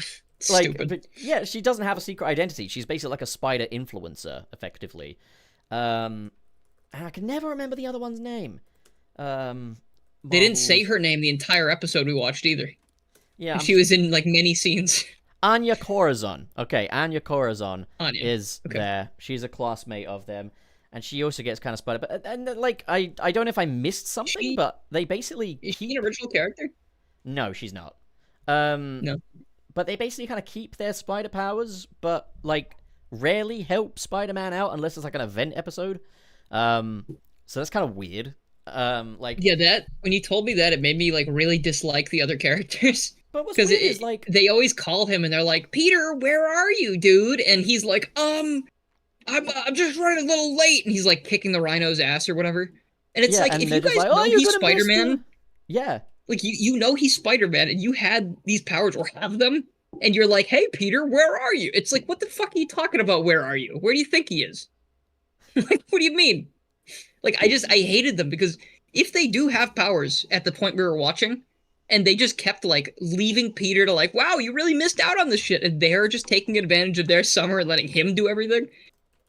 Like, Stupid. but yeah, she doesn't have a secret identity. She's basically like a spider influencer, effectively. And I can never remember the other one's name. They didn't say her name the entire episode we watched either. Yeah, she was in like many scenes. Anya Corazon. Okay, Anya Corazon Anya. is there. She's a classmate of them, and she also gets kind of spider. But and like I don't know if I missed something, but they basically Is she an original character? No, she's not. No. But they basically kind of keep their spider powers, but like rarely help Spider-Man out unless it's like an event episode. So that's kind of weird. Like Yeah, that when you told me that, it made me like really dislike the other characters. But what's weird is like they always call him and they're like, "Peter, where are you, dude?" And he's like, I'm just running a little late," and he's like kicking the rhino's ass or whatever. And it's like, if you guys know he's Spider-Man, yeah, like you know he's Spider-Man and you had these powers or have them, and you're like, "Hey, Peter, where are you?" It's like, what the fuck are you talking about? Where are you? Where do you think he is? Like, what do you mean? Like, I hated them because if they do have powers at the point we were watching, and they just kept like leaving Peter to like, wow, you really missed out on this shit, and they're just taking advantage of their summer and letting him do everything,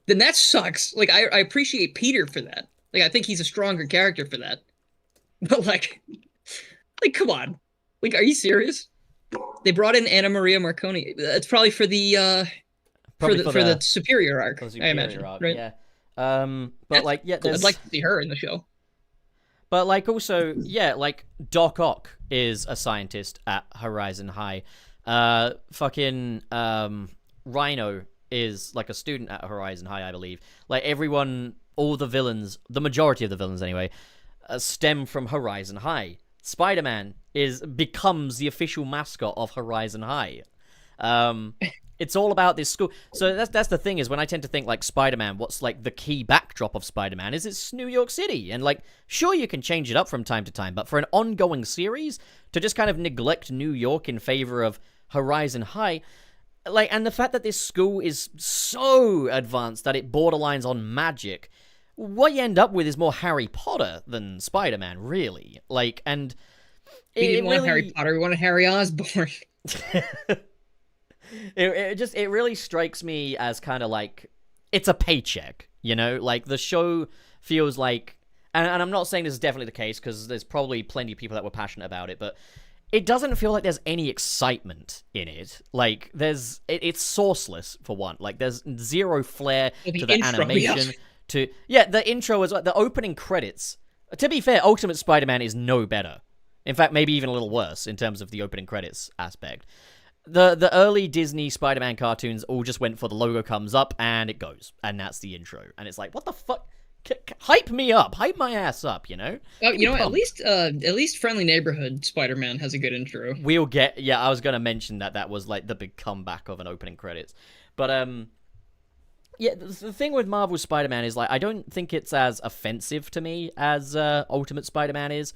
then that sucks. Like, I appreciate Peter for that. Like, I think he's a stronger character for that. But like, come on. Like, are you serious? They brought in Anna Maria Marconi. That's probably for the for the superior arc, I imagine. Right? Yeah. But like, yeah, cool. I'd like to see her in the show. But like, also, yeah, like Doc Ock is a scientist at Horizon High. Fucking Rhino is like a student at Horizon High, I believe. Like everyone, all the villains, the majority of the villains anyway, stem from Horizon High. Spider-Man becomes the official mascot of Horizon High. It's all about this school. So that's the thing is when I tend to think like Spider-Man, what's like the key backdrop of Spider-Man is it's New York City. And like, sure, you can change it up from time to time, but for an ongoing series, to just kind of neglect New York in favor of Horizon High, like, and the fact that this school is so advanced that it borderlines on magic, what you end up with is more Harry Potter than Spider-Man, really. Like, and we didn't want Harry Potter, we wanted Harry Osborn. It really strikes me as kind of like it's a paycheck, you know? Like the show feels like, and I'm not saying this is definitely the case because there's probably plenty of people that were passionate about it, but it doesn't feel like there's any excitement in it. Like it's sourceless for one. Like there's zero flair to the animation. The intro is like the opening credits. To be fair, Ultimate Spider-Man is no better. In fact, maybe even a little worse in terms of the opening credits aspect. The early Disney Spider-Man cartoons all just went for the logo comes up and it goes. And that's the intro. And it's like, what the fuck? Hype me up. Hype my ass up, you know? Oh, you know, at least Friendly Neighborhood Spider-Man has a good intro. I was going to mention that was like the big comeback of an opening credits. But, yeah, the thing with Marvel Spider-Man is, like, I don't think it's as offensive to me as Ultimate Spider-Man is.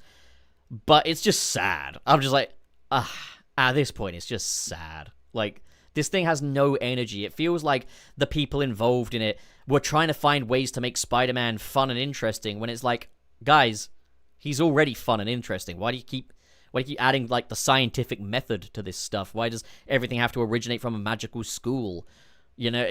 But it's just sad. I'm just like, at this point, it's just sad. Like, this thing has no energy. It feels like the people involved in it were trying to find ways to make Spider-Man fun and interesting when it's like, guys, he's already fun and interesting. Why do you keep adding, like, the scientific method to this stuff? Why does everything have to originate from a magical school? You know,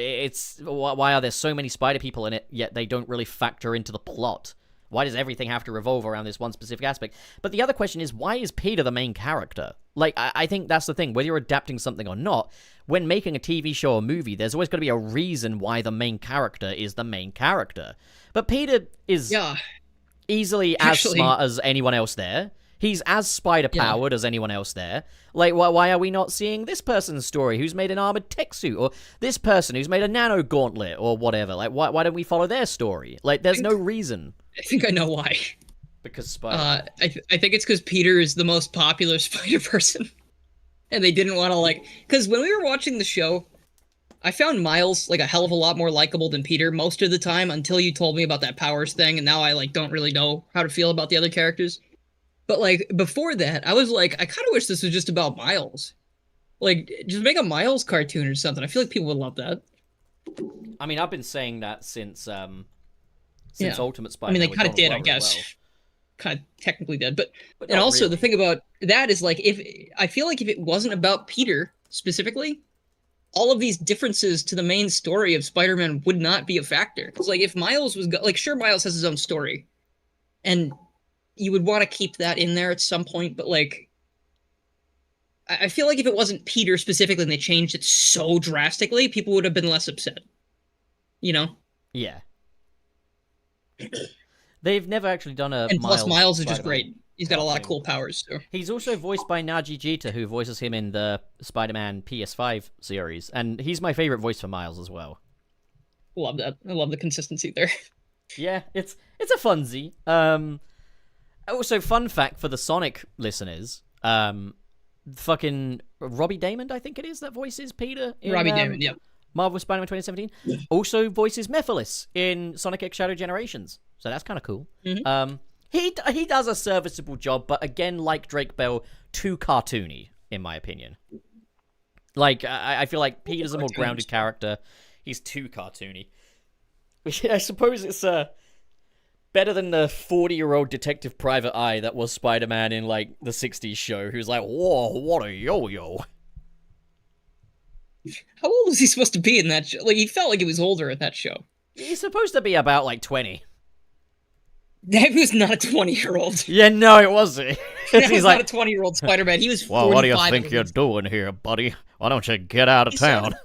why are there so many spider people in it, yet they don't really factor into the plot? Why does everything have to revolve around this one specific aspect? But the other question is, why is Peter the main character? Like, I think that's the thing. Whether you're adapting something or not, when making a TV show or movie, there's always going to be a reason why the main character is the main character. But Peter is easily as smart as anyone else there. He's as spider-powered as anyone else there. Like, why are we not seeing this person's story who's made an armored tech suit? Or this person who's made a nano gauntlet or whatever? Like, why don't we follow their story? Like, there's no reason. I think I know why. Because Spider. I think it's because Peter is the most popular Spider-Person. And they didn't want to, like... Because when we were watching the show, I found Miles, like, a hell of a lot more likable than Peter most of the time until you told me about that powers thing, and now I, like, don't really know how to feel about the other characters. But, like, before that, I was like, I kind of wish this was just about Miles. Like, just make a Miles cartoon or something. I feel like people would love that. I mean, I've been saying that since Ultimate Spider-Man. I mean, they kind of did, I guess. Well. Kind of technically did, but and also really. The thing about that is, like, I feel like if it wasn't about Peter specifically, all of these differences to the main story of Spider-Man would not be a factor. Because, like, if Miles was like, sure, Miles has his own story, and you would want to keep that in there at some point, but, like, I feel like if it wasn't Peter specifically and they changed it so drastically, people would have been less upset. You know? Yeah. They've never actually done a. And plus, Miles is just great. He's got a lot of cool powers, too. He's also voiced by Naji Jeter, who voices him in the Spider-Man PS5 series, and he's my favorite voice for Miles as well. Love that. I love the consistency there. Yeah, it's a funsy. Also, fun fact for the Sonic listeners, fucking Robbie Daymond, I think it is, that voices Peter in Robbie Daymond, yeah. Marvel Spider-Man 2017, also voices Mephiles in Sonic X Shadow Generations. So that's kind of cool. Mm-hmm. He does a serviceable job, but again, like Drake Bell, too cartoony, in my opinion. Like, I feel like Peter's a more grounded character. He's too cartoony. I suppose it's better than the 40-year-old detective private eye that was Spider-Man in, like, the 60s show, who's like, whoa, what a yo-yo. How old was he supposed to be in that show? Like, he felt like he was older in that show. He's supposed to be about, like, 20. That was not a 20-year-old. Yeah, no, it wasn't. That was like, not a 20-year-old Spider-Man. He was 45. Well, what do you think you're doing here, buddy? Why don't you get out of town?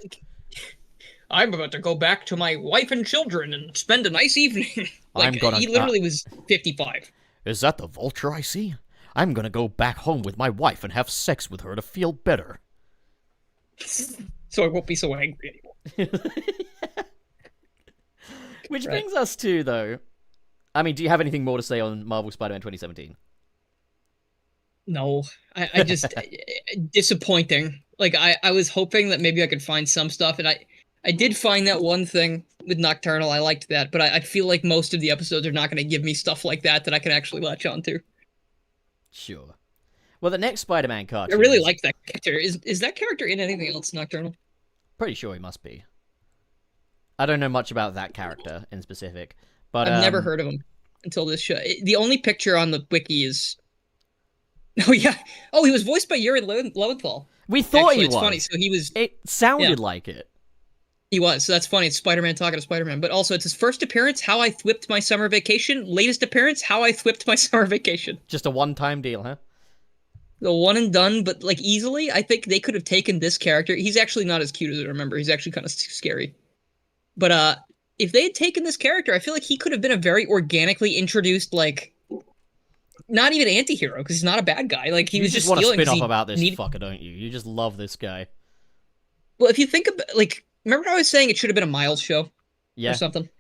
I'm about to go back to my wife and children and spend a nice evening. Like, he literally was 55. Is that the Vulture I see? I'm gonna go back home with my wife and have sex with her to feel better. So I won't be so angry anymore. Which brings us to, though... I mean, do you have anything more to say on Marvel Spider-Man 2017? No. I just... disappointing. Like I was hoping that maybe I could find some stuff, and I did find that one thing with Nocturnal. I liked that, but I feel like most of the episodes are not going to give me stuff like that I can actually latch onto. Sure. Well, the next Spider-Man I cartoon really is like that character. Is that character in anything else Nocturnal? pretty sure he must be. I don't know much about that character in specific, but I've never heard of him until this show. The only picture on the wiki is oh yeah, oh he was voiced by Yuri Lowenthal. we thought Actually, he it's was. funny. So he was It sounded yeah. like it. He was. So that's funny. It's Spider-Man talking to Spider-Man. But also, it's his first appearance, How I Thwipped My Summer Vacation. Latest appearance, How I Thwipped My Summer Vacation. Just a one-time deal, huh? The one and done, but like easily, I think they could have taken this character. He's actually not as cute as I remember. He's actually kind of scary. But if they had taken this character, I feel like he could have been a very organically introduced, like, not even anti-hero, because he's not a bad guy. Like, he You was just just want to stealing spin 'cause off he about this needed... fucker, don't you? You just love this guy. Well, if you think about, like, remember how I was saying it should have been a Miles show? Yeah. Or something?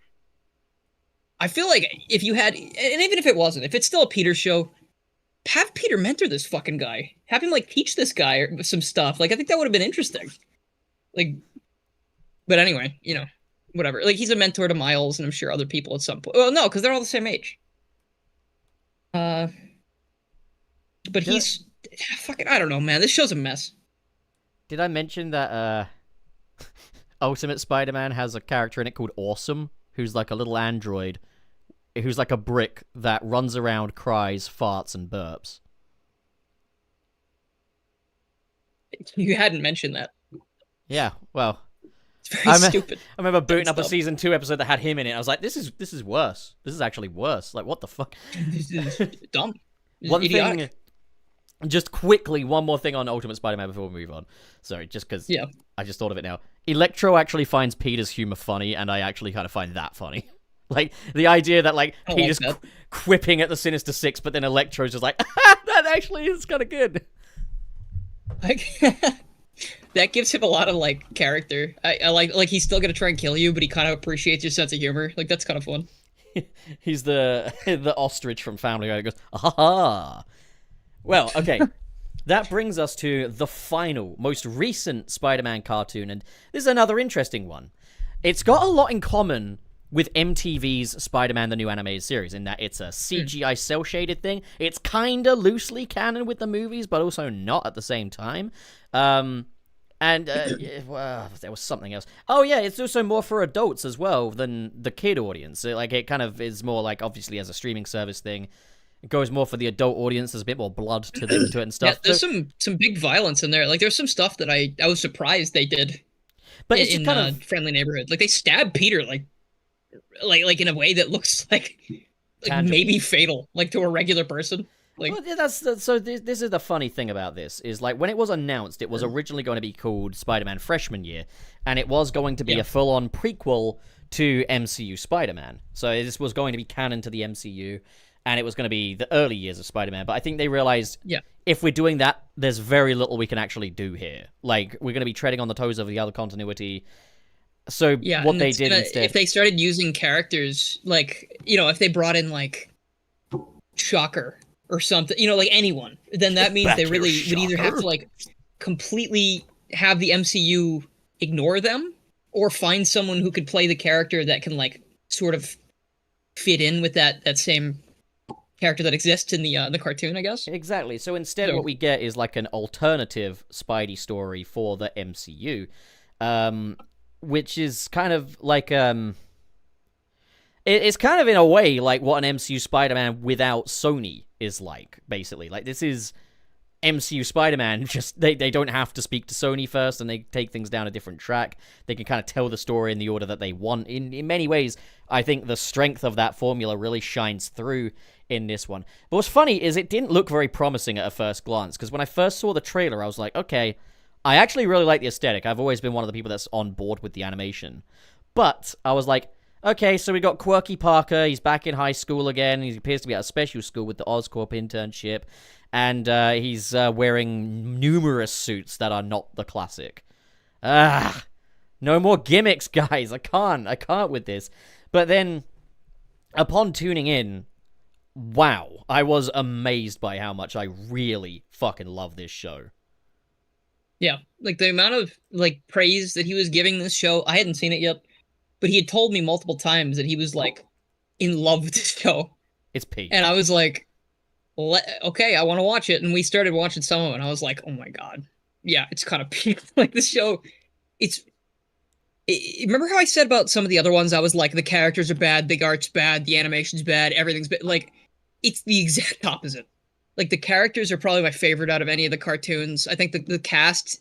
I feel like if you had, and even if it wasn't, if it's still a Peter show, have Peter mentor this fucking guy. Have him, like, teach this guy some stuff. Like, I think that would have been interesting. Like, but anyway, you know, whatever. Like, he's a mentor to Miles, and I'm sure other people at some point. Well, no, because they're all the same age. But he's fucking. I don't know, man. This show's a mess. Did I mention that Ultimate Spider-Man has a character in it called Awesome, who's like a little android, who's like a brick that runs around, cries, farts, and burps? You hadn't mentioned that. Yeah, well, It's very stupid. I remember booting up a stuff. season 2 episode that had him in it. I was like, this is worse. This is actually worse. Like, what the fuck? This is dumb. This is One idiotic. thing, just quickly, one more thing on Ultimate Spider-Man before we move on. Sorry, just because Yeah. I just thought of it now. Electro actually finds Peter's humor funny, and I actually kind of find that funny. Like, the idea that, like, I like Peter's that. quipping at the Sinister Six, but then Electro's just like, that actually is kind of good. Like that gives him a lot of like character. I like he's still gonna try and kill you, but he kind of appreciates your sense of humor. Like that's kind of fun. He's the the ostrich from Family Guy that goes, ah ha. Well, okay. That brings us to the final, most recent Spider-Man cartoon, and this is another interesting one. It's got a lot in common with MTV's Spider-Man the New Animated Series, in that it's a CGI cel-shaded thing. It's kind of loosely canon with the movies, but also not at the same time. Well, there was something else. Oh yeah, it's also more for adults as well than the kid audience. Like, it kind of is more like, obviously as a streaming service thing, it goes more for the adult audience. There's a bit more blood to it and stuff. Yeah, there's some big violence in there. Like there's some stuff that I was surprised they did. But it's in just kind of Friendly Neighborhood. Like they stab Peter like in a way that looks like maybe fatal, like to a regular person. Like, well, yeah, so this is the funny thing about this, is like when it was announced, it was originally going to be called Spider-Man Freshman Year, and it was going to be a full-on prequel to MCU Spider-Man. So this was going to be canon to the MCU, and it was going to be the early years of Spider-Man. But I think they realized, if we're doing that, there's very little we can actually do here. Like, we're going to be treading on the toes of the other continuity. So what they did instead, if they started using characters like, you know, if they brought in like Shocker or something, you know, like anyone, then that means they really would either have to like completely have the MCU ignore them, or find someone who could play the character that can like sort of fit in with that same character that exists in the cartoon, I guess. Exactly. So instead, what we get is like an alternative Spidey story for the MCU, which is kind of like it's kind of in a way like what an MCU Spider-Man without Sony is like, basically. Like, this is MCU Spider-Man, just they don't have to speak to Sony first, and they take things down a different track. They can kind of tell the story in the order that they want. In many ways, I think the strength of that formula really shines through in this one. But what's funny is it didn't look very promising at a first glance, because when I first saw the trailer, I was like, okay, I actually really like the aesthetic. I've always been one of the people that's on board with the animation. But I was like, okay, so we got Quirky Parker. He's back in high school again. He appears to be at a special school with the Oscorp internship. And he's wearing numerous suits that are not the classic. No more gimmicks, guys. I can't with this. But then, upon tuning in, wow, I was amazed by how much I really fucking love this show. Yeah, like the amount of like praise that he was giving this show, I hadn't seen it yet, but he had told me multiple times that he was like in love with this show, It's peak. and I was like, okay, I want to watch it, and we started watching some of it, and I was like, oh my god, yeah, it's kind of peak. Like this show, it's. Remember how I said about some of the other ones? I was like, the characters are bad, the art's bad, the animation's bad, everything's bad. Like, it's the exact opposite. Like the characters are probably my favorite out of any of the cartoons. I think the cast,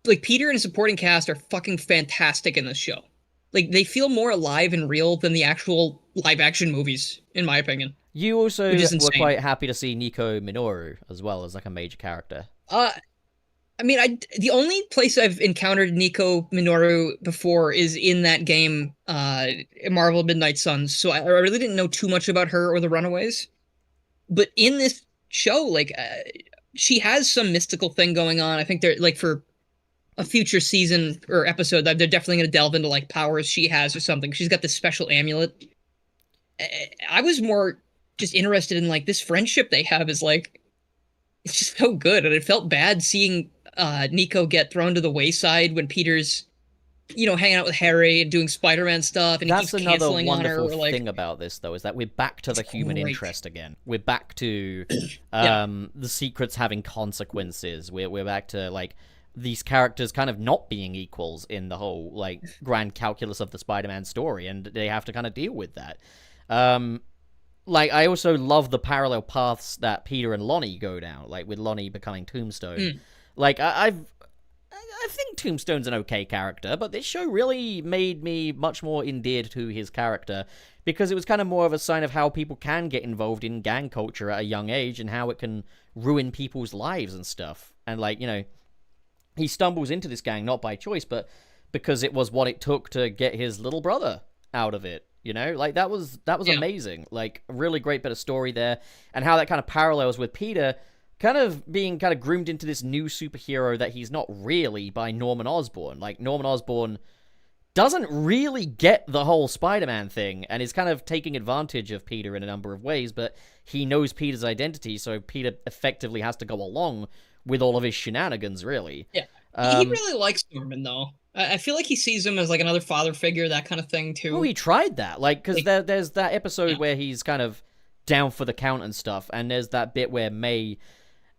like Peter and his supporting cast, are fucking fantastic in this show. Like they feel more alive and real than the actual live action movies, in my opinion, You which also is were insane. quite happy to see Nico Minoru as well as like a major character. Uh, I mean, the only place I've encountered Nico Minoru before is in that game, Marvel Midnight Suns. So I really didn't know too much about her or the Runaways. But in this show, like, she has some mystical thing going on. I think they're like for a future season or episode that they're definitely going to delve into like powers she has or something. She's got this special amulet. I was more just interested in like this friendship they have is like it's just so good, and it felt bad seeing Nico get thrown to the wayside when Peter's hanging out with Harry and doing Spider-Man stuff, and he keeps That's another canceling on her. wonderful Or like, thing about this, though, is that we're back to the human great. interest again. We're back to Yeah, the secrets having consequences. We're back to like these characters kind of not being equals in the whole like grand calculus of the Spider-Man story, and they have to kind of deal with that. Um, like I also love the parallel paths that Peter and Lonnie go down, like with Lonnie becoming Tombstone. mm, Like I think Tombstone's an okay character, but this show really made me much more endeared to his character because it was kind of more of a sign of how people can get involved in gang culture at a young age and how it can ruin people's lives and stuff. And like, he stumbles into this gang not by choice, but because it was what it took to get his little brother out of it. Like that was yeah, amazing. Like a really great bit of story there, and how that kind of parallels with Peter kind of being kind of groomed into this new superhero that he's not really by Norman Osborn. Like Norman Osborn doesn't really get the whole Spider-Man thing and is kind of taking advantage of Peter in a number of ways, but he knows Peter's identity, so Peter effectively has to go along with all of his shenanigans, really. yeah. He Um, really likes Norman though. I feel like he sees him as like another father figure, that kind of thing well, too. he tried that, like, because Like, there's that yeah, episode where he's kind of down for the count and stuff, and there's that bit where May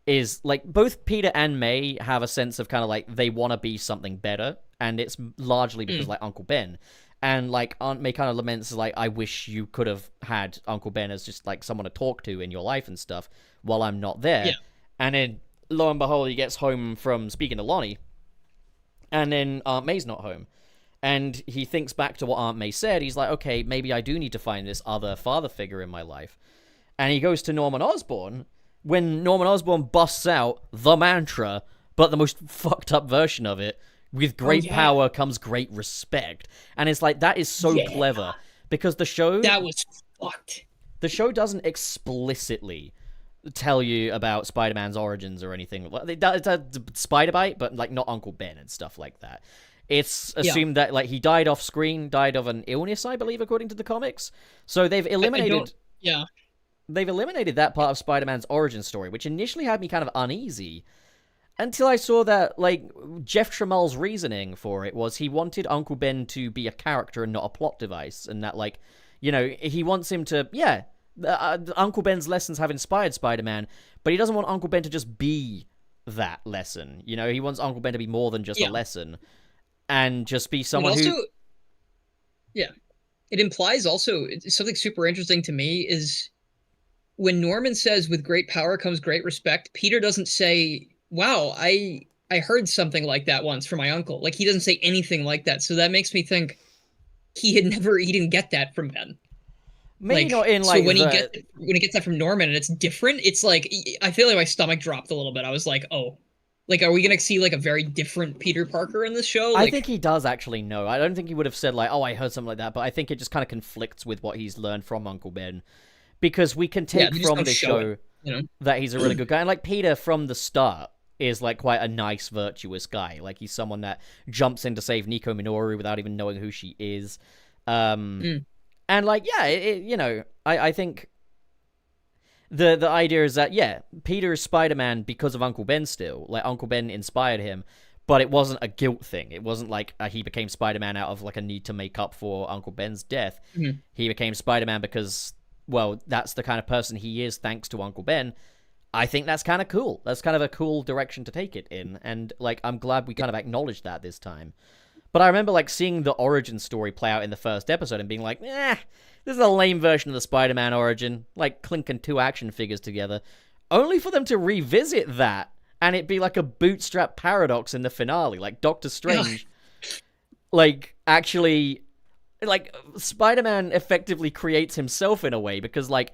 is like both Peter and May have a sense of kind of like they want to be something better, and it's largely because mm, like Uncle Ben, and like Aunt May kind of laments like I wish you could have had Uncle Ben as just like someone to talk to in your life and stuff while I'm not yeah, there, and then lo and behold he gets home from speaking to Lonnie, and then Aunt May's not home. And he thinks back to what Aunt May said. He's like, okay, maybe I do need to find this other father figure in my life. And he goes to Norman Osborn when Norman Osborn busts out the mantra, but the most fucked up version of it. With oh great yeah, power comes great respect. And it's like that is so yeah, clever because that was fucked. the show doesn't explicitly tell you about Spider-Man's origins or anything. It does Spider-Bite, but like not Uncle Ben and stuff like that. It's Yeah, assumed that like he died off screen, died of an illness, I believe, according to the comics. So I don't. Yeah, they've eliminated that part of Spider-Man's origin story, which initially had me kind of uneasy until I saw that like Jeff Tramel's reasoning for it was he wanted Uncle Ben to be a character and not a plot device, and that like he wants him to Uncle Ben's lessons have inspired Spider-Man, but he doesn't want Uncle Ben to just be that lesson. He wants Uncle Ben to be more than just a yeah. lesson and just be It someone also, who yeah, it implies also something super interesting to me is when Norman says, "With great power comes great respect." Peter doesn't say, "Wow, I heard something like that once from my uncle." Like he doesn't say anything like that. So that makes me think he didn't get that from Ben. maybe Like not in so like the when he gets that from Norman and it's different, it's like I feel like my stomach dropped a little bit. I was like, "Oh, like are we gonna see like a very different Peter Parker in this show?" I think Like he does actually know. I don't think he would have said like, "Oh, I heard something like that," but I think it just kind of conflicts with what he's learned from Uncle Ben because we can yeah, take they just from don't this show it, show you know? that he's a really good guy. And like Peter from the start is like quite a nice, virtuous guy. Like he's someone that jumps in to save Nico Minoru without even knowing who she is. Um, Mm, and like, yeah, I think the idea is that, yeah, Peter is Spider-Man because of Uncle Ben still. Like, Uncle Ben inspired him, but it wasn't a guilt thing. It wasn't like he became Spider-Man out of, like, a need to make up for Uncle Ben's death. Mm-hmm. He became Spider-Man because, well, that's the kind of person he is thanks to Uncle Ben. I think that's kind of cool. That's kind of a cool direction to take it in, and, like, I'm glad we kind of acknowledged that this time. But I remember, like, seeing the origin story play out in the first episode and being like, this is a lame version of the Spider-Man origin, like clinking two action figures together, only for them to revisit that and it be like a bootstrap paradox in the finale, like Doctor Strange. Like, actually, like, Spider-Man effectively creates himself in a way, because, like,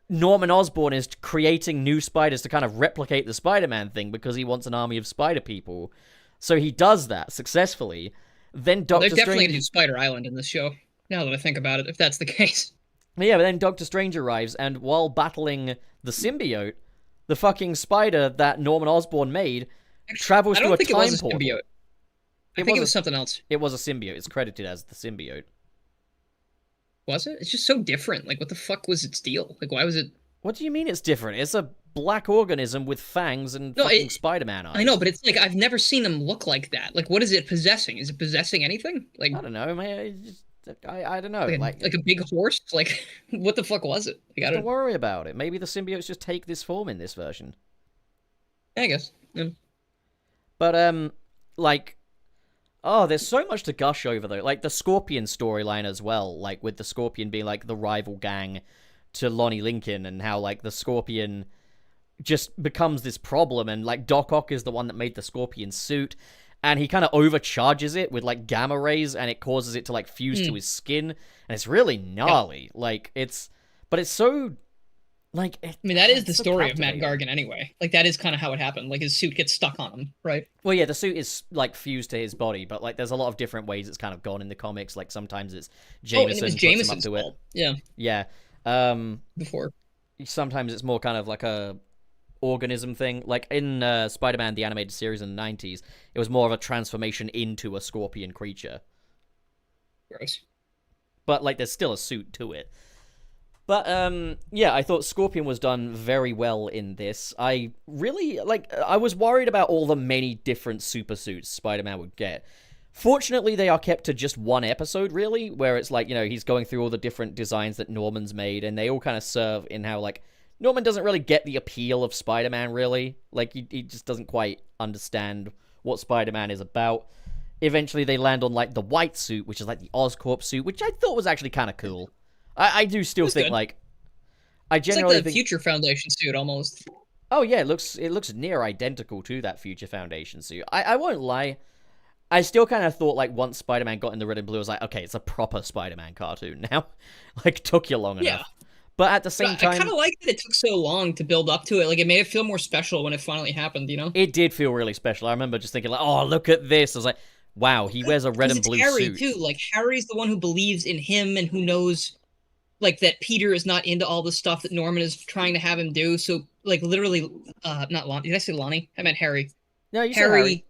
Norman Osborn is creating new spiders to kind of replicate the Spider-Man thing because he wants an army of spider people. So he does that successfully. Then Doctor They're definitely Strange... going to do Spider Island in this show, now that I think about it, if that's the case. Yeah, but then Doctor Strange arrives, and while battling the symbiote, the fucking spider that Norman Osborn made travels to a time portal. I don't think it was a symbiote. I think it was something else. It was a symbiote. It's credited as the symbiote. Was it? It's just so different. Like, what the fuck was its deal? Like, why was it... What do you mean it's different? It's a black organism with fangs and fucking Spider-Man eyes. I know, but it's like, I've never seen them look like that. Like, what is it possessing? Is it possessing anything? Like, I don't know, man. I don't know. Like a big horse? Like, what the fuck was it? Like, don't worry about it. Maybe the symbiotes just take this form in this version. I guess. Yeah. But, like... Oh, there's so much to gush over, though. Like, the Scorpion storyline as well. Like, with the Scorpion being, like, the rival gang to Lonnie Lincoln, and how, like, the Scorpion just becomes this problem, and, like, Doc Ock is the one that made the Scorpion suit, and he kind of overcharges it with, like, gamma rays, and it causes it to, like, fuse to his skin, and it's really gnarly. Yeah. Like, but it's so... Like, I mean, that is the story of Matt Gargan anyway. Like, that is kind of how it happened. Like, his suit gets stuck on him, right? Well, yeah, the suit is, like, fused to his body, but, like, there's a lot of different ways it's kind of gone in the comics. Like, sometimes it's Jameson puts him up to it. Yeah. Yeah. Before. Sometimes it's more kind of like a organism thing. Like, in Spider-Man, the animated series in the 90s, it was more of a transformation into a scorpion creature. Gross. But, like, there's still a suit to it. But, yeah, I thought Scorpion was done very well in this. I really, like, I was worried about all the many different super suits Spider-Man would get. Fortunately, they are kept to just one episode, really, where it's like, you know, he's going through all the different designs that Norman's made, and they all kind of serve in how, like, Norman doesn't really get the appeal of Spider-Man, really. Like, he just doesn't quite understand what Spider-Man is about. Eventually, they land on, like, the white suit, which is, like, the Oscorp suit, which I thought was actually kind of cool. I do still think, good. Like... I generally it's like the Future Foundation suit, almost. Oh, yeah, it looks near identical to that Future Foundation suit. I won't lie. I still kind of thought, like, once Spider-Man got in the red and blue, I was like, okay, it's a proper Spider-Man cartoon now. Like, took you long enough. But at the same time... I kind of like that it took so long to build up to it. Like, it made it feel more special when it finally happened, you know? It did feel really special. I remember just thinking, like, oh, look at this. I was like, wow, he wears a red and blue Harry, suit. Too. Like, Harry's the one who believes in him and who knows... like, that Peter is not into all the stuff that Norman is trying to have him do. So, like, literally, not Lonnie. Did I say Lonnie? I meant Harry. No, you said Harry.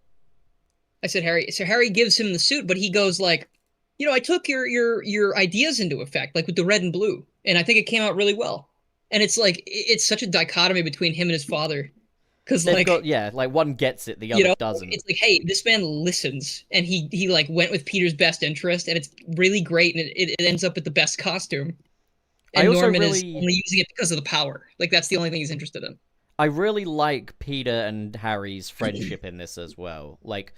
I said Harry. So Harry gives him the suit, but he goes like, you know, I took your ideas into effect, like with the red and blue, and I think it came out really well. And it's like, it's such a dichotomy between him and his father. Because, like, like, one gets it, the other doesn't. It's like, hey, this man listens, and he like, went with Peter's best interest, and it's really great, and it ends up with the best costume. And Norman is only using it because of the power. Like, that's the only thing he's interested in. I really like Peter and Harry's friendship in this as well. Like,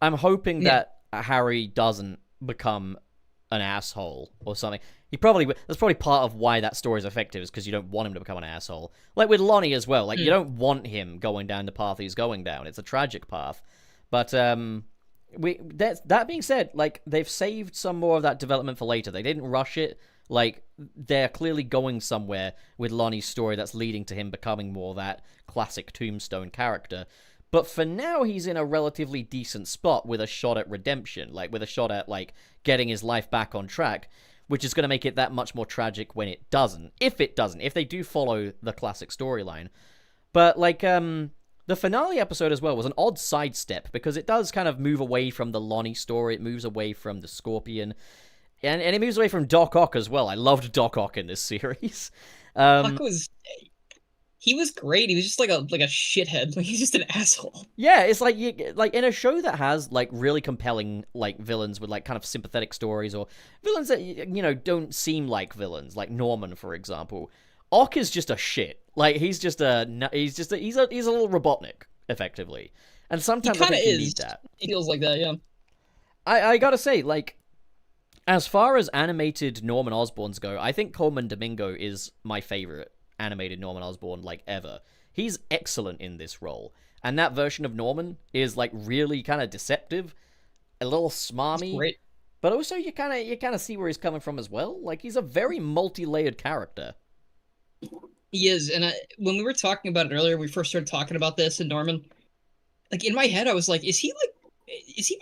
I'm hoping that Harry doesn't become an asshole or something. That's probably part of why that story is effective, is because you don't want him to become an asshole. Like with Lonnie as well. Like, you don't want him going down the path he's going down. It's a tragic path. But, that being said, like, they've saved some more of that development for later. They didn't rush it. Like, they're clearly going somewhere with Lonnie's story that's leading to him becoming more that classic Tombstone character. But for now, he's in a relatively decent spot with a shot at redemption. Like, with a shot at, like, getting his life back on track, which is going to make it that much more tragic when it doesn't. If it doesn't. If they do follow the classic storyline. But, like, the finale episode as well was an odd sidestep, because it does kind of move away from the Lonnie story. It moves away from the Scorpion. And it moves away from Doc Ock as well. I loved Doc Ock in this series. Doc was... he was great. He was just like a shithead. Like he's just an asshole. Yeah, it's like like in a show that has like really compelling like villains with like kind of sympathetic stories, or villains that don't seem like villains, like Norman, for example. Ock is just a shit. Like he's a little Robotnik, effectively, and He sometimes I kind of think you is. need that. He feels like that, yeah. I gotta say, like, as far as animated Norman Osborns go, I think Coleman Domingo is my favorite animated Norman Osborn, like, ever. He's excellent in this role. And that version of Norman is, like, really kind of deceptive, a little smarmy. Great. But also you kind of see where he's coming from as well. Like, he's a very multi-layered character. He is, and when we were talking about it earlier, we first started talking about this and Norman. Like in my head, I was like, is he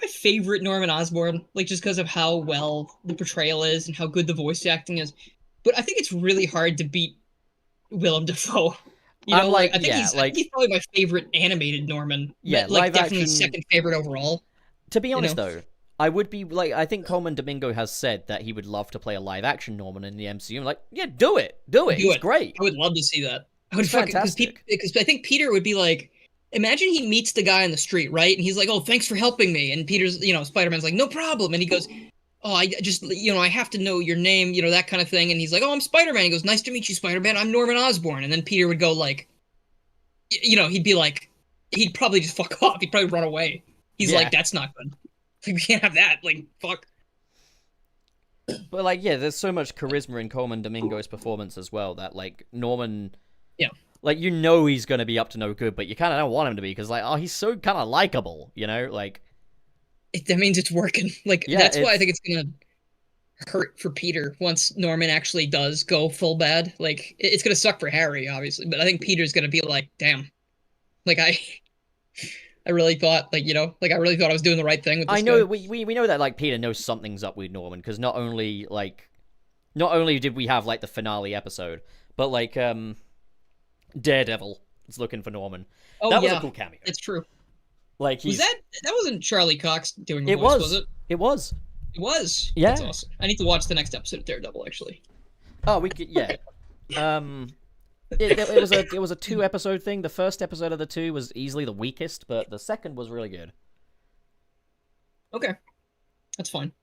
my favorite Norman Osborn? Like just because of how well the portrayal is and how good the voice acting is. But I think it's really hard to beat Willem Dafoe. You know, I think he's probably my favorite animated Norman. Yeah, but, like live definitely action... second favorite overall. To be honest, though, I would be like, I think Coleman Domingo has said that he would love to play a live action Norman in the MCU. I'm like, yeah, do it. He's great. I would love to see that. I would fantastic. Because I think Peter would be like, imagine he meets the guy on the street, right? And he's like, oh, thanks for helping me. And Peter's, Spider-Man's like, no problem. And he goes, oh, I just, I have to know your name, that kind of thing. And he's like, oh, I'm Spider-Man. He goes, nice to meet you, Spider-Man. I'm Norman Osborn. And then Peter would go like, he'd be like, he'd probably just fuck off. He'd probably run away. He's like, that's not good. We can't have that. Like, fuck. But, like, yeah, there's so much charisma in Coleman Domingo's performance as well that, like, Norman... Yeah. Like, he's going to be up to no good, but you kind of don't want him to be, because, like, oh, he's so kind of likable, like... That means it's working. Like, that's why I think it's going to hurt for Peter once Norman actually does go full bad. Like, it's going to suck for Harry, obviously, but I think Peter's going to be like, damn. Like, I really thought, I really thought I was doing the right thing with this guy. We know that, like, Peter knows something's up with Norman, because not only did we have, like, the finale episode, but, like, Daredevil is looking for Norman. Oh, that was a cool cameo. It's true. Like, that wasn't Charlie Cox doing the voice, was it? It was. It was? Yeah. That's awesome. I need to watch the next episode of Daredevil, actually. Oh, we could, yeah. It was a 2-episode thing. The first episode of the 2 was easily the weakest, but the second was really good. Okay. That's fine.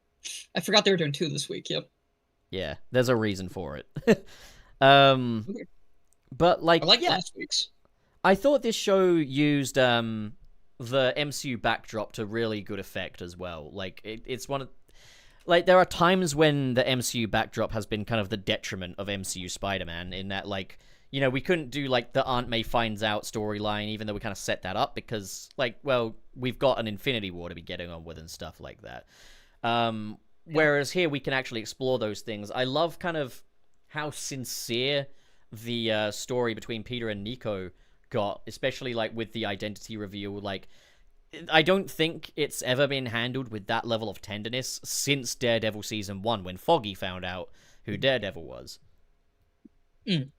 I forgot they were doing 2 this week, yep. Yeah, there's a reason for it. Okay. But, like... I like last week's. I thought this show used, the MCU backdrop to really good effect as well. Like, it's one of... Like, there are times when the MCU backdrop has been kind of the detriment of MCU Spider-Man, in that, like... we couldn't do, like, the Aunt May finds out storyline, even though we kind of set that up, because, like, well, we've got an Infinity War to be getting on with and stuff like that. Whereas here, we can actually explore those things. I love kind of how sincere the story between Peter and Nico got, especially, like, with the identity reveal. Like, I don't think it's ever been handled with that level of tenderness since Daredevil Season 1, when Foggy found out who Daredevil was. Mm.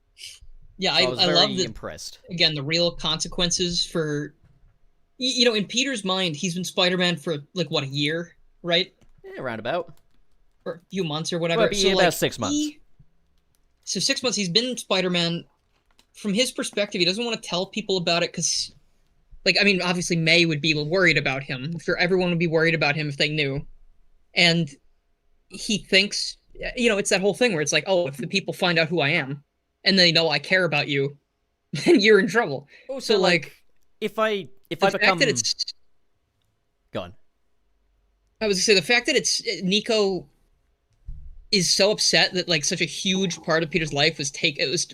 Yeah, so I love that. Impressed. Again, the real consequences for, in Peter's mind, he's been Spider-Man for like what, a year, right? Yeah, around about. Or a few months or whatever. Well, so about like 6 months. So 6 months, he's been Spider-Man. From his perspective, he doesn't want to tell people about it because, like, I mean, obviously May would be worried about him. I'm sure everyone would be worried about him if they knew. And he thinks, it's that whole thing where it's like, oh, if the people find out who I am, and they know I care about you, then you're in trouble. Oh, so like if I become... That it's... Go on. I was gonna say, the fact that Nico is so upset that, like, such a huge part of Peter's life was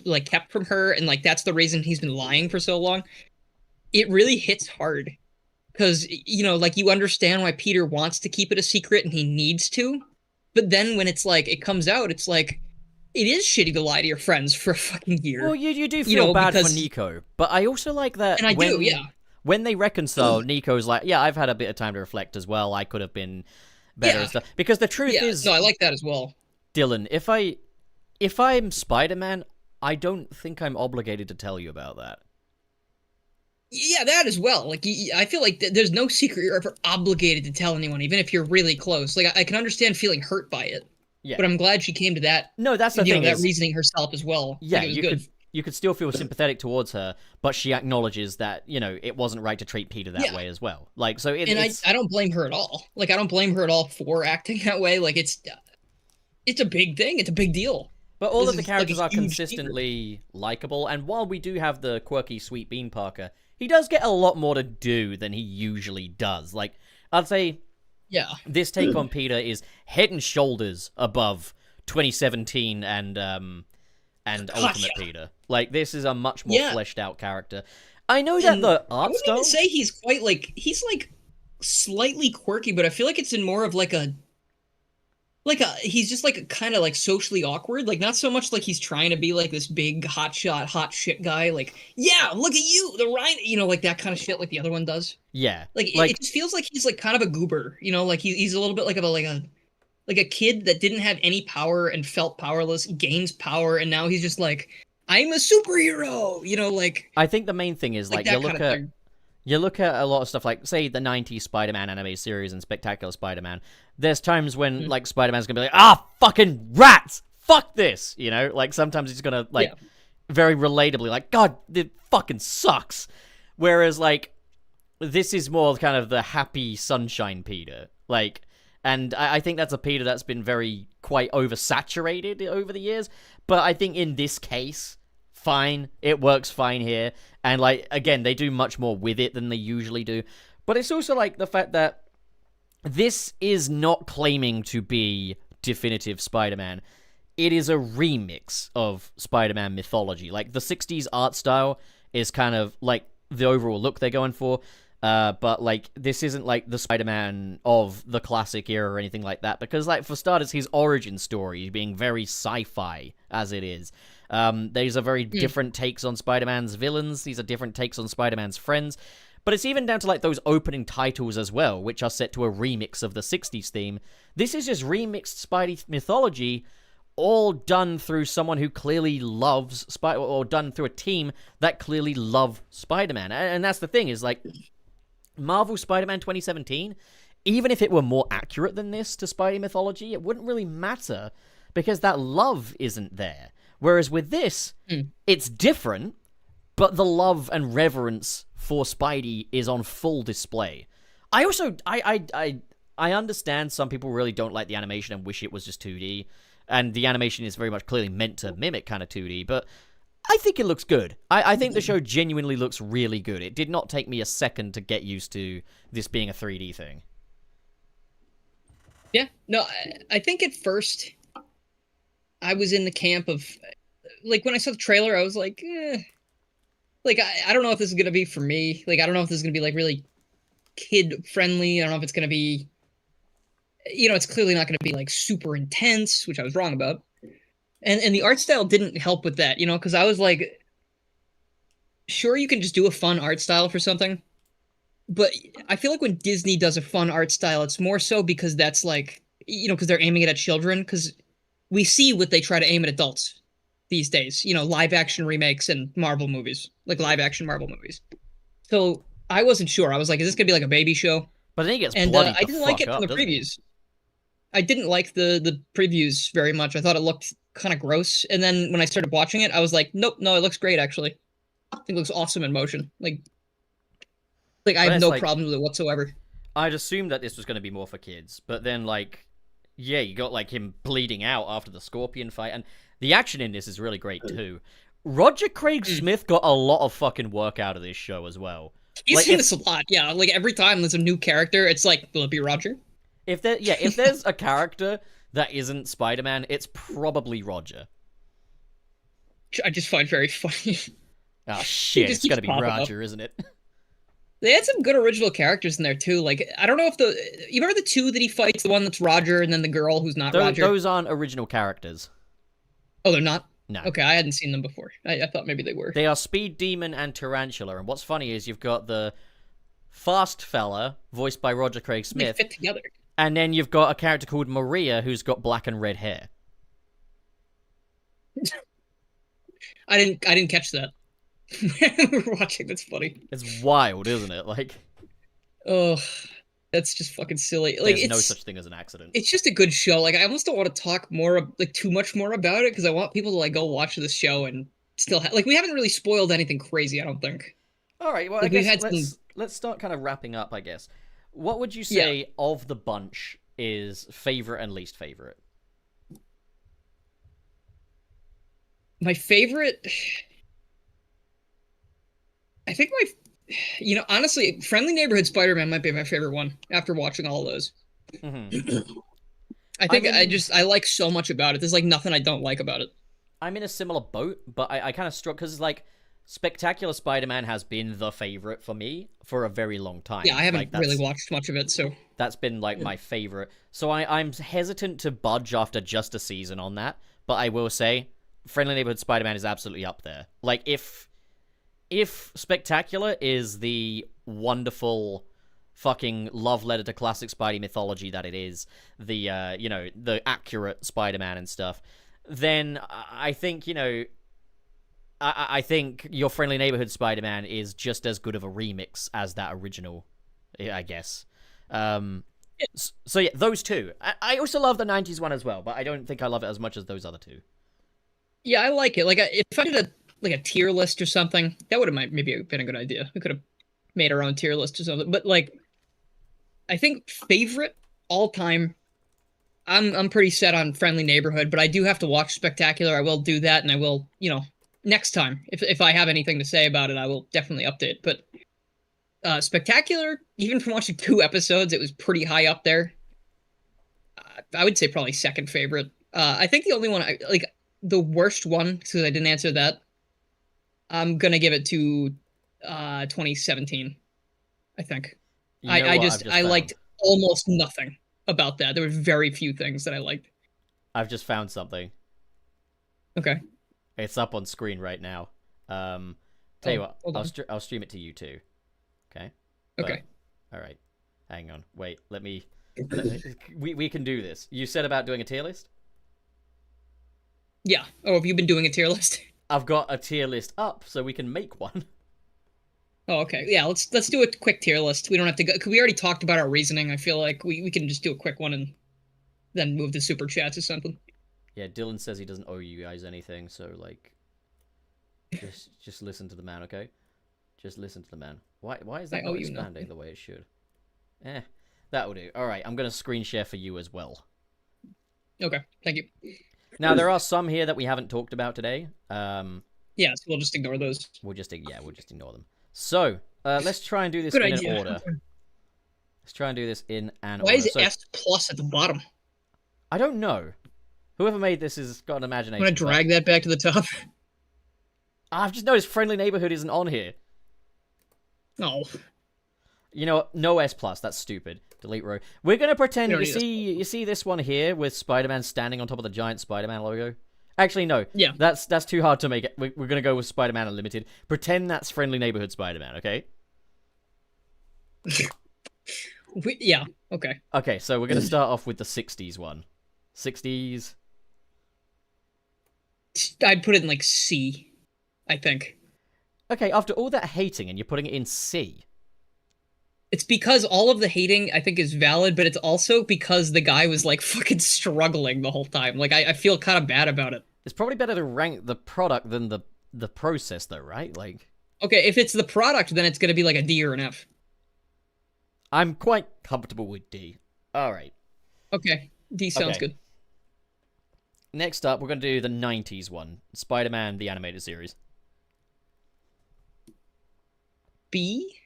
like, kept from her, and, like, that's the reason he's been lying for so long. It really hits hard. Because, like, you understand why Peter wants to keep it a secret, and he needs to. But then when it's, like, it comes out, it's like... It is shitty to lie to your friends for a fucking year. Well, you do feel bad for Nico, but I also like that. And I do, yeah. When they reconcile, Nico's like, "Yeah, I've had a bit of time to reflect as well. I could have been better and stuff." Because the truth is, no, I like that as well. Dylan, if I'm Spider-Man, I don't think I'm obligated to tell you about that. Yeah, that as well. Like, I feel like there's no secret you're ever obligated to tell anyone, even if you're really close. Like, I can understand feeling hurt by it. Yeah. But I'm glad she came to that. No, that's the thing. That reasoning herself as well. Yeah, you could still feel sympathetic towards her, but she acknowledges that, you know, it wasn't right to treat Peter that way as well. Like, so I don't blame her at all. Like, I don't blame her at all for acting that way. Like, it's a big thing. It's a big deal. But all This of the is, characters like, are a huge consistently likable, and while we do have the quirky Sweet Bean Parker, he does get a lot more to do than he usually does. Like, I'd say this take on Peter is head and shoulders above 2017 and Ultimate Peter. Like, this is a much more fleshed out character. I know that the art style... I wouldn't even say he's quite, like... He's, like, slightly quirky, but I feel like it's in more of, like a... he's just like kind of like socially awkward, like not so much like he's trying to be like this big hotshot hot shit guy, like, yeah, look at you, the Rhino, you know, like that kind of shit like the other one does. Like it just feels like he's like kind of a goober, you know, like he's a little bit like a kid that didn't have any power and felt powerless, gains power, and now he's just like, I'm a superhero, you know, like. I think the main thing is like you look at a lot of stuff like, say, the 90s Spider-Man anime series and Spectacular Spider-Man. There's times when, like, Spider-Man's gonna be like, fucking rats! Fuck this! You know? Like, sometimes he's gonna, like, very relatably, like, God, it fucking sucks! Whereas, like, this is more kind of the happy sunshine Peter. Like, and I think that's a Peter that's been quite oversaturated over the years. But I think in this case... fine, it works fine here, and like again, they do much more with it than they usually do. But it's also like the fact that this is not claiming to be definitive Spider-Man. It is a remix of Spider-Man mythology. Like the 60s art style is kind of like the overall look they're going for, but like this isn't like the Spider-Man of the classic era or anything like that, because like for starters, his origin story being very sci-fi as it is. These are very different takes on Spider-Man's villains. These are different takes on Spider-Man's friends. But it's even down to like those opening titles as well, which are set to a remix of the 60s theme. This is just remixed Spidey mythology, all done through someone who clearly loves Spider, or done through a team that clearly love Spider-Man. And that's the thing, is like Marvel Spider-Man 2017, even if it were more accurate than this to Spidey mythology, it wouldn't really matter because that love isn't there. Whereas with this, it's different, but the love and reverence for Spidey is on full display. I also, I understand some people really don't like the animation and wish it was just 2D, and the animation is very much clearly meant to mimic kind of 2D, but I think it looks good. I think the show genuinely looks really good. It did not take me a second to get used to this being a 3D thing. Yeah, no, I think at first... I was in the camp of, like, when I saw the trailer, I was like, like, I don't know if this is going to be for me. Like, I don't know if this is going to be, like, really kid-friendly. I don't know if it's going to be, you know, it's clearly not going to be, like, super intense, which I was wrong about. And the art style didn't help with that, you know, because I was like, sure, you can just do a fun art style for something, but I feel like when Disney does a fun art style, it's more so because that's, like, you know, because they're aiming it at children, because... we see what they try to aim at adults these days, you know, live action remakes and Marvel movies, like live action Marvel movies. So I wasn't sure. I was like, is this going to be like a baby show? But then he gets bloodied I didn't like it from the previews. I didn't like the previews very much. I thought it looked kind of gross. And then when I started watching it, I was like, nope, no, it looks great, actually. I think it looks awesome in motion. Like I have no problem with it whatsoever. I'd assumed that this was going to be more for kids, but then, like, yeah, you got, like, him bleeding out after the Scorpion fight, and the action in this is really great, too. Roger Craig Smith got a lot of fucking work out of this show as well. He's like, in this a lot, yeah. Like, every time there's a new character, it's like, will it be Roger? If there's a character that isn't Spider-Man, it's probably Roger. I just find very funny. Oh, shit, it's gotta be Roger, isn't it? They had some good original characters in there, too. Like, I don't know if you remember the two that he fights? The one that's Roger, and then the girl who's not Roger? Those aren't original characters. Oh, they're not? No. Okay, I hadn't seen them before. I thought maybe they were. They are Speed Demon and Tarantula, and what's funny is you've got the fast fella, voiced by Roger Craig Smith. They fit together. And then you've got a character called Maria, who's got black and red hair. I didn't catch that. We're watching. That's funny. It's wild, isn't it? Like, oh, that's just fucking silly. Like, there's no such thing as an accident. It's just a good show. Like, I almost don't want to talk more, like, too much more about it, because I want people to, like, go watch this show and still like we haven't really spoiled anything crazy. I don't think. All right. Well, I Like we've guess had some. let's start kind of wrapping up. I guess. What would you Yeah, say of the bunch is favorite and least favorite? my favorite. I think honestly, Friendly Neighborhood Spider-Man might be my favorite one after watching all those. Hmm. I think I'm in I like so much about it. There's like nothing I don't like about it. I'm in a similar boat, but I kind of struck because like Spectacular Spider-Man has been the favorite for me for a very long time. Yeah, I haven't Like really watched much of it, so that's been like my favorite. So I'm hesitant to budge after just a season on that, but I will say Friendly Neighborhood Spider-Man is absolutely up there. Like if Spectacular is the wonderful fucking love letter to classic Spidey mythology that it is, the the accurate Spider-Man and stuff, then I think, I think your Friendly Neighborhood Spider-Man is just as good of a remix as that original, I guess. So yeah, those two. I also love the 90s one as well, but I don't think I love it as much as those other two. yeah, I like it. Like if I did a tier list or something, that would have maybe been a good idea. We could have made our own tier list or something. But like, I think favorite all time. I'm pretty set on Friendly Neighborhood, but I do have to watch Spectacular. I will do that, and I will, next time if I have anything to say about it, I will definitely update. But Spectacular, even from watching 2 episodes, it was pretty high up there. I would say probably second favorite. I think the only one the worst one, because I didn't answer that. I'm gonna give it to 2017. I think. You know what I've just I found? liked almost nothing about that. There were very few things that I liked. I've just found something. Okay. It's up on screen right now. Tell you what, hold on. I'll stream it to you too. Okay. Okay. All right. Hang on. Wait. Let me. We can do this. You said about doing a tier list. Yeah. Oh, have you been doing a tier list? I've got a tier list up, so we can make one. Oh, okay. Yeah, let's do a quick tier list. We don't have to go, because we already talked about our reasoning. I feel like we can just do a quick one and then move to super chats or something. Yeah, Dylan says he doesn't owe you guys anything, so like, just listen to the man, okay? Just listen to the man. Why is that not expanding the way it should? That will do. All right, I'm gonna screen share for you as well. Okay, thank you. Now there are some here that we haven't talked about today. Yeah, so we'll just ignore those. We'll just ignore them. So let's try and do this Good in idea. an order. Let's try and do this in an Why order. is S plus at the bottom? I don't know. Whoever made this has got an imagination. I'm gonna drag that back to the top. I've just noticed Friendly Neighborhood isn't on here. Oh. You know what? No S plus. That's stupid. Delete row. We're gonna pretend. You You see this one here with Spider-Man standing on top of the giant Spider-Man logo. Actually, no. Yeah. That's too hard to make it. We're gonna go with Spider-Man Unlimited. Pretend that's Friendly Neighborhood Spider-Man. Okay. Yeah. Okay. Okay. So we're gonna start off with the '60s one. '60s. I'd put it in like C, I think. Okay. After all that hating, and you're putting it in C. It's because all of the hating I think is valid, but it's also because the guy was like fucking struggling the whole time. Like I feel kind of bad about it. It's probably better to rank the product than the process, though, right? Like, okay, if it's the product, then it's gonna be like a D or an F. I'm quite comfortable with D. All right. Okay, D sounds Okay. good. Next up, we're going to do the 90s one. Spider-Man, the animated series. B?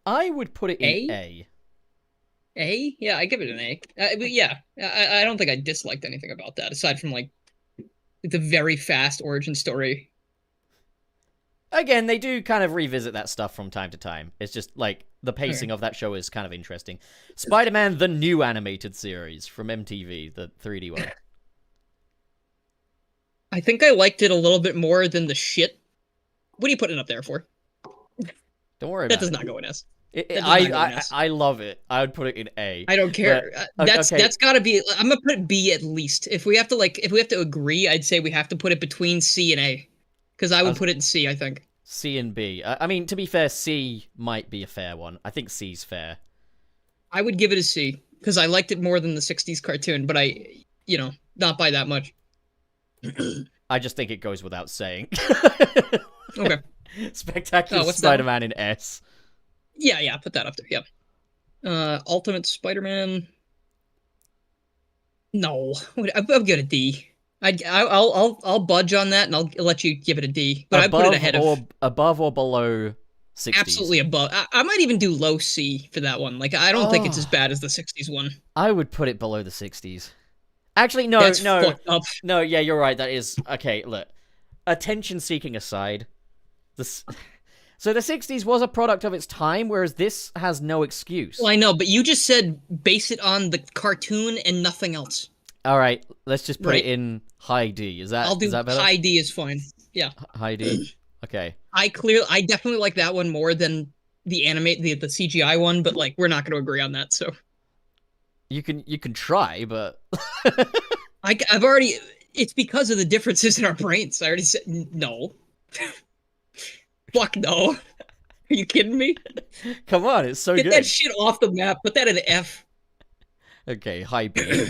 I would put it in A. A? Yeah, I give it an A. But yeah, I don't think I disliked anything about that, aside from like the very fast origin story. Again, they do kind of revisit that stuff from time to time. It's just, like, the pacing of that show is kind of interesting. Spider-Man, the new animated series from MTV, the 3D one. I think I liked it a little bit more than the shit. What are you putting it up there for? Don't worry That about does it. not go in S. I love it. I would put it in A. I don't care. But, okay. That's got to be. I'm gonna put B at least. If we have to agree, I'd say we have to put it between C and A, because I would put it in C. I think C and B. I mean, to be fair, C might be a fair one. I think C's fair. I would give it a C because I liked it more than the '60s cartoon, but not by that much. I just think it goes without saying. Okay. Spectacular Oh, what's that one? Spider-Man in S. Yeah, put that up there. Yeah. Ultimate Spider-Man. No, I'll give it a D. I'll budge on that, and I'll let you give it a D. But I put it ahead of Above or below 60s. absolutely above. I might even do low C for that one. Like I don't think it's as bad as the '60s one. I would put it below the 60s. Actually, no, That's fucked up. no. Yeah, you're right. That is okay. Look, attention seeking aside, so the 60s was a product of its time, whereas this has no excuse. Well, I know, but you just said base it on the cartoon and nothing else. All right, let's just put it in high D. Is that better? High D is fine. Yeah. High D. Okay. I definitely like that one more than the CGI one, but like we're not going to agree on that. So you can try, but I've already. It's because of the differences in our brains. I already said no. Fuck no. Are you kidding me? Come on, it's so Get good. that shit off the map. Put that in an F. Okay, high B.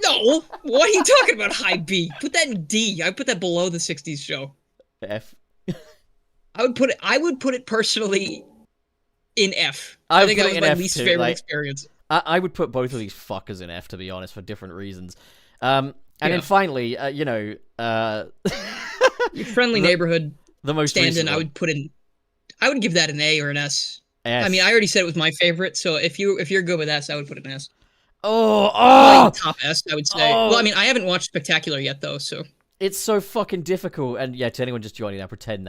No. What are you talking about? High B. Put that in D. I put that below the '60s show. F. I would put it personally in F. I think put that was it in my F least too, favorite like, experience. I would put both of these fuckers in F, to be honest, for different reasons. And then finally, Your friendly neighborhood the most stand-in, recent I would give that an A or an S. S. I mean, I already said it was my favorite, so if you're good with S, I would put it an S. Top S, I would say. Well, I mean, I haven't watched Spectacular yet, though, so it's so fucking difficult. And yeah, to anyone just joining now, pretend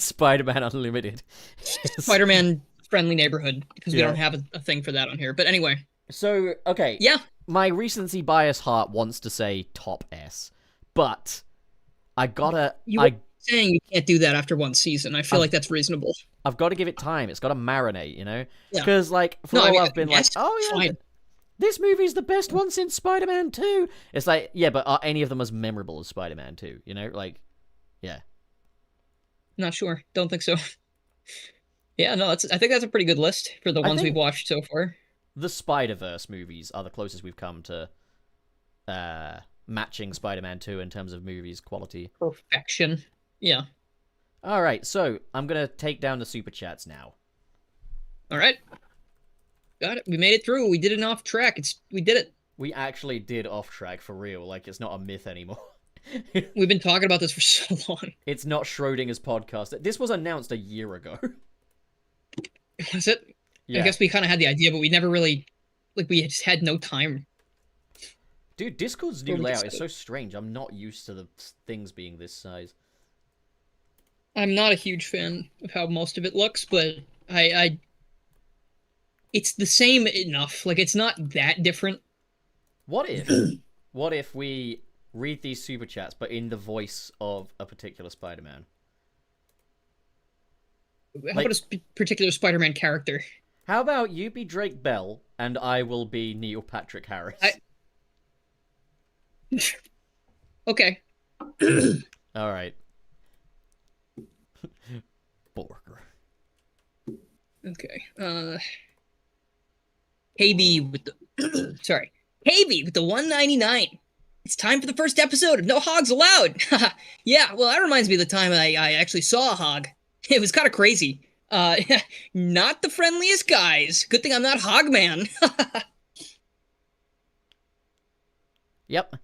Spider-Man Unlimited. Spider-Man friendly neighborhood, because we don't have a thing for that on here. But anyway. So, okay. Yeah. My recency bias heart wants to say top S, but I gotta... saying you can't do that after one season. I feel like that's reasonable. I've got to give it time. It's got to marinate, you know? Yeah. Because, like, I've been like, oh, yeah, fine. This movie's the best one since Spider-Man 2. It's like, yeah, but are any of them as memorable as Spider-Man 2? You know? Like, yeah. Not sure. Don't think so. Yeah, no, I think that's a pretty good list for the ones we've watched so far. The Spider-Verse movies are the closest we've come to matching Spider-Man 2 in terms of movies quality. Perfection. Yeah. All right, so I'm going to take down the super chats now. All right. Got it. We made it through. We did it off track. We did it. We actually did off track for real. Like, it's not a myth anymore. We've been talking about this for so long. It's not Schrodinger's podcast. This was announced a year ago. Was it? Yeah. I guess we kind of had the idea, but we never really... Like, we just had no time. Dude, Discord's new layout is so strange. I'm not used to the things being this size. I'm not a huge fan of how most of it looks, but it's the same enough. Like, it's not that different. What if we read these super chats, but in the voice of a particular Spider-Man? How about a particular Spider-Man character? How about you be Drake Bell, and I will be Neil Patrick Harris? Okay. All right. Borger. Okay. KB with the sorry. KB with the 199. It's time for the first episode of No Hogs Allowed. Yeah, well, that reminds me of the time I actually saw a hog. It was kind of crazy. Not the friendliest guys. Good thing I'm not Hogman. Yep.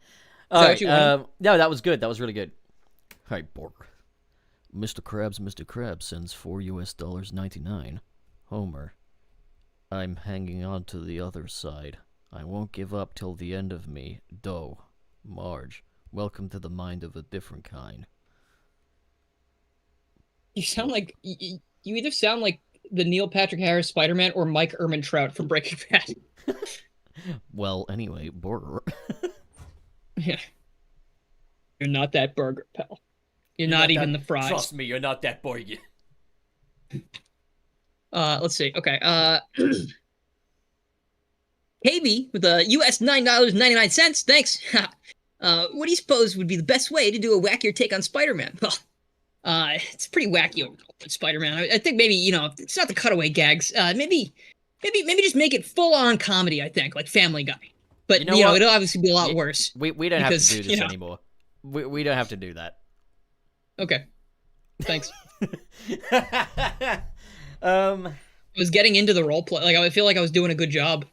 All right. No, that was good. That was really good. All right, Borger. Mr. Krabs sends $4.99. Homer. I'm hanging on to the other side. I won't give up till the end of me. Doe. Marge. Welcome to the mind of a different kind. You sound like... You either sound like the Neil Patrick Harris Spider-Man or Mike Ehrmantraut from Breaking Bad. Well, anyway, Burger. Yeah. You're not that burger, pal. You're not even the fries. Trust me, you're not that burger. Let's see. Okay. KB with the US $9.99. Thanks. What do you suppose would be the best way to do a wackier take on Spider-Man? Well, it's pretty wacky overall with Spider-Man. I think maybe, it's not the cutaway gags. Maybe just make it full-on comedy, I think, like Family Guy. But You know what? it'll obviously be a lot worse. We don't Because, have to do this anymore. We don't have to do that. Okay, thanks. um, I was getting into the role play. Like I feel like I was doing a good job.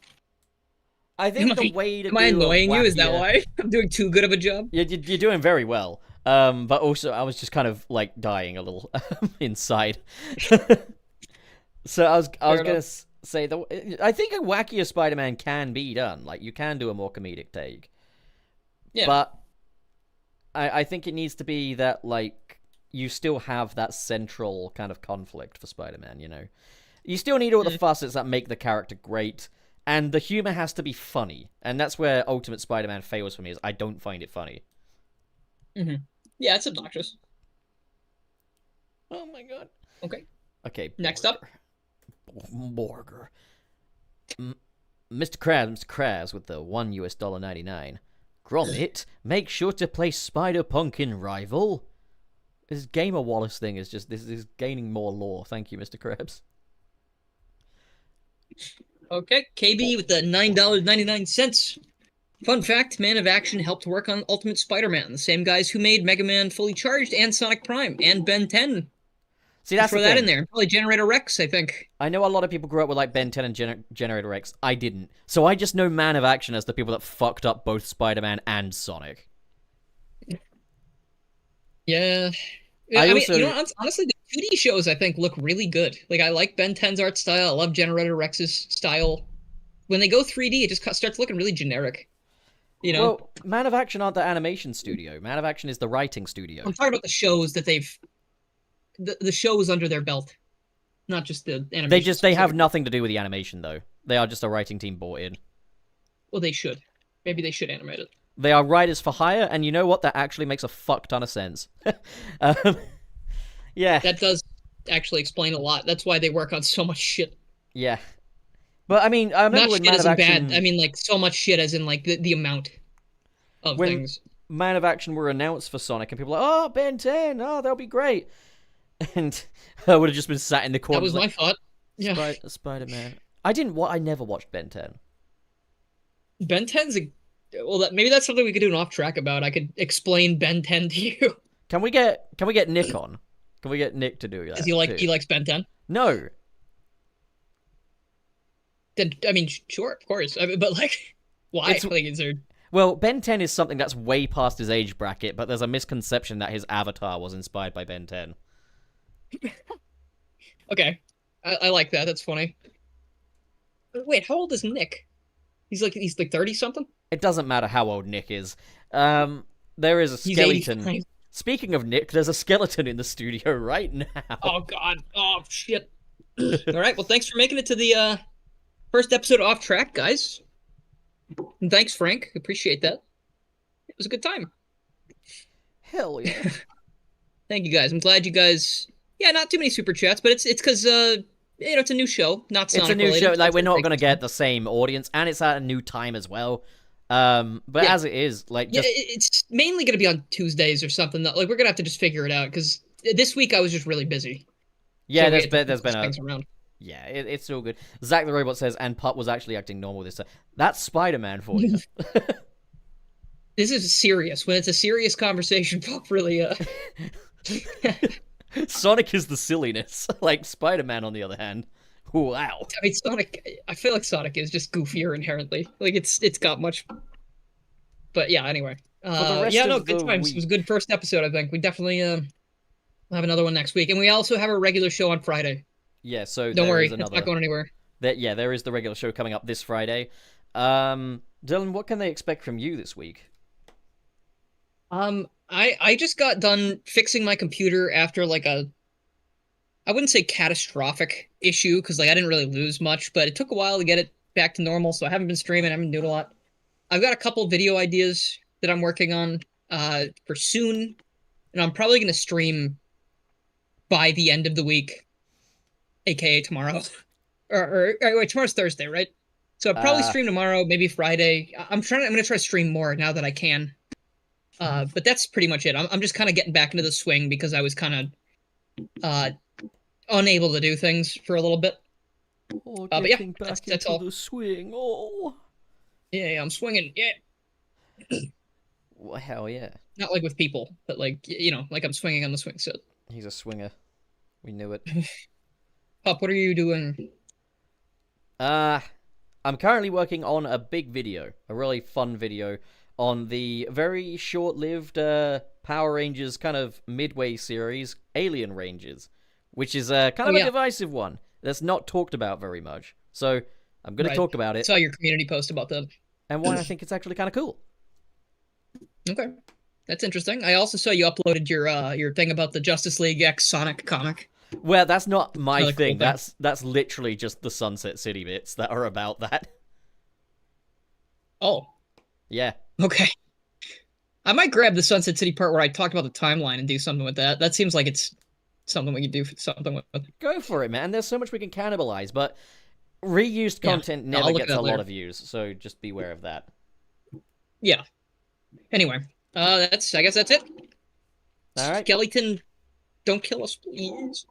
I think the way to Am I do annoying you? Is that wackier- why I'm doing too good of a job? You're doing very well. But also I was just kind of like dying a little inside. So I was gonna say I think a wackier Spider-Man can be done. Like you can do a more comedic take. Yeah. But I think it needs to be that like you still have that central kind of conflict for Spider-Man. You know, you still need all the facets that make the character great. And the humor has to be funny. And that's where Ultimate Spider-Man fails for me, is I don't find it funny. Mm-hmm. Yeah, it's obnoxious. Oh my god. Okay. Okay. Next up. Borger. Mr. Krabs with the $1.99. Gromit, make sure to play Spider-Punk in Rival. This Gamer Wallace thing is just, this is gaining more lore. Thank you, Mr. Krabs. Okay, KB with the $9.99. Fun fact, Man of Action helped work on Ultimate Spider-Man, the same guys who made Mega Man Fully Charged and Sonic Prime and Ben 10. See, that's throw the that thing. in there. Probably Generator Rex, I think. I know a lot of people grew up with like Ben 10 and Generator X. I didn't. So I just know Man of Action as the people that fucked up both Spider-Man and Sonic. Yeah. I mean, you know, honestly, the 2D shows I think look really good. Like I like Ben 10's art style. I love Generator Rex's style. When they go 3D, it just starts looking really generic. You know? Well, Man of Action aren't the animation studio. Man of Action is the writing studio. I'm talking about the shows that they've the shows under their belt, not just the animation. They have nothing to do with the animation though. They are just a writing team brought in. Well, they should. Maybe they should animate it. They are writers for hire, and you know what? That actually makes a fuck ton of sense. Yeah. That does actually explain a lot. That's why they work on so much shit. Yeah. But I mean, I remember when Man of Action... bad. I mean, like, so much shit as in, like, the amount of things. Man of Action were announced for Sonic, and people were like, oh, Ben 10, oh, that'll be great. And I would have just been sat in the corner. That was my thought. Yeah. Spider-Man. I never watched Ben 10. Ben 10's well, maybe that's something we could do an off track about. I could explain Ben 10 to you. Can we get Nick on? Can we get Nick to do that? He likes Ben 10? No. Then I mean, sure, of course. I mean, but like, why? Well, Ben 10 is something that's way past his age bracket, but there's a misconception that his avatar was inspired by Ben 10. Okay, I like that. That's funny. Wait, how old is Nick? He's like 30 something. It doesn't matter how old Nick is. There is a skeleton. Speaking of Nick, there's a skeleton in the studio right now. Oh God! Oh shit! All right. Well, thanks for making it to the first episode of Off Track, guys. And thanks, Frank. Appreciate that. It was a good time. Hell yeah! Thank you, guys. I'm glad you guys. Yeah, not too many super chats, but it's because it's a new show, not Sonic It's a new related. show. Like we're not gonna get the same audience, and it's at a new time as well. But yeah. As it is, like, just... it's mainly gonna be on Tuesdays or something. Like we're gonna have to just figure it out because this week I was just really busy. Yeah, so there's been things around. Yeah, it's all good. Zach the Robot says, and Pup was actually acting normal this time. That's Spider-Man for you. This is serious. When it's a serious conversation, Pup really Sonic is the silliness. Like Spider-Man, on the other hand. Wow. I mean, Sonic. I feel like Sonic is just goofier inherently. Like it's got much. But yeah. Anyway. Good times. It was a good first episode. I think we definitely have another one next week, and we also have a regular show on Friday. Yeah. So don't worry, it's not going anywhere. There is the regular show coming up this Friday. Dylan, what can they expect from you this week? I just got done fixing my computer after like I wouldn't say catastrophic issue because like I didn't really lose much, but it took a while to get it back to normal. So I haven't been streaming. I haven't been doing a lot. I've got a couple video ideas that I'm working on for soon, and I'm probably going to stream by the end of the week, aka tomorrow. or wait, tomorrow's Thursday, right? So I'll probably stream tomorrow, maybe Friday. I'm going to try to stream more now that I can. But that's pretty much it. I'm just kind of getting back into the swing because I was kind of unable to do things for a little bit. But yeah, that's all. The swing. Oh. Yeah, I'm swinging. Yeah, Well, hell yeah. not like with people, but like like I'm swinging on the swing set. He's a swinger. We knew it. Pup, what are you doing? Uh, I'm currently working on a big video, a really fun video, on the very short-lived Power Rangers kind of midway series, Alien Rangers, which is kind Oh of a yeah, divisive one that's not talked about very much. So I'm going to right. talk about it Saw your community post about that. and why I think it's actually kind of cool. Okay, that's interesting. I also saw you uploaded your thing about the Justice League X Sonic comic. Well, that's not my Really cool thing. thing. That's literally just the Sunset City bits that are about that. Oh, Yeah. okay. I might grab the Sunset City part where I talked about the timeline and do something with that. That seems like it's something we could do something with. Go for it, man. There's so much we can cannibalize, but reused Yeah. content No, never I'll look gets at a that lot later. of views, so just beware of that. Yeah. Anyway, I guess that's it. All right. Skeleton, don't kill us, please.